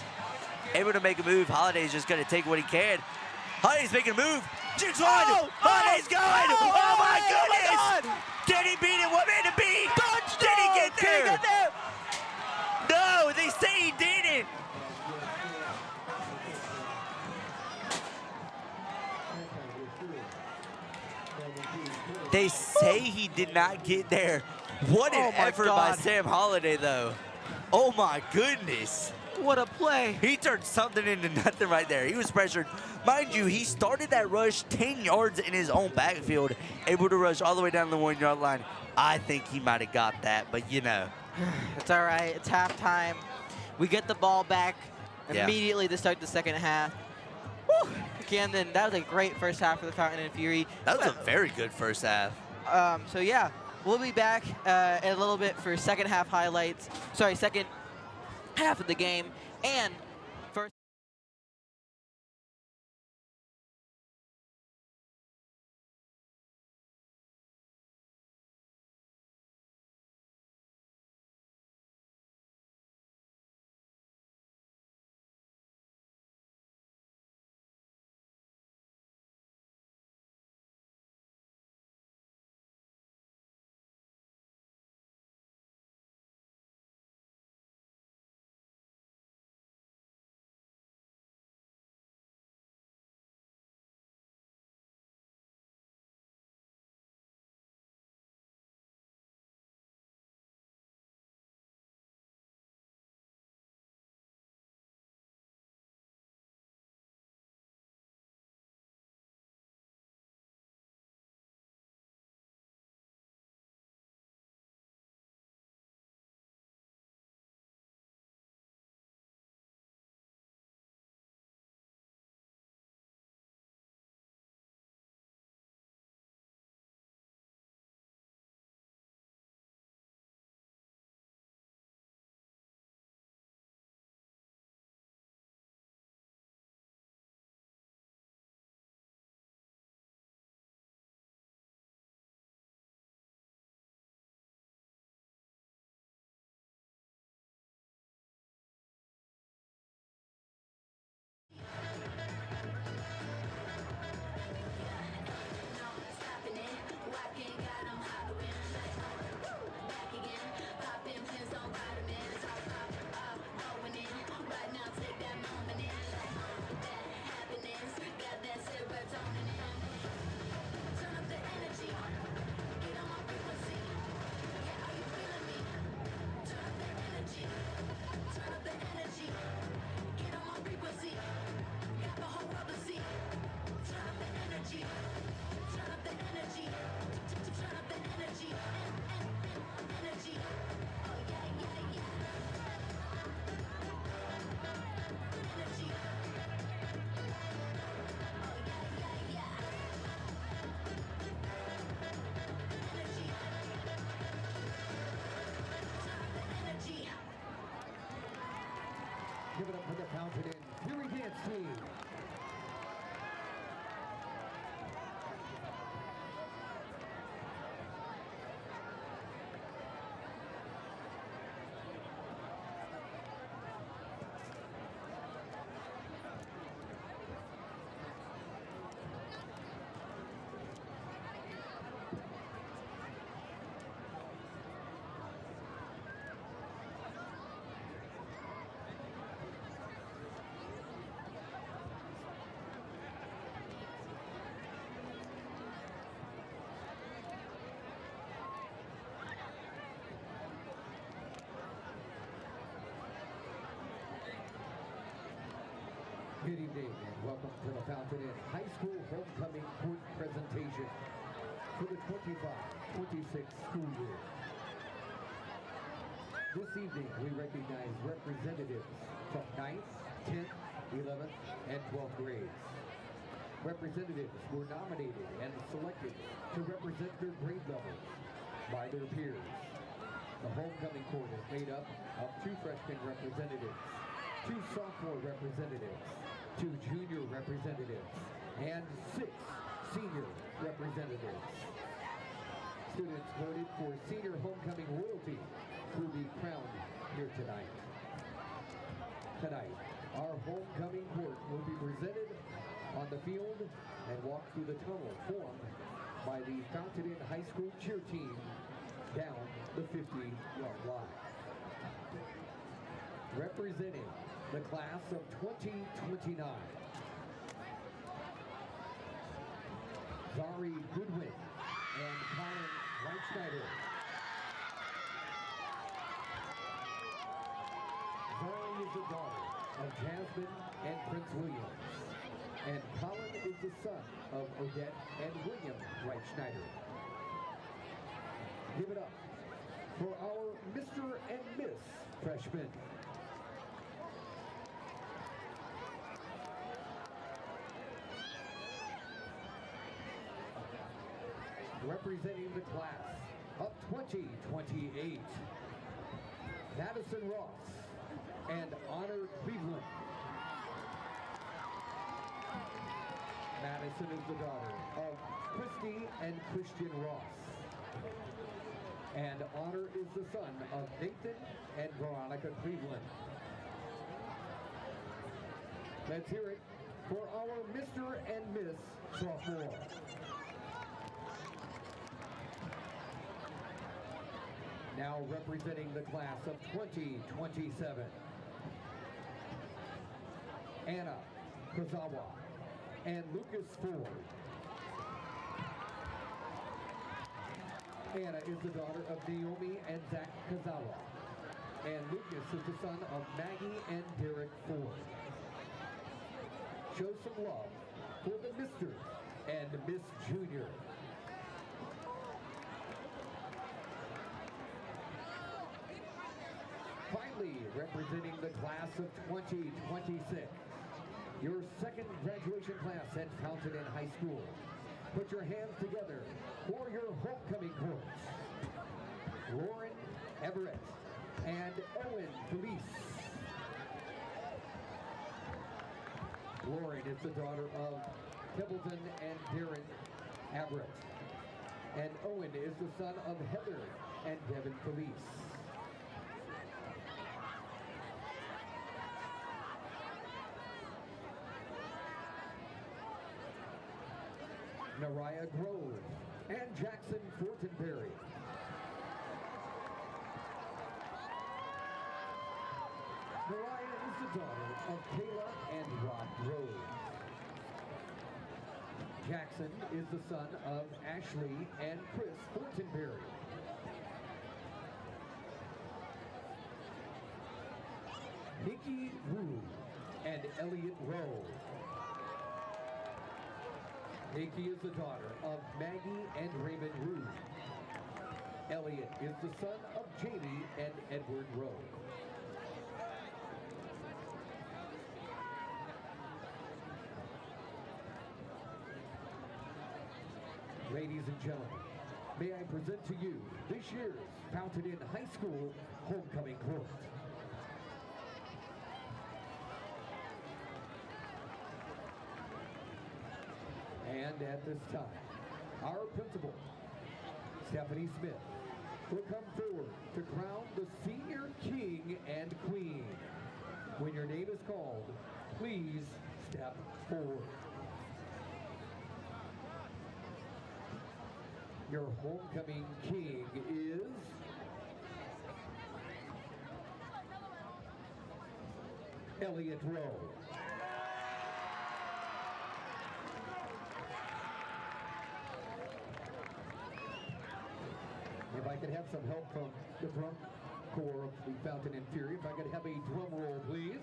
Able to make a move. Holiday's just going to take what he can. Holiday's making a move. Jigs one. Holiday's going. Oh, my goodness. Can he beat it? What man to beat? Did he get there? No, they say he didn't. They say he did not get there. What an effort by Sam Holiday, though. Oh, my goodness.
What a play.
He turned something into nothing right there. He was pressured. Mind you, he started that rush 10 yards in his own backfield, able to rush all the way down the 1-yard line. I think he might have got that, but you know.
It's all right. It's halftime. We get the ball back immediately to start the second half. Woo! Camden, that was a great first half for the Fountain and Fury.
That was a very good first half.
So, yeah, we'll be back in a little bit for second half highlights. Sorry, second half of the game. And first.
Give it up for the Fountain and Fury Dance team. Good evening and welcome to the Fountain Inn High School Homecoming Court presentation for the 25-26 school year. This evening we recognize representatives from 9th, 10th, 11th, 11th and 12th grades. Representatives were nominated and selected to represent their grade levels by their peers. The homecoming court is made up of 2 freshman representatives, 2 sophomore representatives, 2 junior representatives, and 6 senior representatives. Students voted for senior homecoming royalty who will be crowned here tonight. Tonight, our homecoming court will be presented on the field and walk through the tunnel formed by the Fountain Inn High School cheer team down the 50-yard line. Representing the class of 2029, Zari Goodwin and Colin Reitschneider. Zari is the daughter of Jasmine and Prince Williams, and Colin is the son of Odette and William Reitschneider. Give it up for our Mr. and Miss Freshmen. Representing the class of 2028, Madison Ross and Honor Cleveland. Madison is the daughter of Christy and Christian Ross. And Honor is the son of Nathan and Veronica Cleveland. Let's hear it for our Mr. and Miss Sophomore. Now representing the class of 2027, Anna Kozawa and Lucas Ford. Anna is the daughter of Naomi and Zach Kozawa, and Lucas is the son of Maggie and Derek Ford. Show some love for the Mr. and Miss Junior. Finally, representing the class of 2026, your second graduation class at Fountain Inn High School. Put your hands together for your homecoming courts. Lauren Everett and Owen Felice. Lauren is the daughter of Templeton and Darren Everett, and Owen is the son of Heather and Devin Felice. Nariah Grove and Jackson Fortenberry. Nariah is the daughter of Kayla and Rod Grove. Jackson is the son of Ashley and Chris Fortenberry. Nikki Wu and Elliot Rowe. Nikki is the daughter of Maggie and Raymond Rowe. Elliot is the son of Jamie and Edward Rowe. Ladies and gentlemen, may I present to you this year's Fountain Inn High School homecoming court. And at this time, our principal, Stephanie Smith, will come forward to crown the senior king and queen. When your name is called, please step forward. Your homecoming king is Elliot Rowe. If I could have some help from the drum corps of the Fountain Inn Fury, if I could have a drum roll, please.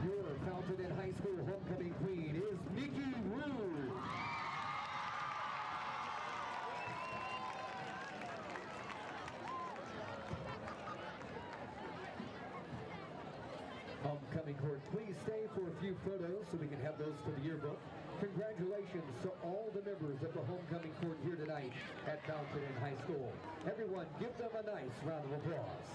Your Fountain Inn High School homecoming queen is Nikki Wu. Homecoming court, please stay for a few photos so we can have those for the yearbook. Congratulations to all the members of the homecoming court here tonight at Mount Vernon High School. Everyone, give them a nice round of applause.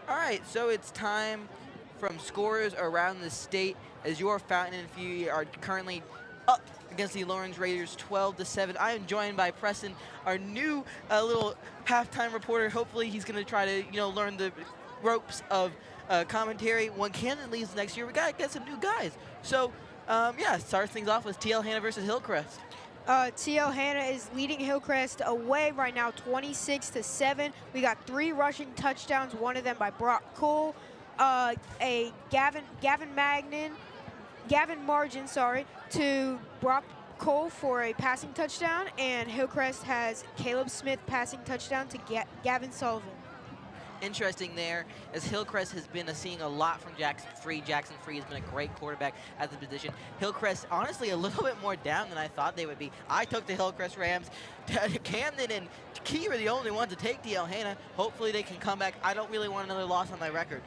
All right, so it's time from scorers around the state as your Fountain and Fury are currently up against the Lawrence Raiders 12-7. I am joined by Preston, our new little halftime reporter. Hopefully he's going to try to, learn the ropes of commentary. When Camden leaves next year, we got to get some new guys. So, start things off with TL Hanna versus Hillcrest.
TL Hanna is leading Hillcrest away right now, 26-7. We got 3 rushing touchdowns, one of them by Brock Cole, a Gavin Margin, to Brock Cole for a passing touchdown, and Hillcrest has Caleb Smith passing touchdown to Gavin Sullivan.
Interesting there, as Hillcrest has been seeing a lot from Jackson Free. Jackson Free has been a great quarterback at the position. Hillcrest, honestly, a little bit more down than I thought they would be. I took the Hillcrest Rams. Camden and Key were the only ones to take TL Hanna. Hopefully they can come back. I don't really want another loss on my record.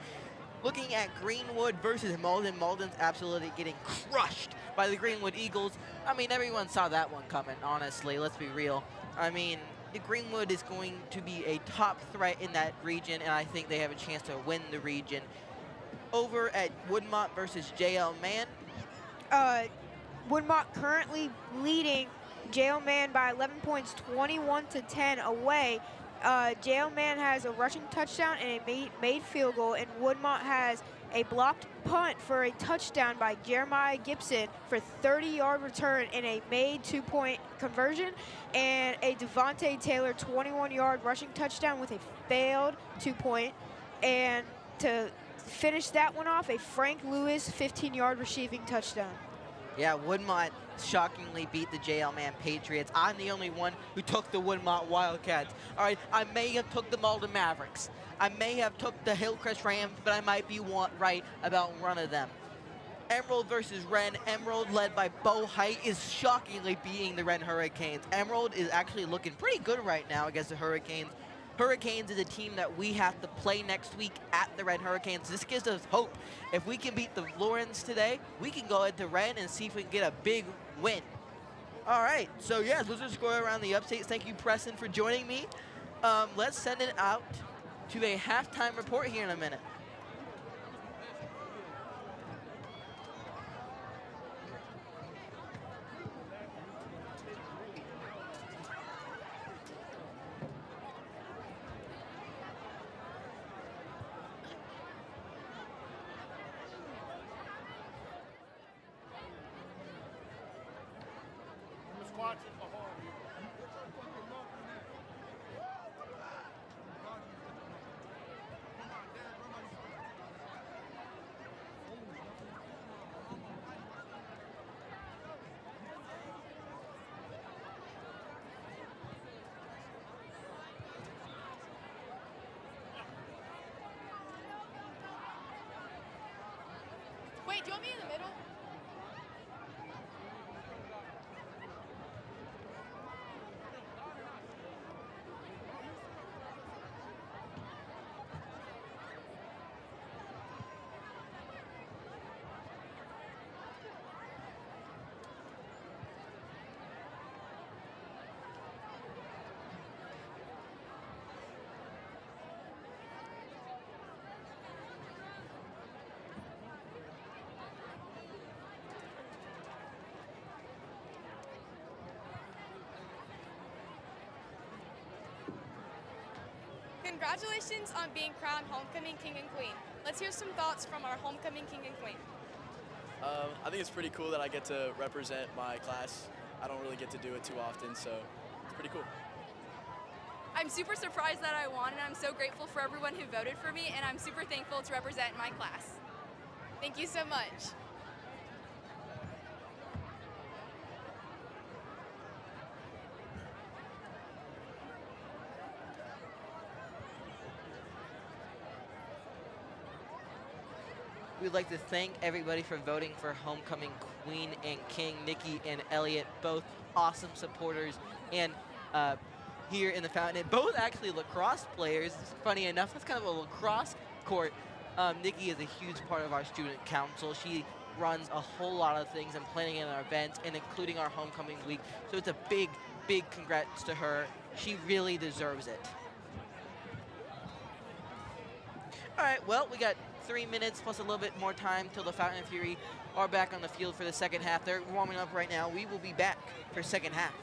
Looking at Greenwood versus Malden, Malden's absolutely getting crushed by the Greenwood Eagles. I mean, everyone saw that one coming, honestly. Let's be real. I mean, the Greenwood is going to be a top threat in that region, and I think they have a chance to win the region. Over at Woodmont versus JL Man.
Woodmont currently leading JL Man by 11 points, 21-10 away. JL Man has a rushing touchdown and a made field goal, and Woodmont has a blocked punt for a touchdown by Jeremiah Gibson for 30-yard return and a made 2-point conversion, and a Devontae Taylor 21-yard rushing touchdown with a failed 2-point, and to finished that one off, a Frank Lewis 15-yard receiving touchdown.
Yeah, Woodmont shockingly beat the JL Man Patriots. I'm the only one who took the Woodmont Wildcats. All right, I may have took the Malden Mavericks. I may have took the Hillcrest Rams, but I might be right about one of them. Emerald versus Wren. Emerald, led by Bo Height, is shockingly beating the Wren Hurricanes. Emerald is actually looking pretty good right now against the Hurricanes. Hurricanes is a team that we have to play next week at the Wren Hurricanes. This gives us hope. If we can beat the Lawrence today, we can go into Wren and see if we can get a big win. All right, so yeah, those are the score around the updates. Thank you, Preston, for joining me. Let's send it out to a halftime report here in a minute.
Watching the whole.
Wait, do you want me in the middle? Congratulations on being crowned Homecoming King and Queen. Let's hear some thoughts from our Homecoming King and Queen.
I think it's pretty cool that I get to represent my class. I don't really get to do it too often, so it's pretty cool.
I'm super surprised that I won, and I'm so grateful for everyone who voted for me, and I'm super thankful to represent my class. Thank you so much.
We'd like to thank everybody for voting for Homecoming Queen and King. Nikki and Elliot, both awesome supporters, and here in the Fountain, both actually lacrosse players. Funny enough, that's kind of a lacrosse court. Nikki is a huge part of our student council. She runs a whole lot of things and planning in our events, and including our homecoming week. So it's a big, big congrats to her. She really deserves it. All right, well, we got 3 minutes plus a little bit more time till the Fountain and Fury are back on the field for the second half. They're warming up right now. We will be back for second half.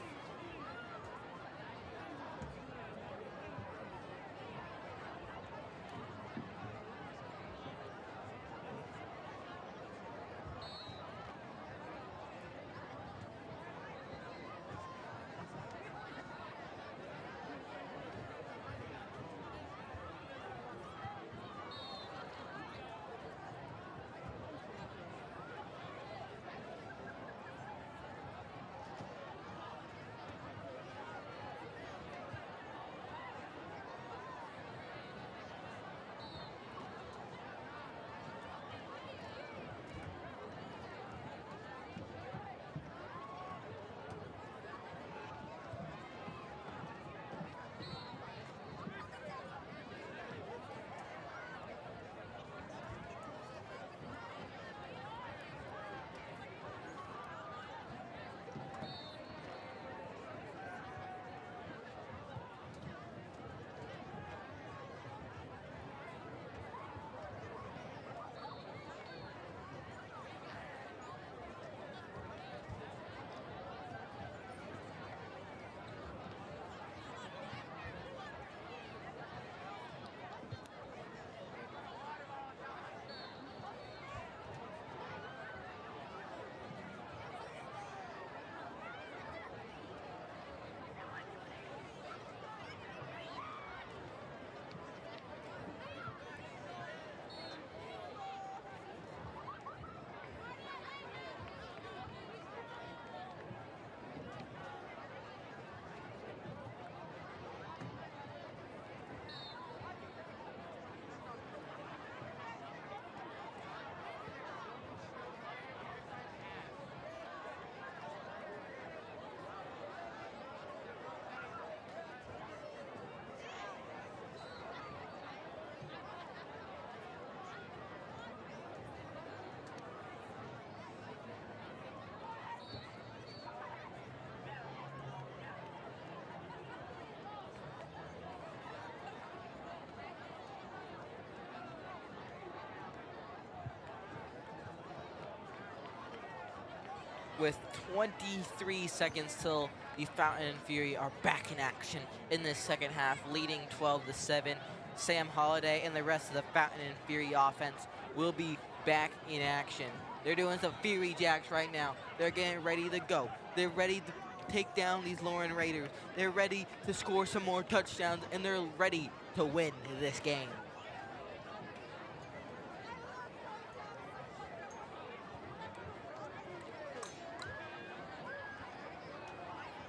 with 23 seconds till the Fountain and Fury are back in action in this second half, leading 12-7. Sam Holiday and the rest of the Fountain and Fury offense will be back in action. They're doing some Fury Jacks right now. They're getting ready to go. They're ready to take down these Lauren Raiders. They're ready to score some more touchdowns, and they're ready to win this game.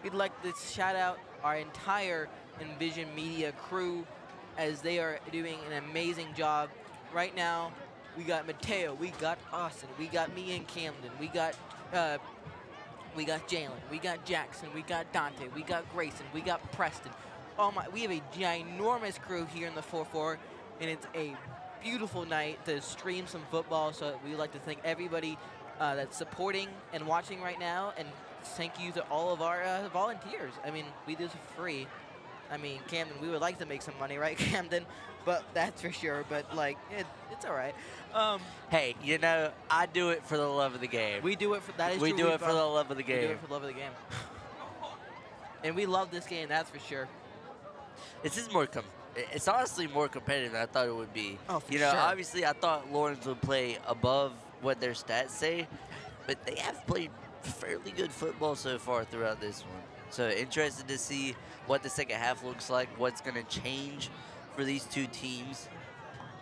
We'd like to shout out our entire Envision Media crew as they are doing an amazing job. Right now, we got Mateo, we got Austin, we got me and Camden, we got Jalen, we got Jackson, we got Dante, we got Grayson, we got Preston. Oh my, we have a ginormous crew here in the 4-4, and it's a beautiful night to stream some football. So we'd like to thank everybody that's supporting and watching right now, and thank you to all of our volunteers. I mean, we do this for free. I mean, Camden, we would like to make some money, right, Camden? But that's for sure. But, like, it's all right.
Hey, you know, I do it for the love of the game.
We do it for that is
We
true.
do it for the love of the game.
We do it for the love of the game. And we love this game, that's for sure.
This is more it's honestly more competitive than I thought it would be.
Oh, for
you know,
sure.
obviously I thought Lawrence would play above what their stats say, but they have played fairly good football so far throughout this one. So interested to see what the second half looks like, what's going to change for these two teams,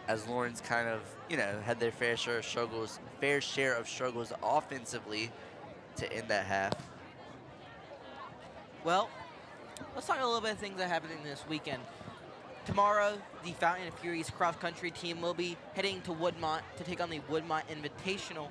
as Lawrence kind of, you know, had their fair share of struggles offensively to end that half.
Well, let's talk a little bit of things that are happening this weekend. Tomorrow, the Fountain and Fury's cross-country team will be heading to Woodmont to take on the Woodmont Invitational.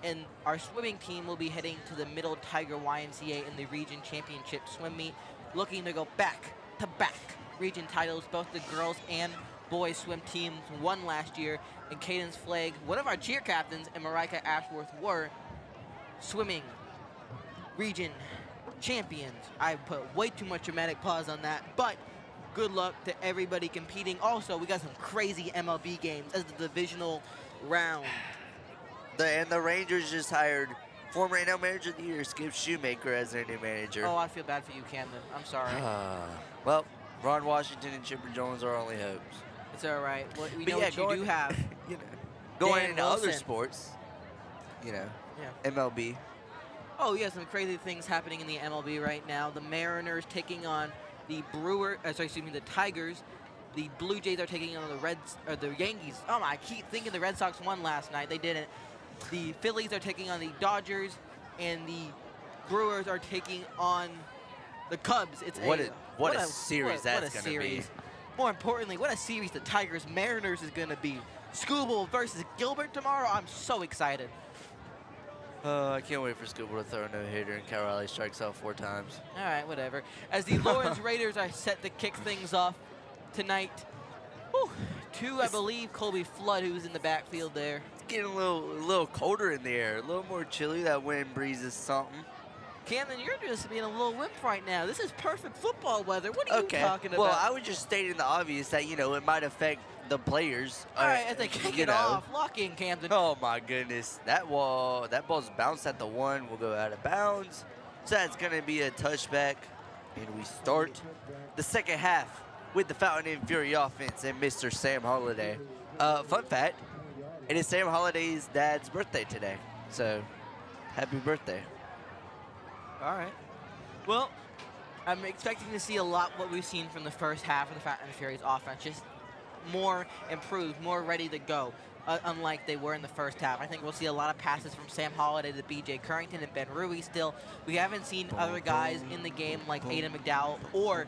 And our swimming team will be heading to the Middle Tiger YMCA in the region championship swim meet, looking to go back-to-back region titles. Both the girls and boys swim teams won last year, and Cadence Flagg, one of our cheer captains, and Marika Ashworth were swimming region champions. I put way too much dramatic pause on that, but good luck to everybody competing. Also, we got some crazy MLB games as the divisional round.
And the Rangers just hired former NL Manager of the Year, Skip Shoemaker, as their new manager.
Oh, I feel bad for you, Camden. I'm sorry.
Well, Ron Washington and Chipper Jones are our only hopes.
It's all right. Well, we
But
know
yeah,
what you do have.
You know, going
Dan
into other
Wilson.
sports, you know,
Yeah.
MLB.
Oh, yeah, some crazy things happening in the MLB right now. The Mariners taking on the the Tigers. The Blue Jays are taking on the Yankees. Oh, I keep thinking the Red Sox won last night. They didn't. The Phillies are taking on the Dodgers, and the Brewers are taking on the Cubs. It's
What a series that's
what a
gonna be.
series. More importantly, what a series the Tigers Mariners is going to be. Scooble versus Gilbert tomorrow. I'm so excited.
I can't wait for Scooble to throw a no-hitter and Cal Raleigh strikes out 4 times.
All right, whatever. As the Lawrence Raiders are set to kick things off tonight. Whew, I believe, Colby Flood, who's in the backfield there.
It's getting a little colder in the air, a little more chilly. That wind breeze is something.
Camden, you're just being a little wimp right now. This is perfect football weather. What are you talking about?
Well, I was just stating the obvious that, you know, it might affect the players.
All right, as they kick it off, lock in, Camden.
Oh, my goodness. That ball's bounced at the 1, will go out of bounds. So that's going to be a touchback. And we start the second half with the Fountain and Fury offense and Mr. Sam Holiday. Fun fact, it is Sam Holiday's dad's birthday today. So, happy birthday.
All right. Well, I'm expecting to see a lot what we've seen from the first half of the Fountain and Fury's offense. Just more improved, more ready to go, unlike they were in the first half. I think we'll see a lot of passes from Sam Holiday to B.J. Currington and Ben Rui still. We haven't seen other guys in the game like Aiden McDowell or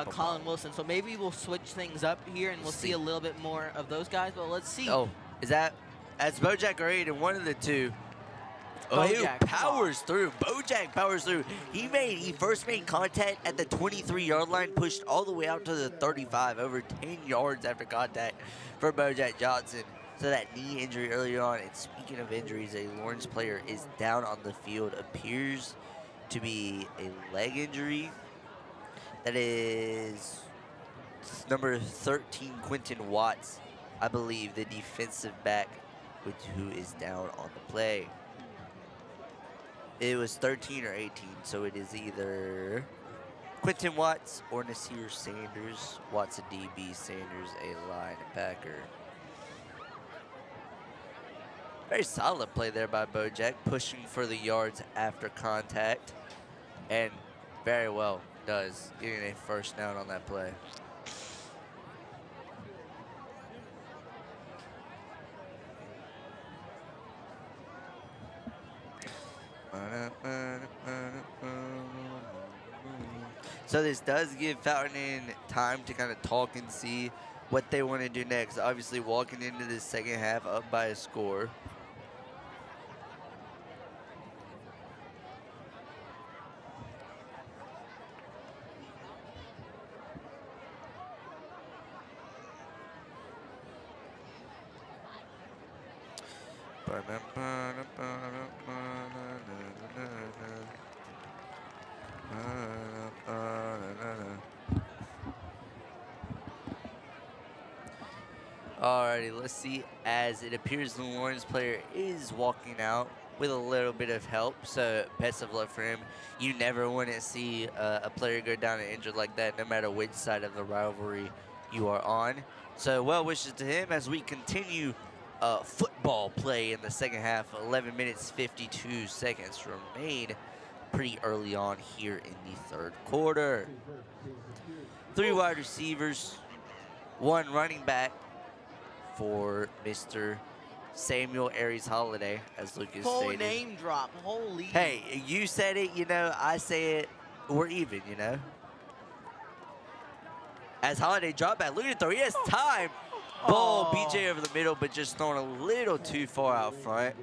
Colin Wilson. So maybe we'll switch things up here and we'll see a little bit more of those guys. But let's see.
Oh, that's Bojack or Aiden, one of the two. Oh, he powers through. Bojack powers through. He first made contact at the 23-yard line, pushed all the way out to the 35, over 10 yards after contact for Bojack Johnson. So that knee injury earlier on. And speaking of injuries, a Lawrence player is down on the field. Appears to be a leg injury. That is number 13, Quentin Watts, I believe, the defensive back, who is down on the play. It was 13 or 18, so it is either Quentin Watts or Nasir Sanders. Watts a DB, Sanders a linebacker. Very solid play there by Bojack, pushing for the yards after contact, and very well does, getting a first down on that play. So this does give Fountain time to kind of talk and see what they want to do next. Obviously walking into the second half up by a score. Alrighty, let's see, as it appears the Lawrence player is walking out with a little bit of help, so best of luck for him. You never want to see a player go down and injured like that, no matter which side of the rivalry you are on. So well wishes to him as we continue football play in the second half. 11 minutes, 52 seconds remain pretty early on here in the third quarter. 3 wide receivers, 1 running back for Mr. Samuel Aries Holiday, as Lucas
Full
stated.
name drop. Holy.
Hey, you said it, you know, I say it, we're even, you know. As Holiday drop back, look at the throw, he has time. Ball, BJ over the middle, but just thrown a little too far out front.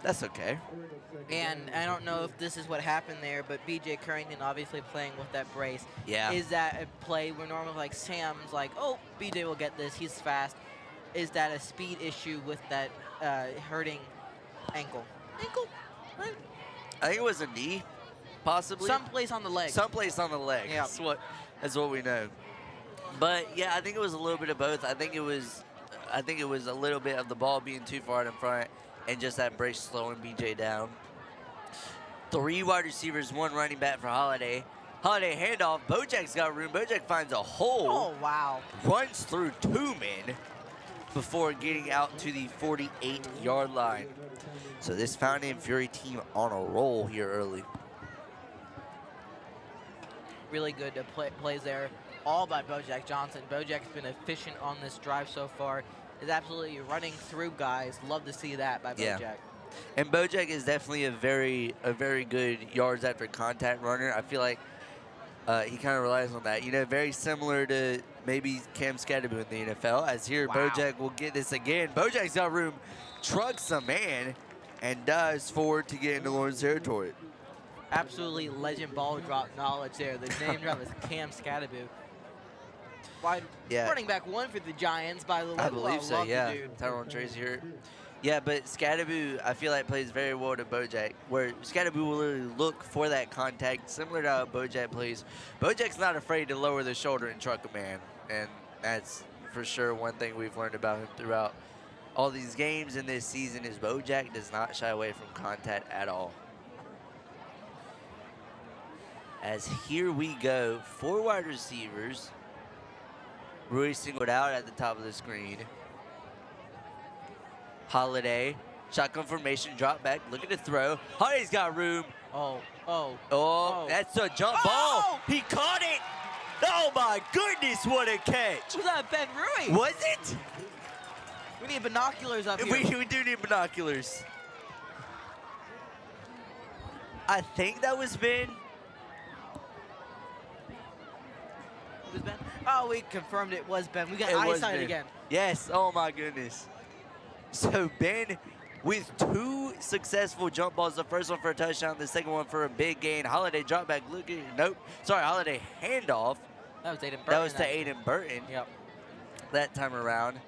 That's okay.
And I don't know if this is what happened there, but BJ Currington obviously playing with that brace.
Yeah.
Is that a play where normally like Sam's like, oh, BJ will get this, he's fast. Is that a speed issue with that hurting ankle? Ankle? Right?
I think it was a knee, possibly.
Someplace on the leg.
Someplace on the leg.
Yeah.
That's what we know. But yeah, I think it was a little bit of both. I think it was a little bit of the ball being too far out in front and just that brace slowing BJ down. 3 wide receivers, 1 running back for Holiday. Holiday handoff. Bojack's got room. Bojack finds a hole.
Oh, wow.
Runs through 2 men before getting out to the 48-yard line. So this Fountain and Fury team on a roll here early.
Really good plays there, all by Bojack Johnson. Bojack's been efficient on this drive so far. Is absolutely running through guys. Love to see that by Bojack.
Yeah. And Bojack is definitely a very good yards after contact runner. I feel like he kind of relies on that. You know, very similar to maybe Cam Scadaboo in the NFL. As here,
Wow.
Bojack will get this again. Bojack's got room, trucks a man, and dives forward to get into Lawrence territory.
Absolutely legend ball drop knowledge there. The name drop is Cam Scadaboo. Wide running back 1 for the Giants, by the way.
I believe so,
love the
yeah.
dude.
Tyrone Tracy here. Yeah, but Scadaboo, I feel like plays very well to Bojack, where Scadaboo will literally look for that contact, similar to how Bojack plays. Bojack's not afraid to lower the shoulder and truck a man, and that's for sure one thing we've learned about him throughout all these games in this season is Bojack does not shy away from contact at all. As here we go, 4 wide receivers. Rui singled out at the top of the screen. Holiday, shotgun formation, drop back, look at the throw. Holiday's got room.
Oh,
that's a jump ball. He caught it. Oh my goodness, what a catch.
Was that Ben Rui?
Was it?
We need binoculars up here.
We do need binoculars. I think that was Ben.
It was Ben? Oh, we confirmed it was Ben. We got
It was
eyesight
Ben.
again.
Yes, oh my goodness. So Ben with 2 successful jump balls, the first one for a touchdown, the second one for a big gain. Holiday drop back, Holiday handoff.
That was Aiden Burton.
That was to Aiden Burton.
Yep.
That time around.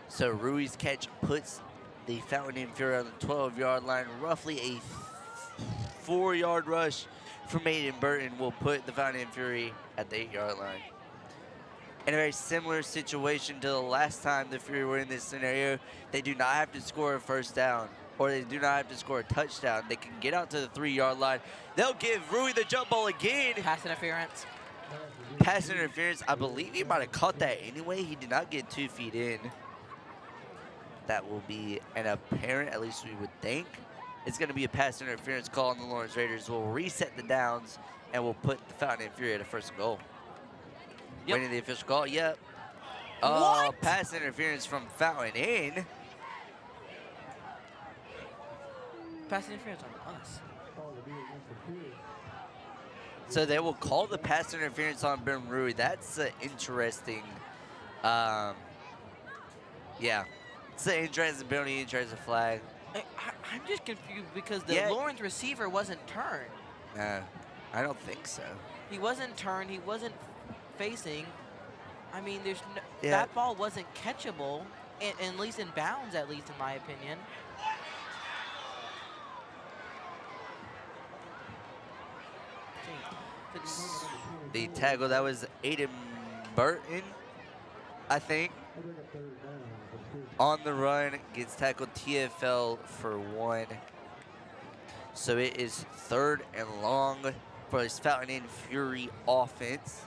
So Rui's catch puts the Fountain and Fury on the 12-yard line. Roughly a 4-yard rush from Aiden Burton will put the Fountain and Fury at the 8-yard line. In a very similar situation to the last time the Fury were in this scenario, they do not have to score a first down. or they do not have to score a touchdown. They can get out to the 3-yard line. They'll give Rui the jump ball again.
Pass interference.
Pass interference. I believe he might have caught that anyway. He did not get 2 feet in. That will be an apparent, at least we would think. It's going to be a pass interference call on the Lawrence Raiders. We'll reset the downs, and we'll put the Fountain Inn Fury at a first and goal. Waiting the official call. Yep. Oh, pass interference from Fountain Inn.
Pass interference on us.
So they will call the pass interference on Ben Rui. That's interesting. Yeah. It's an interesting penalty, interesting flag.
I'm just confused because the Lawrence receiver wasn't turned.
I don't think so.
He wasn't turned. He wasn't facing. I mean, there's no, that ball wasn't catchable, at least in bounds, at least in my opinion.
The tackle, that was Aiden Burton, I think. On the run, gets tackled TFL for 1. So it is 3rd and long for this Fountain Inn Fury offense,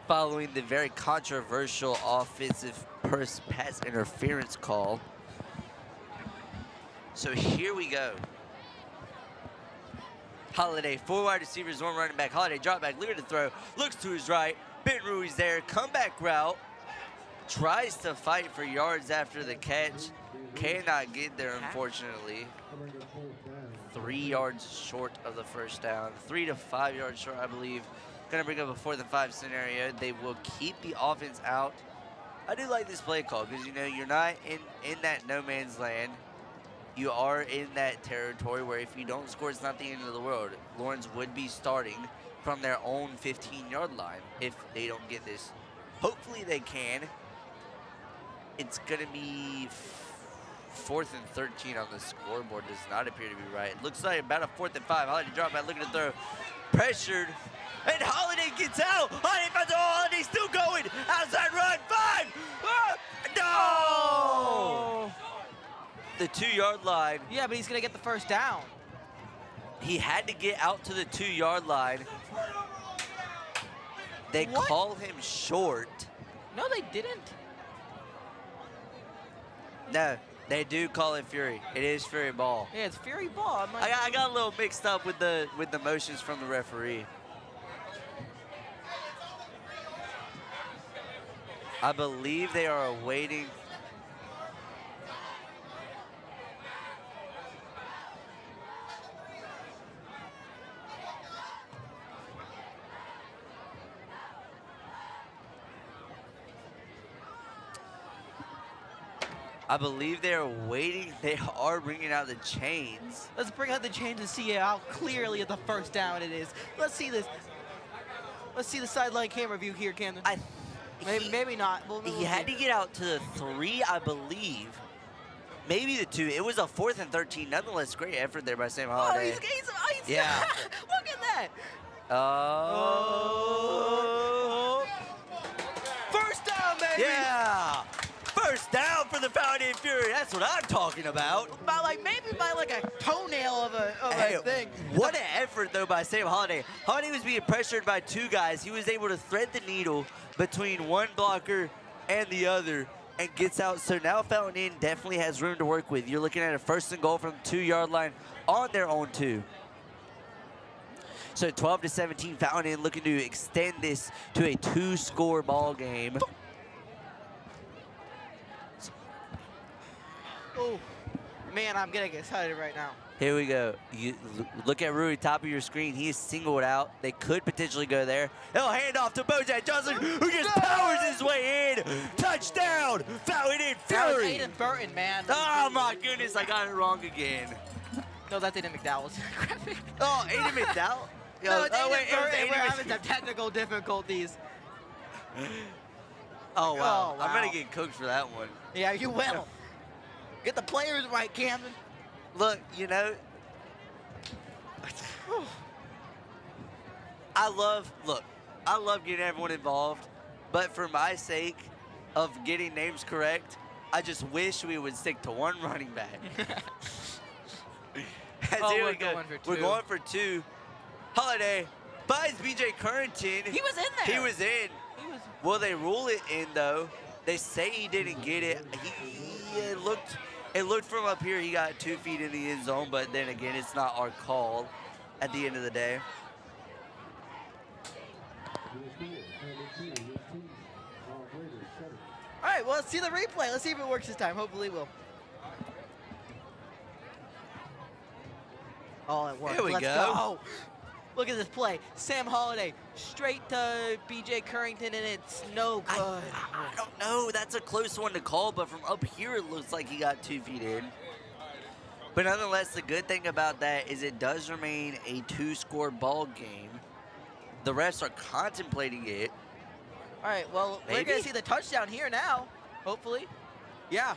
following the very controversial offensive pass interference call. So here we go. Holiday, 4 wide receivers, 1 running back. Holiday, drop back, looking to throw, looks to his right. Ben Rui's there, comeback route. Tries to fight for yards after the catch. Cannot get there, unfortunately. 3 yards short of the first down. 3 to 5 yards short, I believe. Going to bring up a 4th and 5 scenario. They will keep the offense out. I do like this play call because, you know, you're not in that no man's land. You are in that territory where if you don't score, it's not the end of the world. Lawrence would be starting from their own 15-yard line if they don't get this. Hopefully they can. It's going to be 4th and 13 on the scoreboard. Does not appear to be right. It looks like about a 4th and 5. Holiday drop back, looking to throw. Pressured. And Holiday gets out. Holiday finds Holiday still going. Outside run. 5. No! The 2-yard line.
Yeah, but he's going to get the first down.
He had to get out to the 2-yard line. They call him short.
No, they didn't.
No, they do call it Fury. It is Fury ball.
Yeah, it's Fury ball.
I got a little mixed up with the motions from the referee. I believe they are awaiting. I believe they are waiting. They are bringing out the chains.
Let's bring out the chains and see how clearly at the first down it is. Let's see this. Let's see the sideline camera view here, Camden. Maybe not.
He had to get out to the 3, I believe. Maybe the 2. It was a 4th and 13. Nonetheless, great effort there by Sam Holiday.
He's
yeah.
Look at that.
First down, baby. Yeah. First down for the Fountain Inn Fury. That's what I'm talking about.
Maybe by a toenail of a thing.
What an effort, though, by Sam Holiday. Holiday was being pressured by 2 guys. He was able to thread the needle between one blocker and the other and gets out. So now Fountain Inn definitely has room to work with. You're looking at a 1st and goal from the 2-yard line on their own 2. So 12 to 17, Fountain Inn looking to extend this to a 2-score ball game.
Oh, man, I'm getting excited right now.
Here we go. You look at Rui, top of your screen. He is singled out. They could potentially go there. They'll hand off to Bojack Johnson, who just powers his way in. Touchdown, Fountain Inn Fury.
That was Aiden Burton, man.
Oh, my goodness, I got it wrong again.
No, that's Aiden McDowell's graphic.
Oh, Aiden McDowell?
No, it's Aiden Burton. We're having some technical difficulties.
Oh, wow.
Oh, wow.
I'm going to get cooked for that one.
Yeah, you will. Get the players right, Camden.
Look, you know, I love getting everyone involved, but for my sake of getting names correct, I just wish we would stick to one running back.
Oh,
here
we're
we go.
going for
We're
2.
going for 2. Holiday finds B.J. Currington.
He was in there.
He was in. Will they rule it in, though? They say he didn't get it. It looked from up here he got 2 feet in the end zone, but then again, it's not our call at the end of the day.
All right, well, let's see the replay. Let's see if it works this time. Hopefully it will. Oh, it worked.
Here we
Let's
go.
go. Look at this play. Sam Holiday straight to B.J. Currington, and it's no good.
I don't know. That's a close one to call, but from up here, it looks like he got 2 feet in. But nonetheless, the good thing about that is it does remain a 2-score ball game. The refs are contemplating it.
All right, well, we're
Maybe?
going to see the touchdown here now, hopefully. Yeah.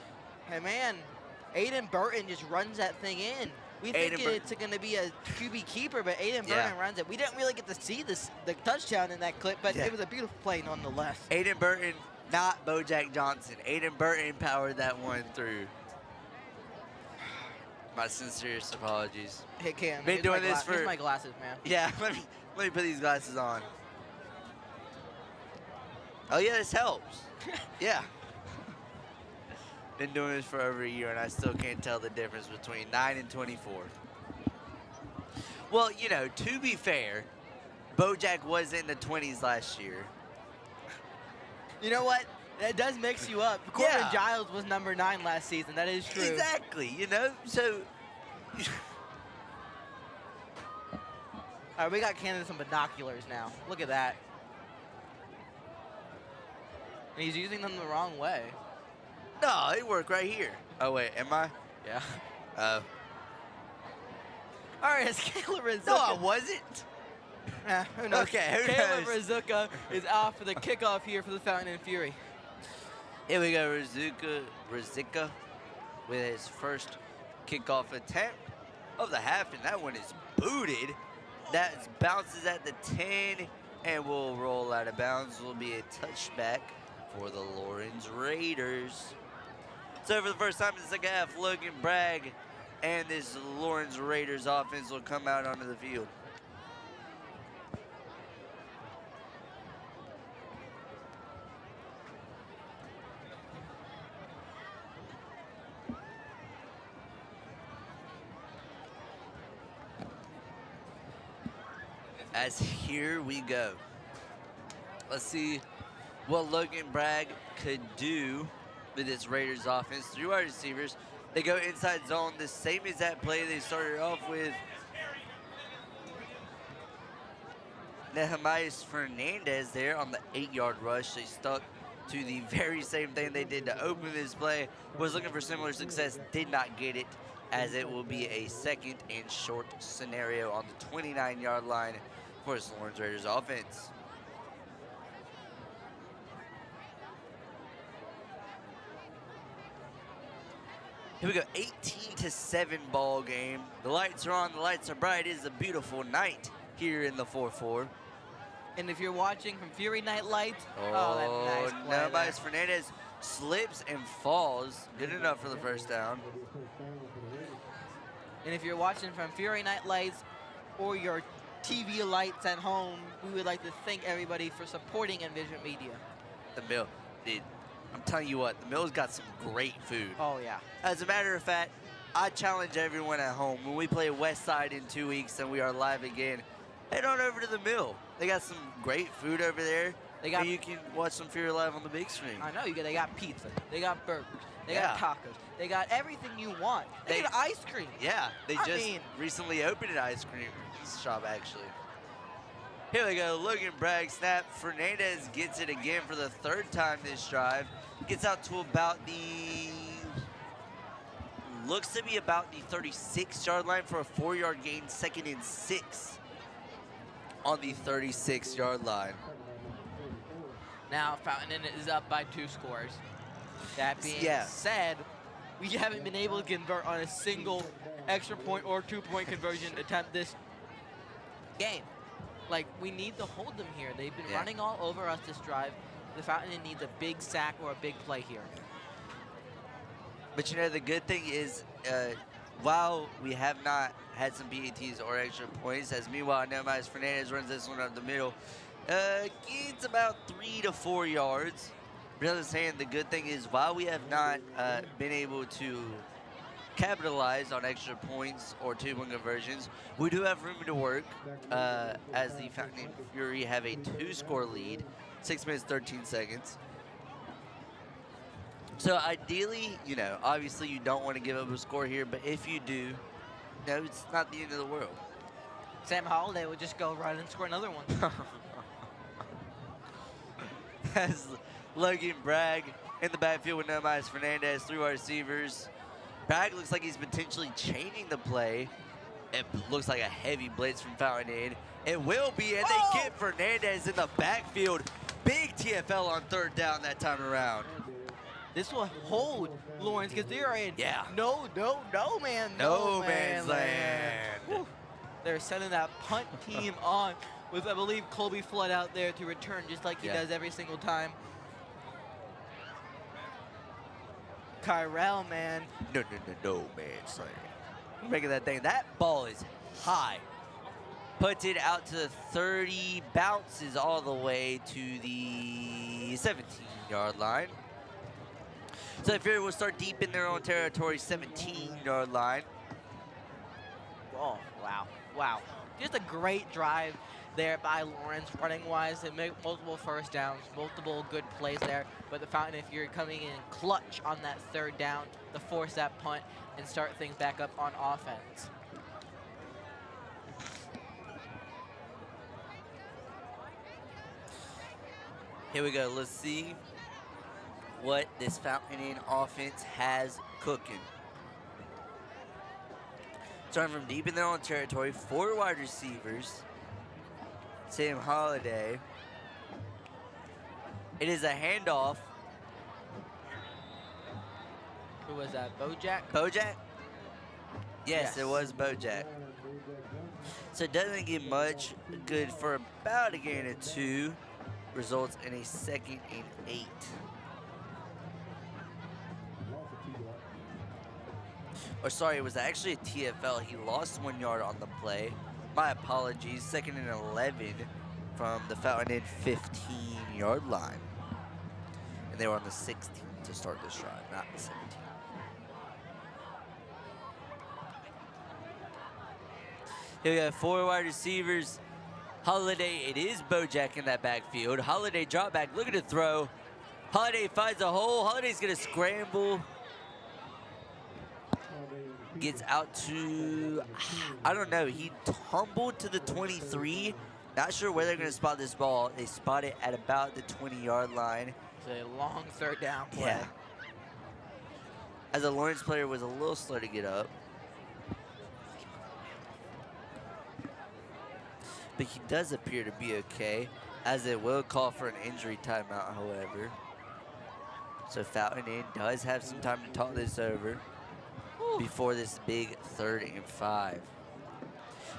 Hey, man, Aiden Burton just runs that thing in. We think it's going to be a QB keeper, but Aiden Burton runs it. We didn't really get to see the touchdown in that clip, but it was a beautiful play nonetheless.
Aiden Burton, not Bojack Johnson. Aiden Burton powered that one through. My sincerest apologies.
Hey, Cam.
Been doing this for.
Here's my glasses, man.
Yeah, let me put these glasses on. Oh yeah, this helps. Yeah. Been doing this for over a year, and I still can't tell the difference between 9 and 24. Well, you know, to be fair, Bojack was in the 20s last year.
You know what? That does mix you up. Corbin Giles was number 9 last season. That is true.
Exactly. You know, so.
All right, we got Canada some binoculars now. Look at that. And he's using them the wrong way.
No, they work right here. Oh, wait, am I?
Yeah.
Oh.
All right, it's Caleb Rizuka.
No, I wasn't.
Who knows?
Okay, who
Caleb
knows?
Rizuka is off for the kickoff here for the Fountain and Fury.
Here we go, Rizuka with his first kickoff attempt of the half, and that one is booted. That bounces at the 10 and will roll out of bounds. Will be a touchback for the Lawrence Raiders. So for the first time in the second half, Logan Bragg and this Lawrence Raiders offense will come out onto the field. As here we go. Let's see what Logan Bragg could do with this Raiders offense. 3 wide receivers. They go inside zone, the same as that play they started off with. Nehemiah Fernandez there on the 8-yard rush. They stuck to the very same thing they did to open this play. Was looking for similar success, did not get it, as it will be a 2nd and short scenario on the 29-yard line for the Lawrence Raiders offense. Here we go, 18-7 ball game. The lights are on, the lights are bright. It is a beautiful night here in the 4-4.
And if you're watching from Fury Night Lights, that's nice play
Nehemiah Fernandez slips and falls. Good enough for the first down.
And if you're watching from Fury Night Lights or your TV lights at home, we would like to thank everybody for supporting Envision Media.
The Mill, dude, I'm telling you what, the Mill's got some great food.
Oh, yeah.
As a matter of fact, I challenge everyone at home, when we play West Side in 2 weeks and we are live again, head on over to the Mill. They got some great food over there. And you can watch some Fury Live on the big screen.
I know, they got pizza, they got burgers, they got tacos, they got everything you want. They got ice cream.
Yeah, they recently opened an ice cream shop, actually. Here we go, Logan Bragg snap. Fernandez gets it again for the 3rd time this drive. Gets out to about looks to be about the 36-yard line for a 4-yard gain, 2nd and 6 on the 36-yard line.
Now Fountain is up by 2 scores. That being said, we haven't been able to convert on a single extra point or 2-point conversion attempt this game. Like, we need to hold them here. They've been running all over us this drive. The Fountain needs a big sack or a big play here.
But you know, the good thing is while we have not had some PATs or extra points, as meanwhile Nehemiah Fernandez runs this one up the middle, gains about 3 to 4 yards. But as I was saying, the good thing is while we have not been able to capitalize on extra points or 2-point conversions, we do have room to work as the Fountain Fury have a 2-score lead, 6 minutes, 13 seconds. So ideally, you know, obviously you don't want to give up a score here, but if you do, no, it's not the end of the world.
Sam Holiday would just go right and score another one.
As Logan Bragg in the backfield with Nehemiah Fernandez, 3 wide receivers. Bragg looks like he's potentially changing the play. It looks like a heavy blitz from Fountain Inn. It will be, and they get Fernandez in the backfield. Big TFL on 3rd down that time around.
This will hold Lawrence because they are in no man's land. Whew. They're sending that punt team on with, I believe, Colby Flood out there to return just like he does every single time. Kyrell, man.
No man's land. Making that thing. That ball is high. Puts it out to the 30, bounces all the way to the 17-yard line. So the Fury will start deep in their own territory, 17-yard line.
Oh, wow. Just a great drive there by Lawrence, running-wise. They make multiple first downs, multiple good plays there. But the Fountain Fury coming in clutch on that 3rd down to force that punt and start things back up on offense.
Here we go. Let's see what this Fountain Inn offense has cooking. Starting from deep in their own territory, 4 wide receivers. Sam Holiday. It is a handoff.
Who was that, Bojack?
Bojack? Yes, it was Bojack. So it doesn't get much. Good for about a gain of 2. Results in a 2nd and 8. Or sorry, it was actually a TFL. He lost 1 yard on the play. My apologies. 2nd and 11 from the Fountain Inn 15-yard line. And they were on the 16 to start this drive, not the 17. Here we have 4 wide receivers. Holiday, it is Bojack in that backfield. Holiday drop back, looking to throw. Holiday finds a hole. Holiday's going to scramble. Gets out to, I don't know, he tumbled to the 23. Not sure where they're going to spot this ball. They spot it at about the 20-yard line.
It's a long 3rd down play.
Yeah. As a Lawrence player was a little slow to get up. But he does appear to be okay, as it will call for an injury timeout, however. So Fountain Inn does have some time to talk this over before this big 3rd and 5.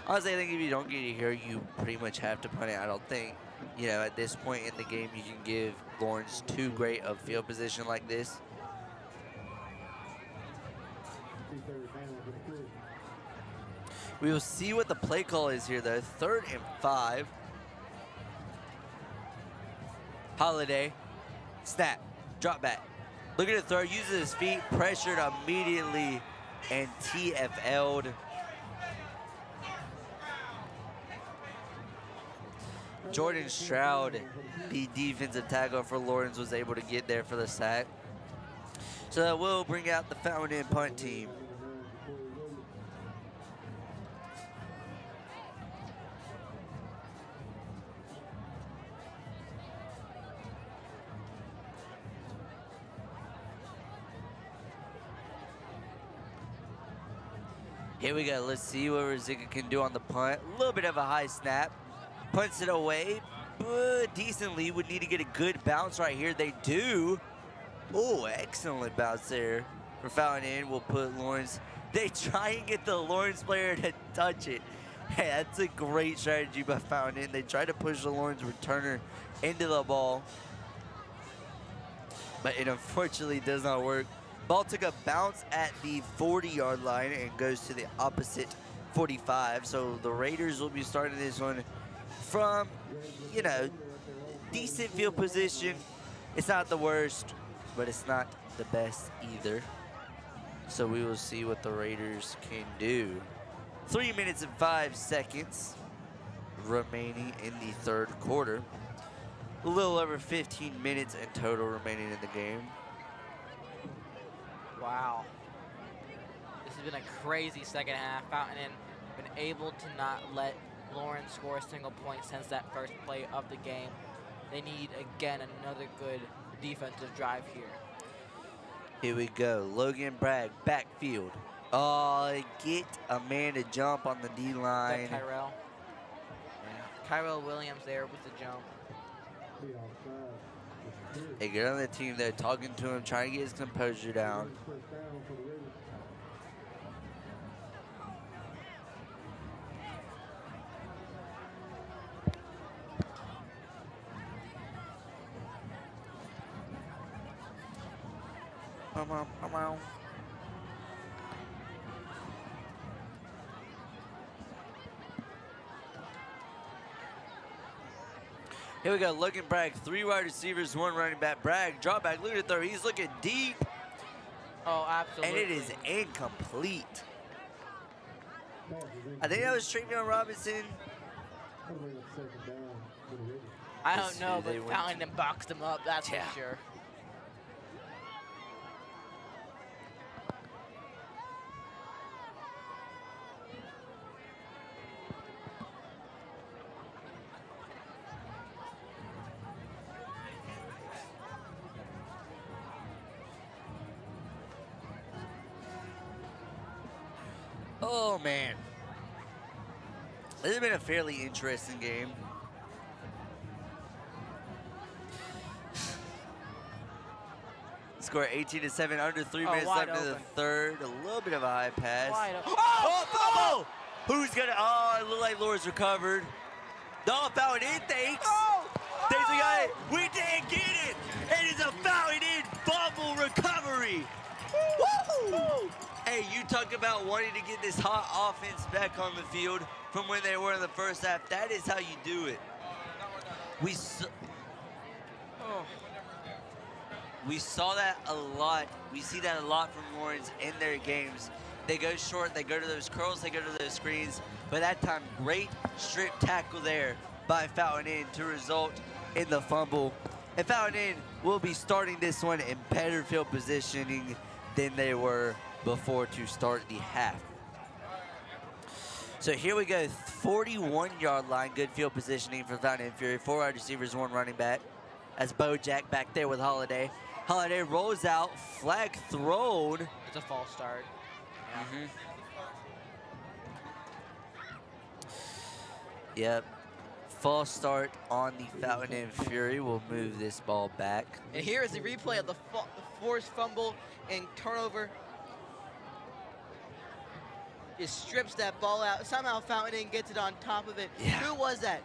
Honestly, I think if you don't get it here, you pretty much have to punt it. I don't think, you know, at this point in the game, you can give Lawrence too great of field position like this. We will see what the play call is here, though. 3rd and 5. Holiday, snap, drop back. Look at the throw, uses his feet, pressured immediately, and TFL'd. Jordan Stroud, the defensive tackle for Lawrence, was able to get there for the sack. So that will bring out the Fountain Inn punt team. Here we go. Let's see what Ruzicka can do on the punt. A little bit of a high snap. Punts it away, but decently. Would need to get a good bounce right here. They do. Oh, excellent bounce there for Fountain Inn. We'll put Lawrence. They try and get the Lawrence player to touch it. Hey, that's a great strategy by Fountain Inn. They try to push the Lawrence returner into the ball, but it unfortunately does not work. Ball took a bounce at the 40-yard line and goes to the opposite 45. So the Raiders will be starting this one from, you know, decent field position. It's not the worst, but it's not the best either. So we will see what the Raiders can do. 3 minutes and 5 seconds remaining in the third quarter. A little over 15 minutes in total remaining in the game.
Wow. This has been a crazy second half. Fountain Inn been able to not let Lawrence score a single point since that first play of the game. They need, again, another good defensive drive here.
Here we go. Logan Bragg, backfield. Oh, get a man to jump on the D-line.
Tyrell. Yeah. Tyrell Williams there with the jump.
Hey, good on the team there, talking to him, trying to get his composure down. Come on, come on. Here we go, Logan Bragg, 3 wide receivers, 1 running back. Bragg, drop back, look at throw. He's looking deep.
Oh, absolutely.
And it is incomplete. I think that was Travion Robinson.
I don't know, but Fountain Inn boxed him up, that's for sure.
Oh, man. This has been a fairly interesting game. Score 18-7, under 3 minutes left in the third. A little bit of a high pass. Oh, who's gonna? Oh, it looked like Lawrence recovered. No, Fountain Inn, thanks. Thanks, we got it. We didn't get it. It is a Fountain Inn fumble recovery. Woo! Hey, you talk about wanting to get this hot offense back on the field from where they were in the first half. That is how you do it. We saw that a lot. We see that a lot from Lawrence in their games. They go short, they go to those curls, they go to those screens. But that time, great strip tackle there by Fountain Inn to result in the fumble. And Fountain Inn will be starting this one in better field positioning than they were before to start the half. So here we go, 41-yard line, good field positioning for Fountain Inn Fury. 4 wide receivers, 1 running back. That's Bojack back there with Holiday. Holiday rolls out, flag thrown.
It's a false start. Yeah.
Yep. False start on the Fountain Inn Fury. We'll move this ball back.
And here is the replay of the forced fumble and turnover. It strips that ball out. Somehow Fountain Inn gets it on top of it.
Yeah.
Who was that?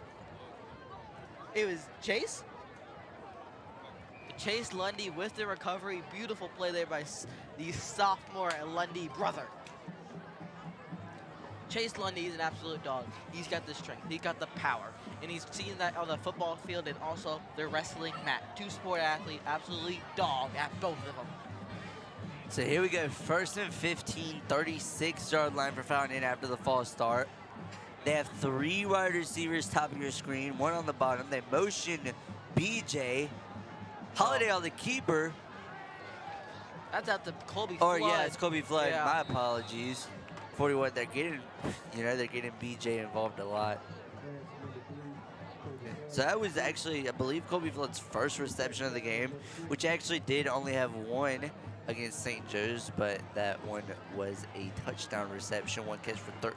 It was Chase? Chase Lundy with the recovery. Beautiful play there by the sophomore Lundy brother. Chase Lundy is an absolute dog. He's got the strength. He's got the power. And he's seen that on the football field and also the wrestling mat. 2-sport athlete, absolutely dog at both of them.
So here we go, 1st and 15, 36-yard line for Fountain Inn after the false start. They have 3 wide receivers top of your screen, 1 on the bottom. They motion BJ. Holiday on the keeper.
That's out to Colby Flood.
Oh yeah, it's Colby Flood.
Yeah.
My apologies. 41. They're getting, they're getting BJ involved a lot. So that was actually, I believe, Colby Flood's first reception of the game, which actually did only have 1 against St. Joe's, but that one was a touchdown reception, 1 catch for 13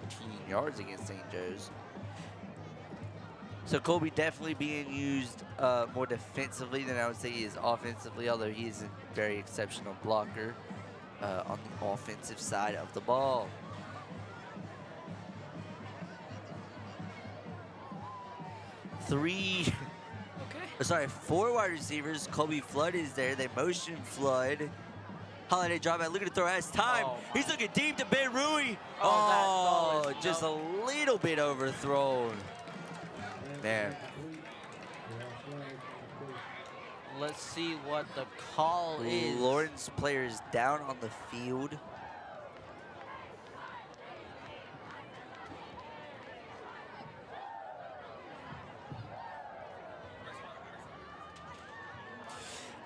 yards against St. Joe's. So Colby definitely being used more defensively than I would say he is offensively, although he is a very exceptional blocker on the offensive side of the ball. Four wide receivers. Colby Flood is there. They motion Flood. Holiday drop back, looking to throw, has time.
Oh,
He's looking deep to Ben Rui.
that ball is-
Just a little bit overthrown. Man,
Let's see what the call is.
Lawrence players down on the field.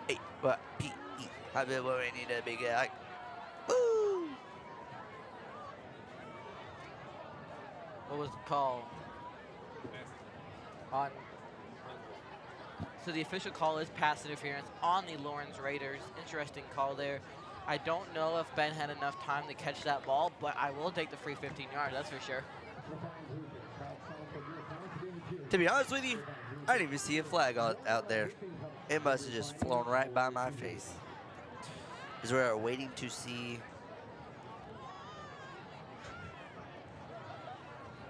Hey, what? P-E. I've been waiting to big guy. Woo!
What was the call? On. So the official call is pass interference on the Lawrence Raiders. Interesting call there. I don't know if Ben had enough time to catch that ball, but I will take the free 15 yards, that's for sure.
To be honest with you, I didn't even see a flag out there. It must have just flown right by my face. As we're waiting to see.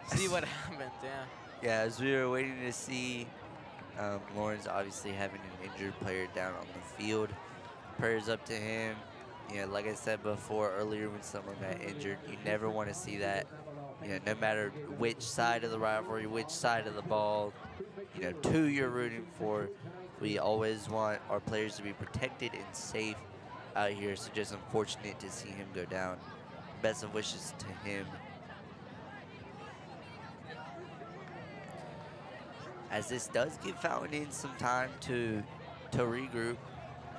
See what happens, yeah.
Yeah, as we were waiting to see Lawrence obviously having an injured player down on the field. Prayers up to him. You know, like I said before earlier, when someone got injured, you never want to see that. You know, no matter which side of the rivalry, which side of the ball, you know, who you're rooting for, we always want our players to be protected and safe out here. So just unfortunate to see him go down. Best of wishes to him. As this does give Fountain some time to regroup,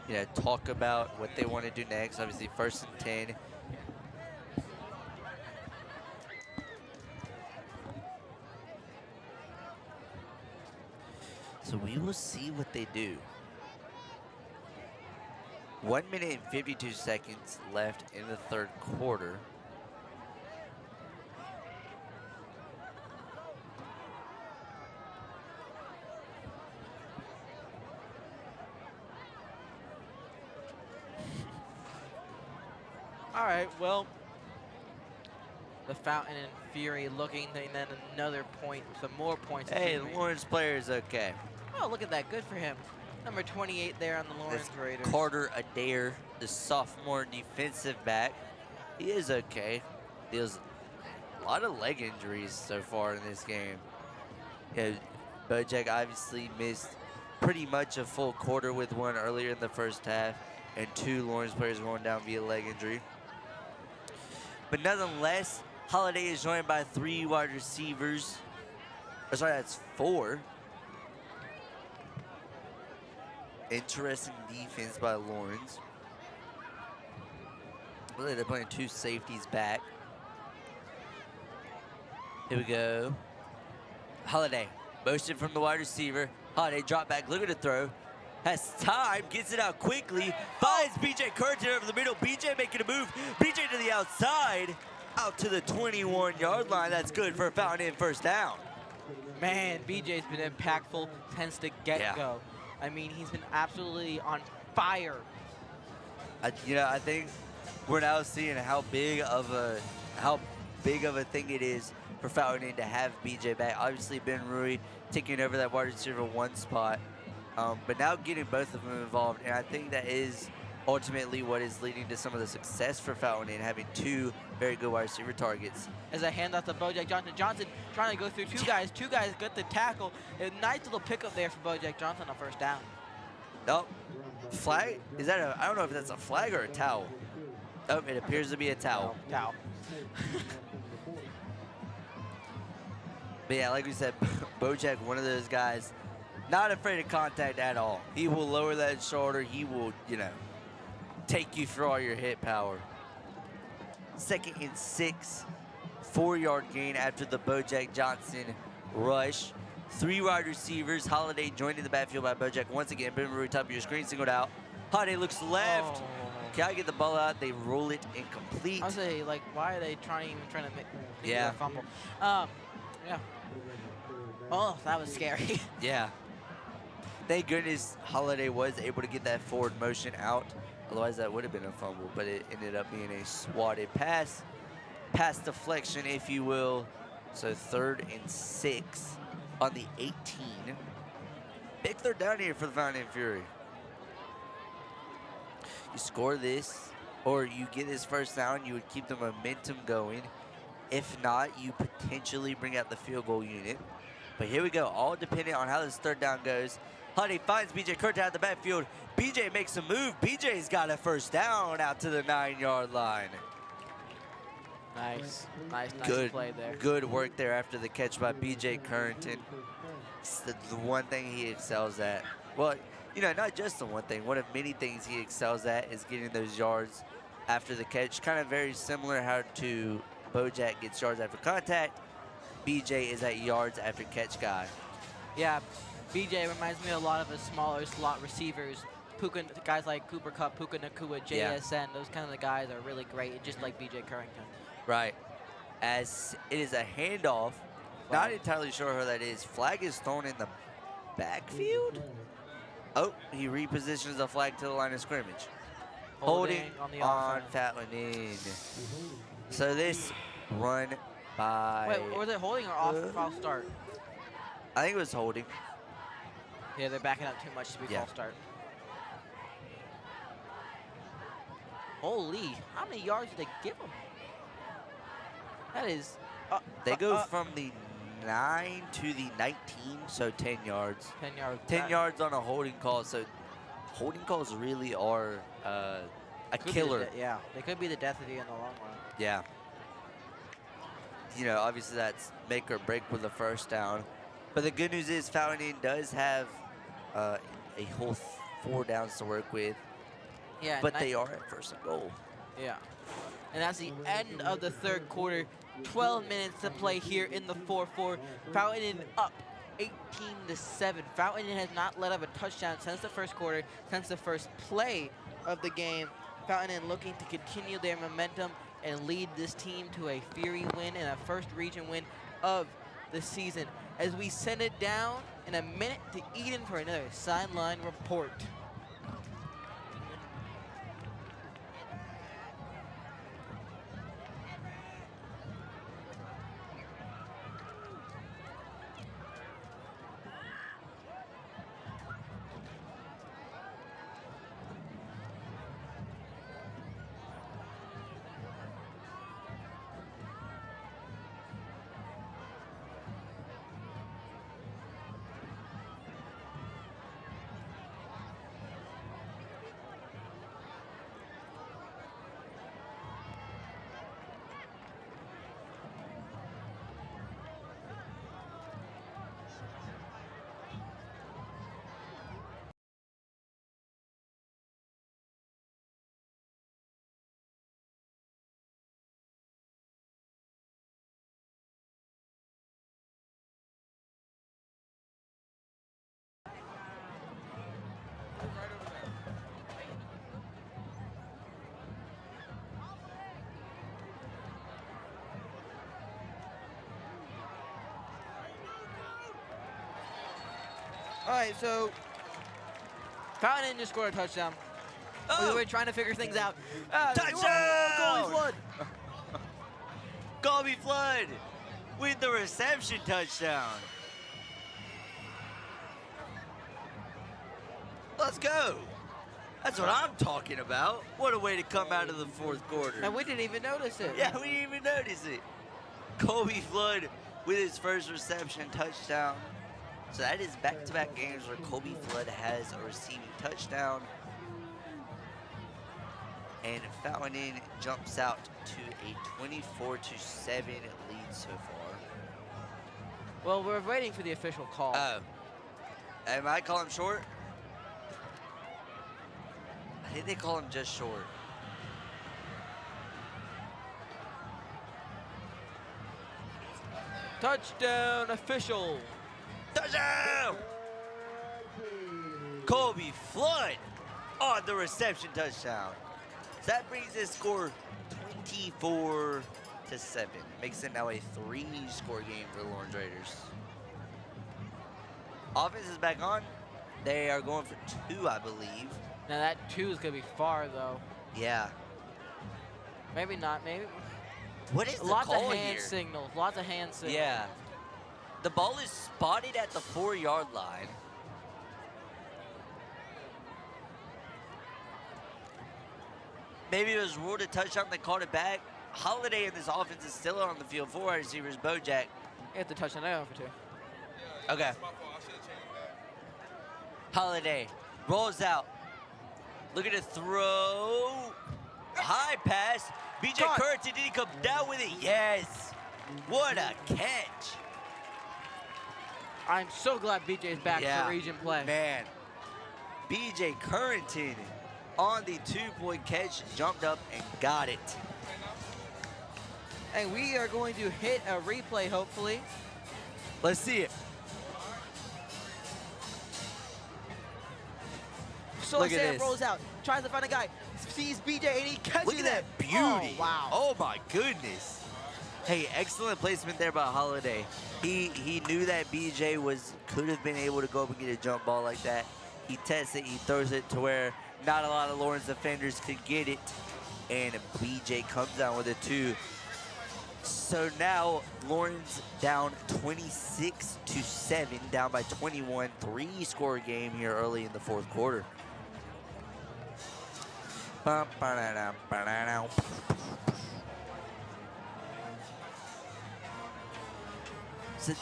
you know, talk about what they want to do next. Obviously, 1st and 10. So we will see what they do. 1 minute and 52 seconds left in the 3rd quarter.
All right, well, the Fountain and Fury looking, and then another point, some more points.
Hey, the Lawrence player is okay.
Oh, look at that, good for him. Number 28 there on the Lawrence Raiders.
Carter Adair, the sophomore defensive back. He is okay. Deals a lot of leg injuries so far in this game. Yeah, Bojack obviously missed pretty much a full quarter with one earlier in the 1st half, and 2 Lawrence players going down via leg injury. But nonetheless, Holiday is joined by 3 wide receivers. Or sorry, that's 4. Interesting defense by Lawrence. Really, they're playing 2 safeties back. Here we go. Holiday, motion from the wide receiver. Holiday drop back, looking to throw. Has time, gets it out quickly. Finds BJ Curtin over the middle. BJ making a move. BJ to the outside. Out to the 21-yard line. That's good for a Fountain Inn 1st down.
Man, BJ's been impactful since the get-go. I mean, he's been absolutely on fire.
You know, I think we're now seeing how big of a thing it is for Fountain Inn to have BJ back. Obviously, Ben Rui taking over that wide receiver 1 spot, but now getting both of them involved, and I think that is ultimately what is leading to some of the success for Fountain Inn, having 2 very good wide receiver targets.
As a handoff to Bojack Johnson. Johnson trying to go through 2 guys. 2 guys got the tackle. A nice little pickup there for Bojack Johnson on 1st down.
Nope. Flag? Is that a, I don't know if that's a flag or a towel. Oh, it appears to be a towel.
Towel.
But yeah, like we said, Bojack, one of those guys, not afraid of contact at all. He will lower that shoulder. He will, you know, take you through all your hit power. 2nd and 6, 4-yard gain after the Bojack Johnson rush. 3 wide receivers. Holiday joined in the backfield by Bojack once again. Ben Rui, top of your screen, singled out. Holiday looks left. Can I get the ball out? They roll it incomplete.
I was say, like, why are they trying to make
Yeah.
a fumble? Yeah. Oh, that was scary.
Yeah. Thank goodness Holiday was able to get that forward motion out. Otherwise, that would have been a fumble, but it ended up being a swatted pass. Pass deflection, if you will. So 3rd and 6 on the 18. Big 3rd down here for the Fountain Inn Fury. You score this, or you get this first down, you would keep the momentum going. If not, you potentially bring out the field goal unit. But here we go, all dependent on how this third down goes. Honey finds B.J. Curtin at the backfield. B.J. makes a move. B.J.'s got a first down out to the 9-yard line.
Nice
Good
play there.
Good work there after the catch by B.J. Curtin. It's the one thing he excels at. Well, you know, not just the one thing. One of many things he excels at is getting those yards after the catch. Kind of very similar how to Bojack gets yards after contact. BJ is that yards after catch guy.
Yeah, BJ reminds me a lot of the smaller slot receivers. Guys like Cooper Kupp, Puka Nacua, JSN, those kind of the guys are really great, just like BJ Currington.
Right. As it is a handoff, not entirely sure who that is. Flag is thrown in the backfield. Oh, he repositions the flag to the line of scrimmage. Holding on Fatlanin. So this run by...
Wait, was it holding or off false start?
I think it was holding.
Yeah, they're backing up too much to be false start. Holy, how many yards did they give him? That is...
they go from the 9 to the 19, so 10 yards.
10 yards.
10 yards on a holding call, so holding calls really are a killer.
Yeah, they could be the death of you in the long run.
Yeah. You know, obviously that's make or break with the first down. But the good news is Fountain does have a whole 4 downs to work with.
Yeah,
but they are at first and goal.
Yeah. And that's the end of the third quarter. 12 minutes to play here in the 4-4. Fountain up 18-7. Fountain has not let up a touchdown since the first quarter, since the first play of the game. Fountain looking to continue their momentum and lead this team to a Fury win and a first region win of the season. As we send it down in a minute to Eden for another sideline report. All right, so Fountain just scored a touchdown. We were trying to figure things out.
Touchdown!
Colby Flood.
Colby Flood with the reception touchdown. Let's go. That's what I'm talking about. What a way to come out of the fourth quarter.
And we didn't even notice it.
Yeah, we didn't even notice it. Colby Flood with his first reception touchdown. So that is back-to-back games where Colby Flood has a receiving touchdown. And Fountain jumps out to a 24-7 lead so far.
Well, we're waiting for the official call.
Am I calling short? I think they call him just short.
Touchdown official.
Touchdown! Colby Flood on the reception touchdown. So that brings this score 24-7. Makes it now a 3-score game for the Lawrence Raiders. Offense is back on. They are going for 2, I believe.
Now that 2 is gonna be far though.
Yeah.
Maybe not. Maybe.
What is the
lots
call
of hand
here?
signals? Lots of hand signals.
Yeah. The ball is spotted at the 4-yard line. Maybe it was ruled a touchdown. They called it back. Holiday in this offense is still on the field. 4 wide receivers. Bojack.
You have to touch on that for 2.
Okay. Holiday rolls out. Looking to throw. High pass. BJ Currington, did he come down with it? Yes. What a catch.
I'm so glad BJ's back for region play.
Man. BJ Currington on the 2-point catch, jumped up and got it.
And we are going to hit a replay, hopefully.
Let's see it.
So
Look at
Sam
this.
rolls out, tries to find a guy, sees BJ, and he catches
Look at that
it.
beauty.
Oh, wow.
Oh my goodness. Hey, excellent placement there by Holiday. He knew that BJ could have been able to go up and get a jump ball like that. He tests it, he throws it to where not a lot of Lawrence defenders could get it. And BJ comes down with a 2. So now Lawrence down 26-7, down by 21. 3-score game here early in the 4th quarter. So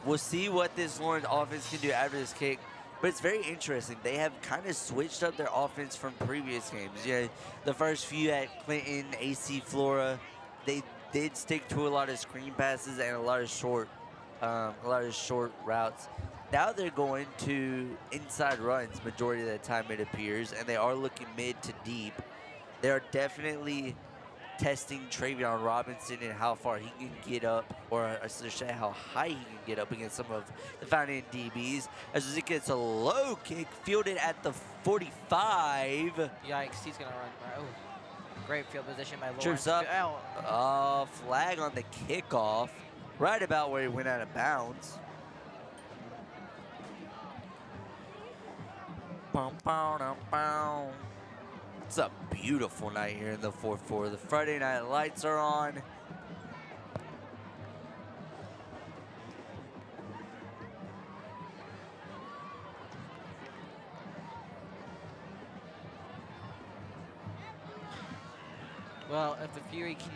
we'll see what this Lawrence offense can do after this kick. But it's very interesting. They have kind of switched up their offense from previous games. Yeah, the first few at Clinton, AC Flora, they did stick to a lot of screen passes and a lot of short routes. Now they're going to inside runs majority of the time, it appears, and they are looking mid to deep. They are definitely testing Travion Robinson and how far he can get up, or I should say how high he can get up against some of the founding DBs. As it gets a low kick, fielded at the 45.
Yikes, he's going to run. Oh, great field position by Lawrence.
Trips up. Flag on the kickoff, right about where he went out of bounds. It's a beautiful night here in the 4-4. The Friday night lights are on.
Well, if the Fury can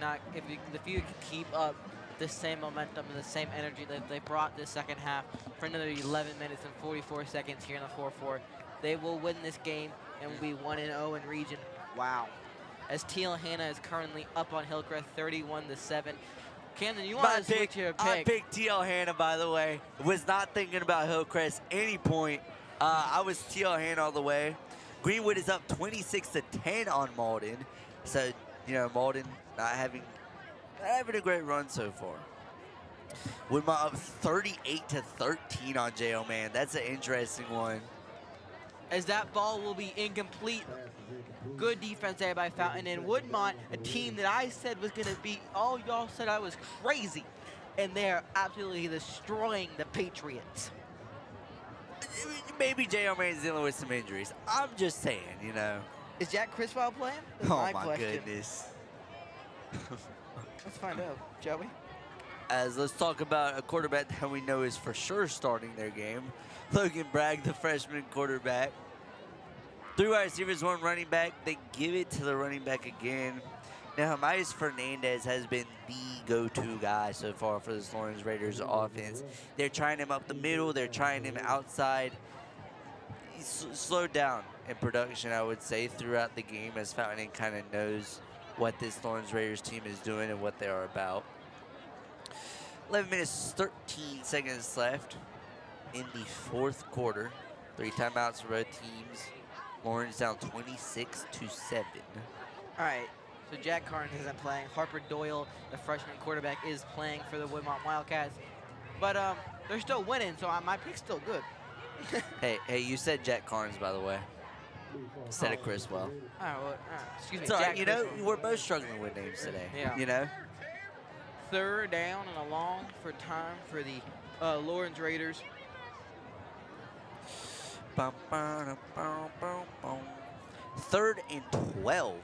keep up the same momentum and the same energy that they brought this second half for another 11 minutes and 44 seconds here in the 4-4, they will win this game and will be 1-0 in region. Wow. As Teal Hanna is currently up on Hillcrest 31-7. Camden, you want to switch your pick?
I picked Teal Hanna, by the way. Was not thinking about Hillcrest any point. I was Teal Hanna all the way. Greenwood is up 26-10 on Malden. So, you know, Malden not having a great run so far. Woodmont up 38-13 on J.O. Man. That's an interesting one.
As that ball will be incomplete. Good defense there by Fountain. And Woodmont, a team that I said was going to beat, all y'all said I was crazy. And they're absolutely destroying the Patriots.
Maybe J.O. Man's dealing with some injuries. I'm just saying, you know.
Is Jack Criswell playing? That's
Oh, my
question.
goodness.
Let's find out, shall we?
As let's talk about a quarterback that we know is for sure starting their game. Logan Bragg, the freshman quarterback. 3 wide receivers, 1 running back. They give it to the running back again. Now, Miles Fernandez has been the go-to guy so far for this Lawrence Raiders offense. They're trying him up the middle. They're trying him outside. He's slowed down in production, I would say, throughout the game as Fountain kind of knows what this Lawrence Raiders team is doing and what they are about. 11 minutes, 13 seconds left in the 4th quarter. 3 timeouts for both teams. Lawrence down 26-7.
All right, so Jack Carnes isn't playing. Harper Doyle, the freshman quarterback, is playing for the Woodmont Wildcats. But they're still winning, so my pick's still good.
Hey, you said Jack Carnes, by the way, instead of Criswell.
All right, well, excuse me.
It's all right,
Jack
you know,
Criswell.
we're both struggling with names today.
Yeah.
You know?
3rd down and a long for time for the Lawrence Raiders.
3rd and 12.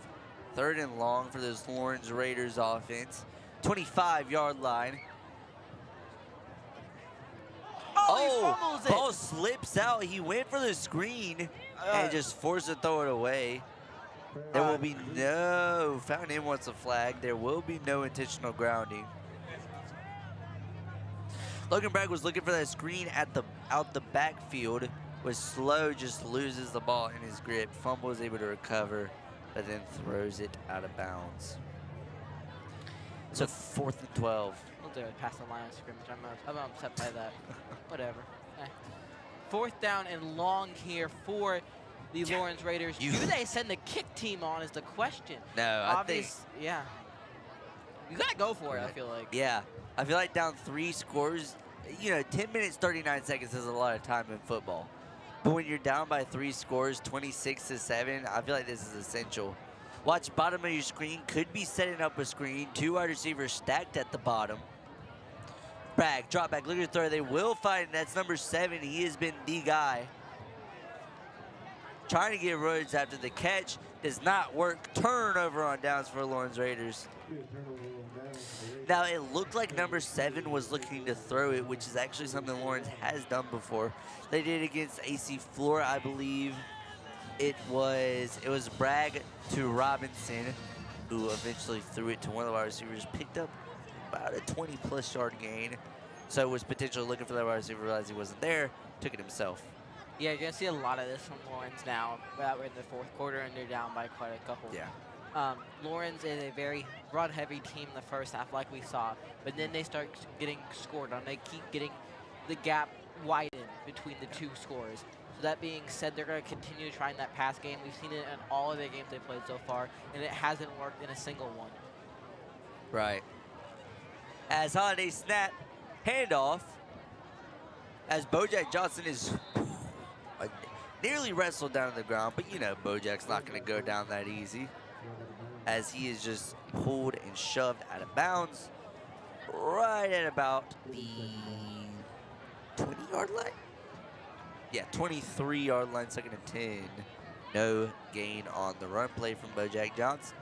3rd and long for this Lawrence Raiders offense. 25-yard line.
He fumbles it.
Ball slips out. He went for the screen and just forced to throw it away.
There will be no, Fountain Inn wants a flag. There will be no intentional grounding. Logan Bragg was looking for that screen at out the backfield. Was slow, just loses the ball in his grip. Fumble is able to recover, but then throws it out of bounds. So 4th and 12.
We'll do it past the line of scrimmage. I'm upset by that. Whatever. 4th down and long here for the Lawrence Raiders. Do they send the kick team on is the question.
No, I think.
Yeah. You got to go for it, I feel like.
Yeah. I feel like down 3 scores, 10 minutes, 39 seconds is a lot of time in football. But when you're down by 3 scores, 26-7, I feel like this is essential. Watch bottom of your screen. Could be setting up a screen. 2 wide receivers stacked at the bottom. Bragg, drop back, look at the throw. They will find, that's number 7. He has been the guy. Trying to get Rhodes after the catch. Does not work. Turnover on downs for Lawrence Raiders. Now, it looked like number 7 was looking to throw it, which is actually something Lawrence has done before. They did it against AC Flora, I believe. It was Bragg to Robinson, who eventually threw it to one of the wide receivers, picked up about a 20-plus yard gain. So was potentially looking for that wide receiver, realized he wasn't there, took it himself.
Yeah, you're going to see a lot of this from Lawrence now. We're in the 4th quarter, and they're down by quite a couple.
Yeah.
Lawrence is a very run-heavy team in the first half, like we saw. But then they start getting scored on. They keep getting the gap widened between the 2 scores. So that being said, they're going to continue trying that pass game. We've seen it in all of the games they've played so far, and it hasn't worked in a single one.
Right. As Holiday snap, handoff, as Bojack Johnson is nearly wrestled down to the ground, but Bojack's not going to go down that easy, as he is just pulled and shoved out of bounds right at about the 20-yard line. Yeah, 23-yard line, 2nd and 10. No gain on the run play from Bojack Johnson.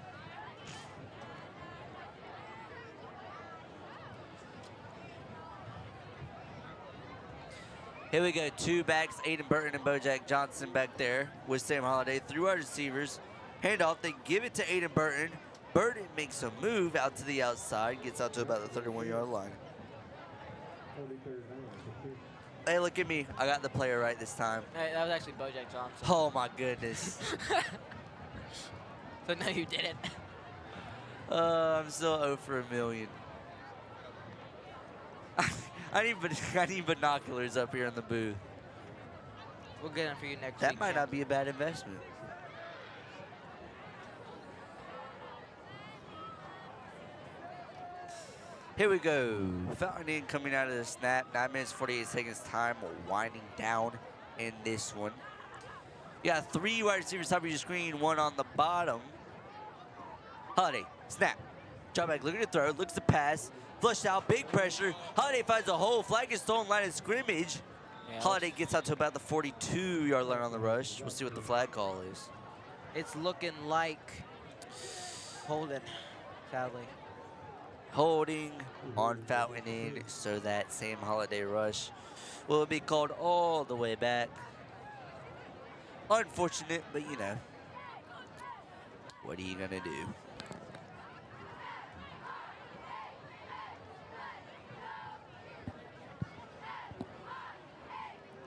Here we go, 2 backs, Aiden Burton and Bojack Johnson back there with Sam Holiday. 3 wide receivers. Handoff, they give it to Aiden Burton. Burton makes a move out to the outside, gets out to about the 31-yard line. Hey, look at me. I got the player right this time.
Hey, that was actually Bojack Johnson.
Oh, my goodness.
So no, you didn't.
I'm still 0 for a million. I need binoculars up here in the booth.
We'll get them for you next week.
That might not be a bad investment. Here we go. Fountain Inn coming out of the snap. 9 minutes, 48 seconds time. Winding down in this one. You got 3 wide receivers top of your screen. 1 on the bottom. Holiday, snap. Drop back, look at the throw. Looks to pass. Flushed out, big pressure. Holiday finds a hole. Flag is stolen, line of scrimmage. Yeah, Holiday gets out to about the 42-yard line on the rush. We'll see what the flag call is.
It's looking like holding, sadly.
Holding on Fountain Inn, so that same Holiday rush will be called all the way back. Unfortunate, but what are you going to do?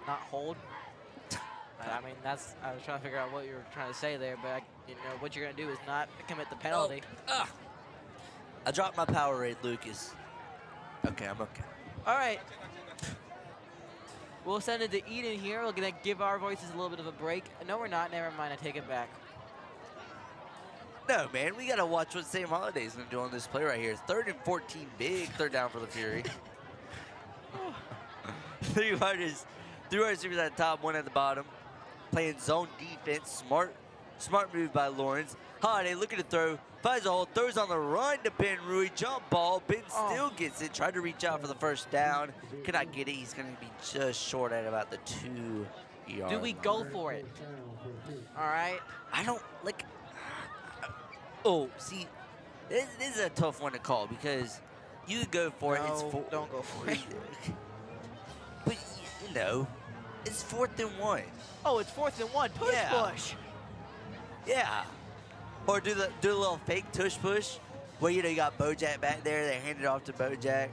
Not hold. I mean, I was trying to figure out what you were trying to say there, but what you're going to do is not commit the penalty.
I dropped my Powerade, Lucas. Okay, I'm okay.
All right. We'll send it to Eden here. We're going to give our voices a little bit of a break. No, we're not. Never mind. I take it back.
No, man. We got to watch what Sam Holiday's going to do on this play right here. 3rd and 14. Big 3rd down for the Fury. 3 wide receivers at the top, 1 at the bottom. Playing zone defense. Smart move by Lawrence. Holiday looking to throw. Finds a hole. Throws on the run to Ben Rui. Jump ball. Ben still gets it. Tried to reach out for the 1st down. Cannot get it. He's going to be just short at about the 2-yard
Do we
line.
go for it? All right.
I don't like. Oh, see, this is a tough one to call because you go for it. It's
don't go for it.
But it's 4th and 1.
Oh, it's 4th and 1. Push.
Yeah.
Or do the little fake tush push where you got Bojack back there. They hand it off to Bojack.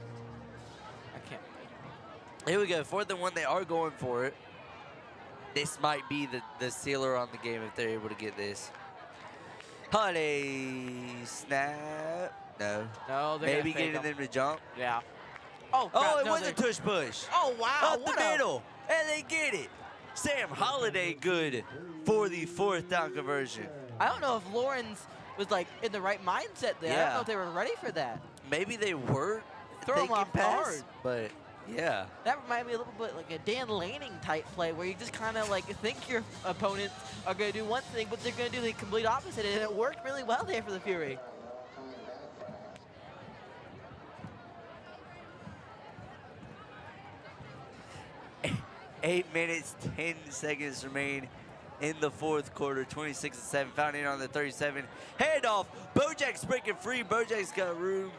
I can't.
Here we go. 4th and 1. They are going for it. This might be the sealer on the game if they're able to get this. Holiday snap. No.
No, they're
Maybe
gonna fake
getting them to jump.
Yeah. Oh,
Oh,
crap,
it
no,
was
they're-
a tush push.
Oh, wow.
Up the
what a-
middle. And they get it. Sam Holiday good for the 4th down conversion.
I don't know if Lawrence was like in the right mindset there. I don't
Yeah.
know if they were ready for that.
Maybe they were
Throw 'em
thinking
off
pass,
guard.
but yeah.
That reminded me a little bit like a Dan Lanning type play where you just kind of like think your opponents are going to do one thing, but they're going to do the complete opposite, and it worked really well there for the Fury.
Eight minutes, 10 seconds remain in the 4th quarter. 26-7. Found in on the 37. Handoff. Bojack's breaking free. Bojack's got room.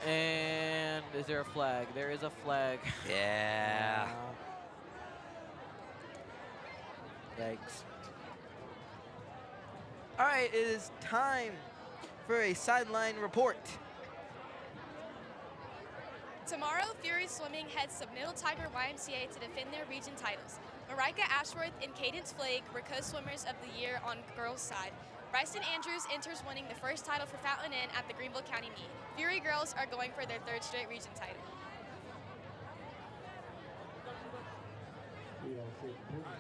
And is there a flag? There is a flag.
Yeah.
Yikes. All right, it is time for a sideline report.
Tomorrow, Fury Swimming heads to Middle Tiger YMCA to defend their region titles. Marika Ashworth and Cadence Flake were co-swimmers of the year on girls' side. Bryson Andrews enters winning the first title for Fountain Inn at the Greenville County meet. Fury girls are going for their 3rd straight region title.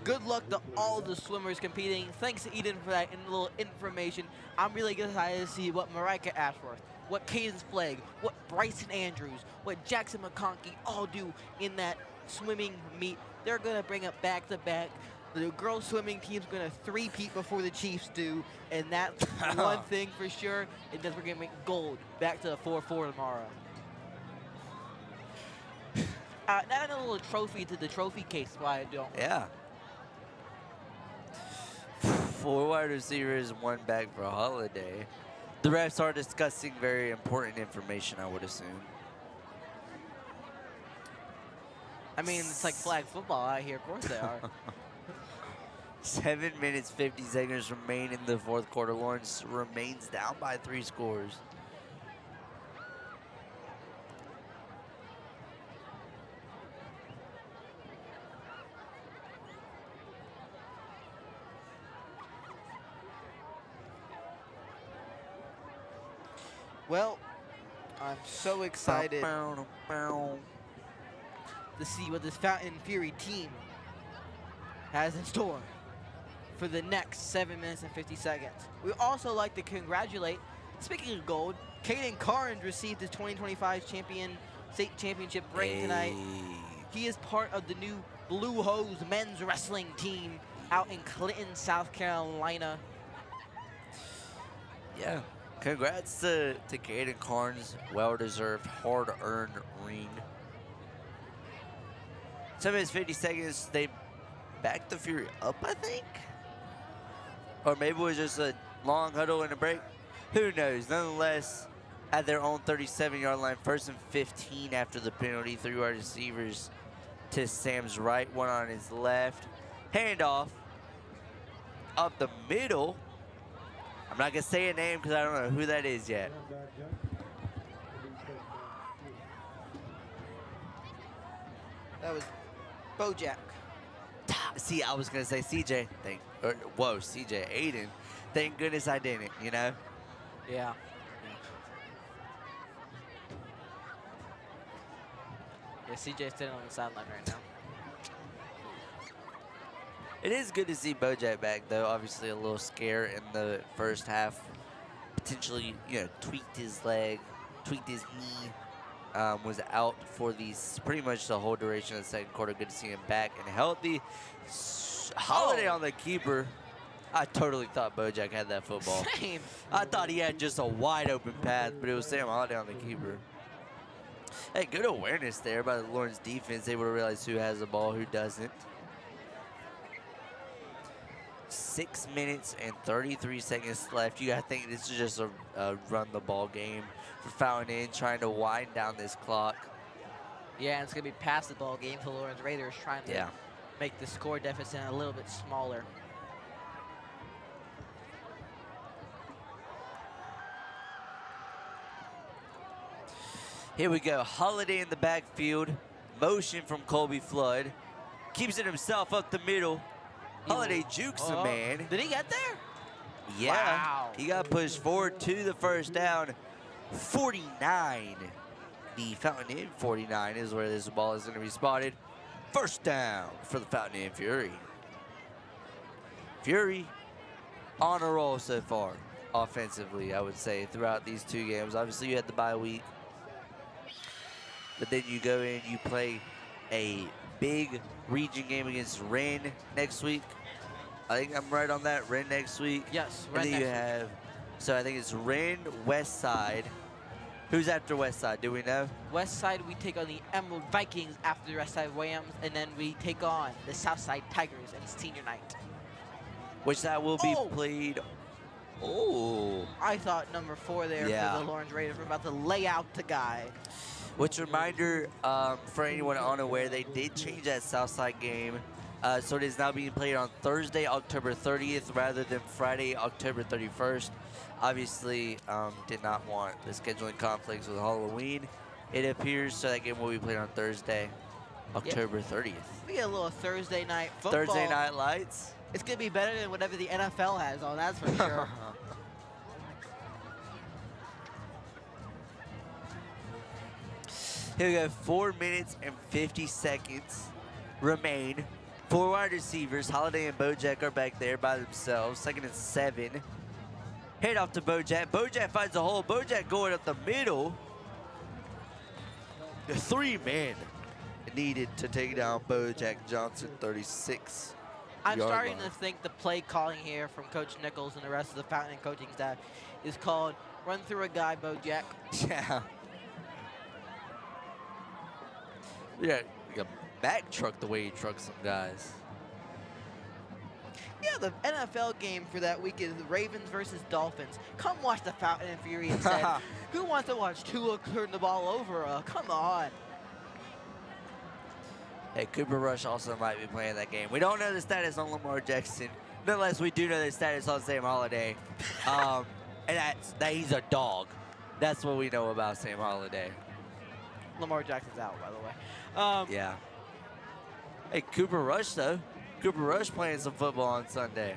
Good luck to all the swimmers competing. Thanks to Eden for that little information. I'm really excited to see what Marika Ashworth, what Cadence Flagg, what Bryson Andrews, what Jackson McConkey all do in that swimming meet. They're going to bring it back-to-back. The girls swimming team's going to three-peat before the Chiefs do, and that's one thing for sure. And then we're going to make gold back to the 4-4 tomorrow. Add a little trophy to the trophy case while I don't.
Yeah. 4 wide receivers, 1 back for Holiday. The refs are discussing very important information, I would assume.
I mean, it's like flag football out here. Of course they are.
7 minutes, 50 seconds remain in the 4th quarter. Lawrence remains down by 3 scores.
Well, I'm so excited to see what this Fountain Fury team has in store for the next 7 minutes and 50 seconds. We also like to congratulate, speaking of gold, Caden Carnes received his 2025 state championship ring tonight. He is part of the new Blue Hose men's wrestling team out in Clinton, South Carolina.
Yeah. Congrats to Caden Carnes. Well-deserved, hard-earned ring. 7 minutes, 50 seconds. They backed the Fury up, I think. Or maybe it was just a long huddle and a break. Who knows? Nonetheless, at their own 37-yard line, 1st and 15 after the penalty. 3 wide receivers to Sam's right, 1 on his left. Handoff up the middle. I'm not going to say a name because I don't know who that is yet.
That was Bojack.
See, I was going to say CJ. CJ, Aiden. Thank goodness I didn't, you know?
Yeah. Yeah, CJ's sitting on the sideline right now.
It is good to see Bojack back, though. Obviously, a little scare in the first half. Potentially, tweaked his leg, tweaked his knee. Was out for pretty much the whole duration of the 2nd quarter. Good to see him back and healthy. Holiday on the keeper. I totally thought Bojack had that football.
Same.
I thought he had just a wide open path, but it was Sam Holiday on the keeper. Hey, good awareness there by the Lawrence defense. Able to realize who has the ball, who doesn't. 6 minutes and 33 seconds left. You got to think this is just a run the ball game for Fountain Inn, trying to wind down this clock.
Yeah, and it's going to be past the ball game for Lawrence Raiders, trying to make the score deficit a little bit smaller.
Here we go. Holiday in the backfield. Motion from Colby Flood. Keeps it himself up the middle. Holiday jukes a man.
Did he get there?
Yeah.
Wow.
He got pushed forward to the first down. 49. The Fountain Inn 49 is where this ball is going to be spotted. First down for the Fountain Inn Fury. Fury on a roll so far, offensively, I would say, throughout these 2 games. Obviously, you had the bye week. But then you go in, you play a big region game against Wren next week. I think I'm right on that. Wren next week.
Yes,
and
Wren
then you
next
have, so I think it's Wren, West Side. Who's after West Side? Do we know?
West Side, we take on the Emerald Vikings after the West Side Rams, and then we take on the South Side Tigers and senior night.
Which that will be played. Oh.
I thought number 4 there for the Lawrence Raiders were about to lay out the guy.
Which reminder, for anyone unaware, they did change that Southside game. So it is now being played on Thursday, October 30th, rather than Friday, October 31st. Obviously, did not want the scheduling conflicts with Halloween, it appears, so that game will be played on Thursday, October 30th.
We get a little Thursday night football.
Thursday night lights.
It's going to be better than whatever the NFL has on, that's for sure.
Here we go, 4 minutes and 50 seconds remain. 4 wide receivers, Holiday and Bojack are back there by themselves. 2nd and 7. Head off to Bojack. Bojack finds a hole. Bojack going up the middle. The 3 men needed to take down Bojack Johnson, 36.
I'm starting to think the play calling here from Coach Nichols and the rest of the Fountain and coaching staff is called run through a guy, Bojack.
Yeah. Yeah, like a Mack truck the way he trucks some guys.
Yeah, the NFL game for that week is the Ravens versus Dolphins. Come watch the Fountain and Fury instead. Who wants to watch Tua turn the ball over? Come on.
Hey, Cooper Rush also might be playing that game. We don't know the status on Lamar Jackson. Nonetheless, we do know the status on Sam Holiday. And that's that he's a dog. That's what we know about Sam Holiday.
Lamar Jackson's out, by the way.
Yeah. Hey, Cooper Rush, though. Cooper Rush playing some football on Sunday.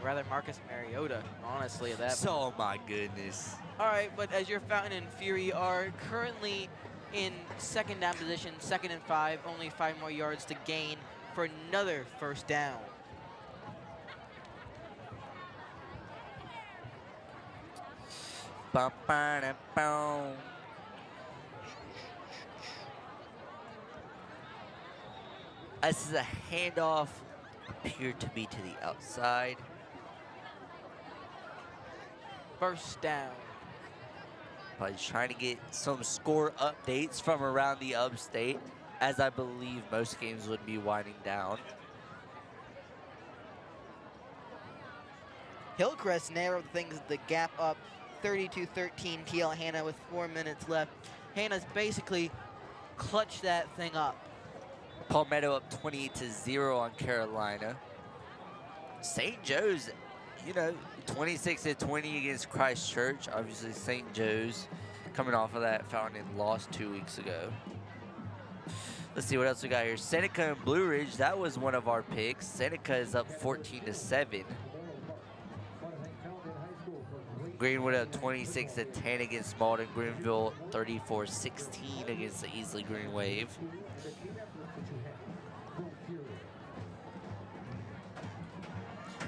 Rather Marcus Mariota, honestly, at that point.
Oh, my goodness.
All right, but as your Fountain and Fury are currently in 2nd down position, 2nd and 5, only 5 more yards to gain for another first down.
Ba-ba-da-boom. This is a handoff, appeared to be to the outside.
First down.
Probably trying to get some score updates from around the upstate, as I believe most games would be winding down.
Hillcrest narrowed the gap up 32-13 TL Hannah with 4 minutes left. Hannah's basically clutched that thing up.
Palmetto up 28-0 on Carolina. St. Joe's, 26-20 against Christ Church. Obviously, St. Joe's coming off of that Fountain loss 2 weeks ago. Let's see what else we got here. Seneca and Blue Ridge, that was one of our picks. Seneca is up 14-7. Greenwood up 26-10 against Malden. Greenville 34-16 against the Easley Green Wave.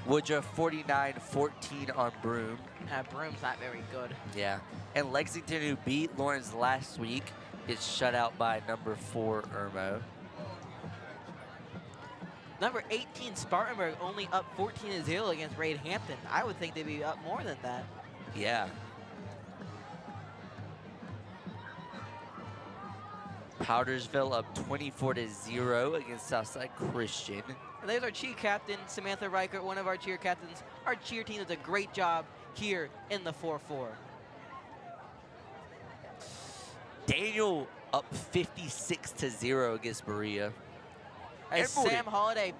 Woodruff 49-14 on Broome.
Broome's not very good.
Yeah. And Lexington, who beat Lawrence last week, is shut out by number 4 Irmo.
Number 18 Spartanburg only up 14-0 against Raid Hampton. I would think they'd be up more than that.
Yeah. Powdersville up 24-0 against Southside Christian.
And there's our cheer captain, Samantha Reichert, one of our cheer captains. Our cheer team does a great job here in the 4-4.
Daniel up 56-0 against Berea.
As Sam Holiday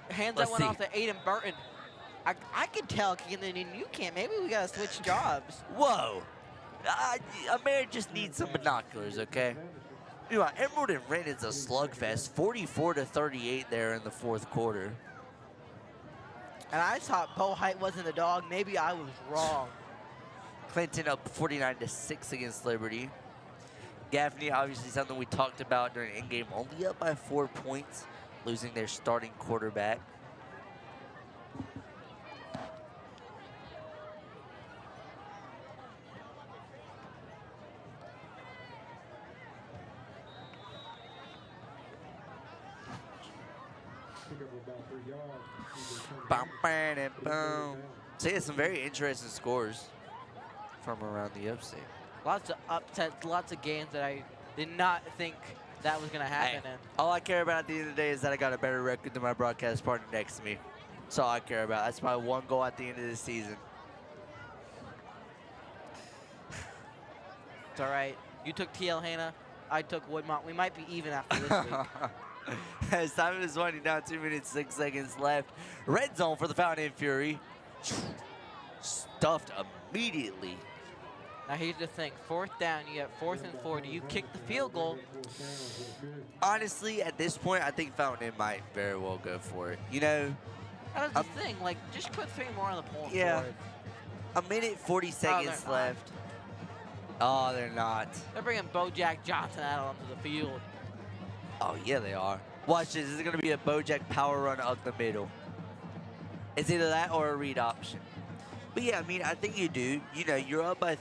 hands that one off to Aiden Burton. I can tell, Keelan, and you can't. Maybe we got to switch jobs.
Whoa. A man just needs some binoculars, okay? Meanwhile, Emerald and Wren is a slugfest, 44-38 there in the fourth quarter.
And I thought Bo Height wasn't a dog. Maybe I was wrong.
Clinton up 49-6 against Liberty. Gaffney, obviously something we talked about during in-game, only up by 4 points, losing their starting quarterback. Boom. So yeah, some very interesting scores from around the upstate.
Lots of upsets, lots of games that I did not think that was going to happen.
Hey, all I care about at the end of the day is that I got a better record than my broadcast partner next to me. That's all I care about. That's my one goal at the end of the season.
It's all right. You took TL Hanna. I took Woodmont. We might be even after this week.
As time is winding down, 2 minutes, 6 seconds left. Red zone for the Fountain Fury. Stuffed immediately.
Now here's the thing. 4th down, you got 4th and 4. Do you kick the field goal?
Honestly, at this point, I think Fountain might very well go for it. You know,
that's the thing. Like, just put 3 more on the pole.
Yeah. A minute, 40 seconds left. Oh, they're not.
They're bringing Bojack Johnson out onto the field.
Oh, yeah, they are. Watch this. This is going to be a Bojack power run up the middle. It's either that or a read option. But yeah, I mean, I think you do. You know, you're up by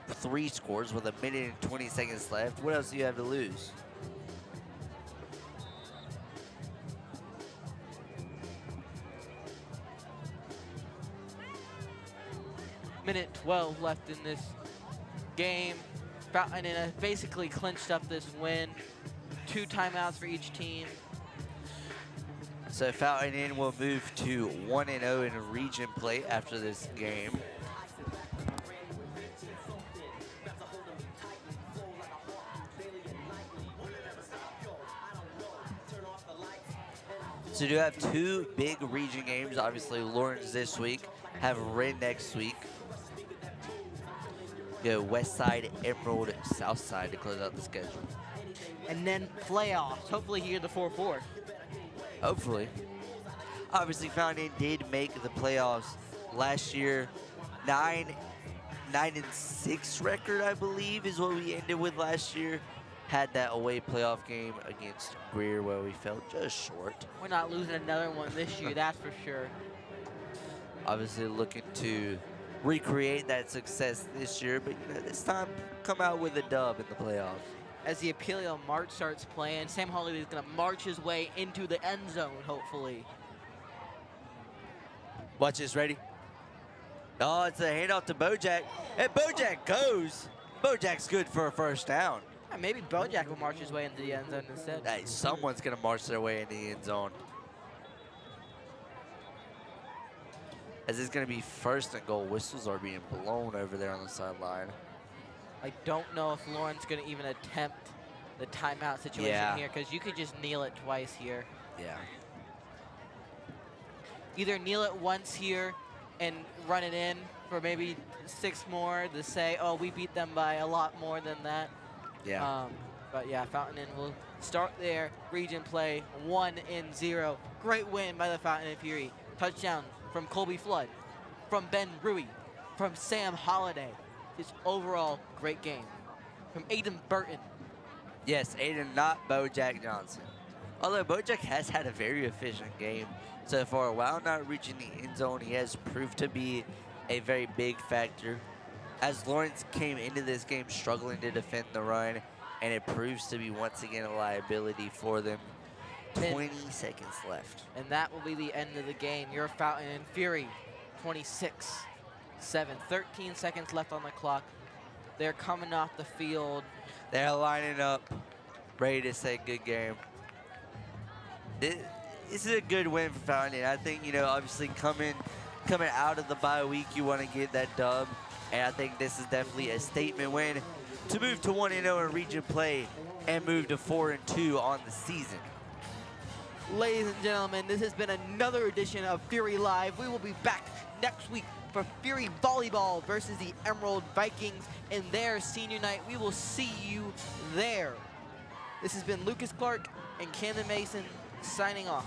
3 scores with a minute and 20 seconds left. What else do you have to lose?
Minute 12 left in this game. Fountain has basically clinched up this win. 2 timeouts for each team.
So Fountain Inn will move to 1-0 in region play after this game. So do have 2 big region games. Obviously, Lawrence this week, have Wren next week. Go West Side, Emerald, South Side to close out the schedule.
And then playoffs. Hopefully here the 4-4.
Hopefully. Obviously, Fountain did make the playoffs last year. 9-6 record, I believe, is what we ended with last year. Had that away playoff game against Greer where we fell just short.
We're not losing another one this year, that's for sure.
Obviously looking to recreate that success this year, but you know, this time come out with a dub in the playoffs.
As the Apelio March starts playing, Sam Holliday is going to march his way into the end zone, hopefully.
Watch this, ready? Oh, it's a handoff to Bojack. And Bojack goes. Bojack's good for a first down.
Yeah, maybe Bojack will march his way into the end zone instead.
Hey, someone's going to march their way into the end zone. As it's going to be 1st and goal. Whistles are being blown over there on the sideline.
I don't know if Lauren's going to even attempt the timeout situation here, because you could just kneel it twice here.
Yeah.
Either kneel it once here and run it in for maybe 6 more to say, oh, we beat them by a lot more than that.
Yeah.
But yeah, Fountain Inn will start their region play 1-0. Great win by the Fountain Inn Fury. Touchdown from Colby Flood, from Ben Rui, from Sam Holliday. His overall great game. From Aiden Burton.
Yes, Aiden, not Bojack Johnson. Although Bojack has had a very efficient game so far. While not reaching the end zone, he has proved to be a very big factor. As Lawrence came into this game struggling to defend the run, and it proves to be once again a liability for them. 20 seconds left.
And that will be the end of the game. Your Fountain Inn Fury, 26-7. 13 seconds left on the clock. They're coming off the field.
They're lining up, ready to say good game. This is a good win for Fountain. I think, you know, obviously coming out of the bye week, you want to get that dub. And I think this is definitely a statement win to move to 1-0 in region play and move to 4-2 on the season.
Ladies and gentlemen, this has been another edition of Fury Live. We will be back next week for Fury Volleyball versus the Emerald Vikings in their senior night. We will see you there. This has been Lucas Clark and Camden Mason signing off.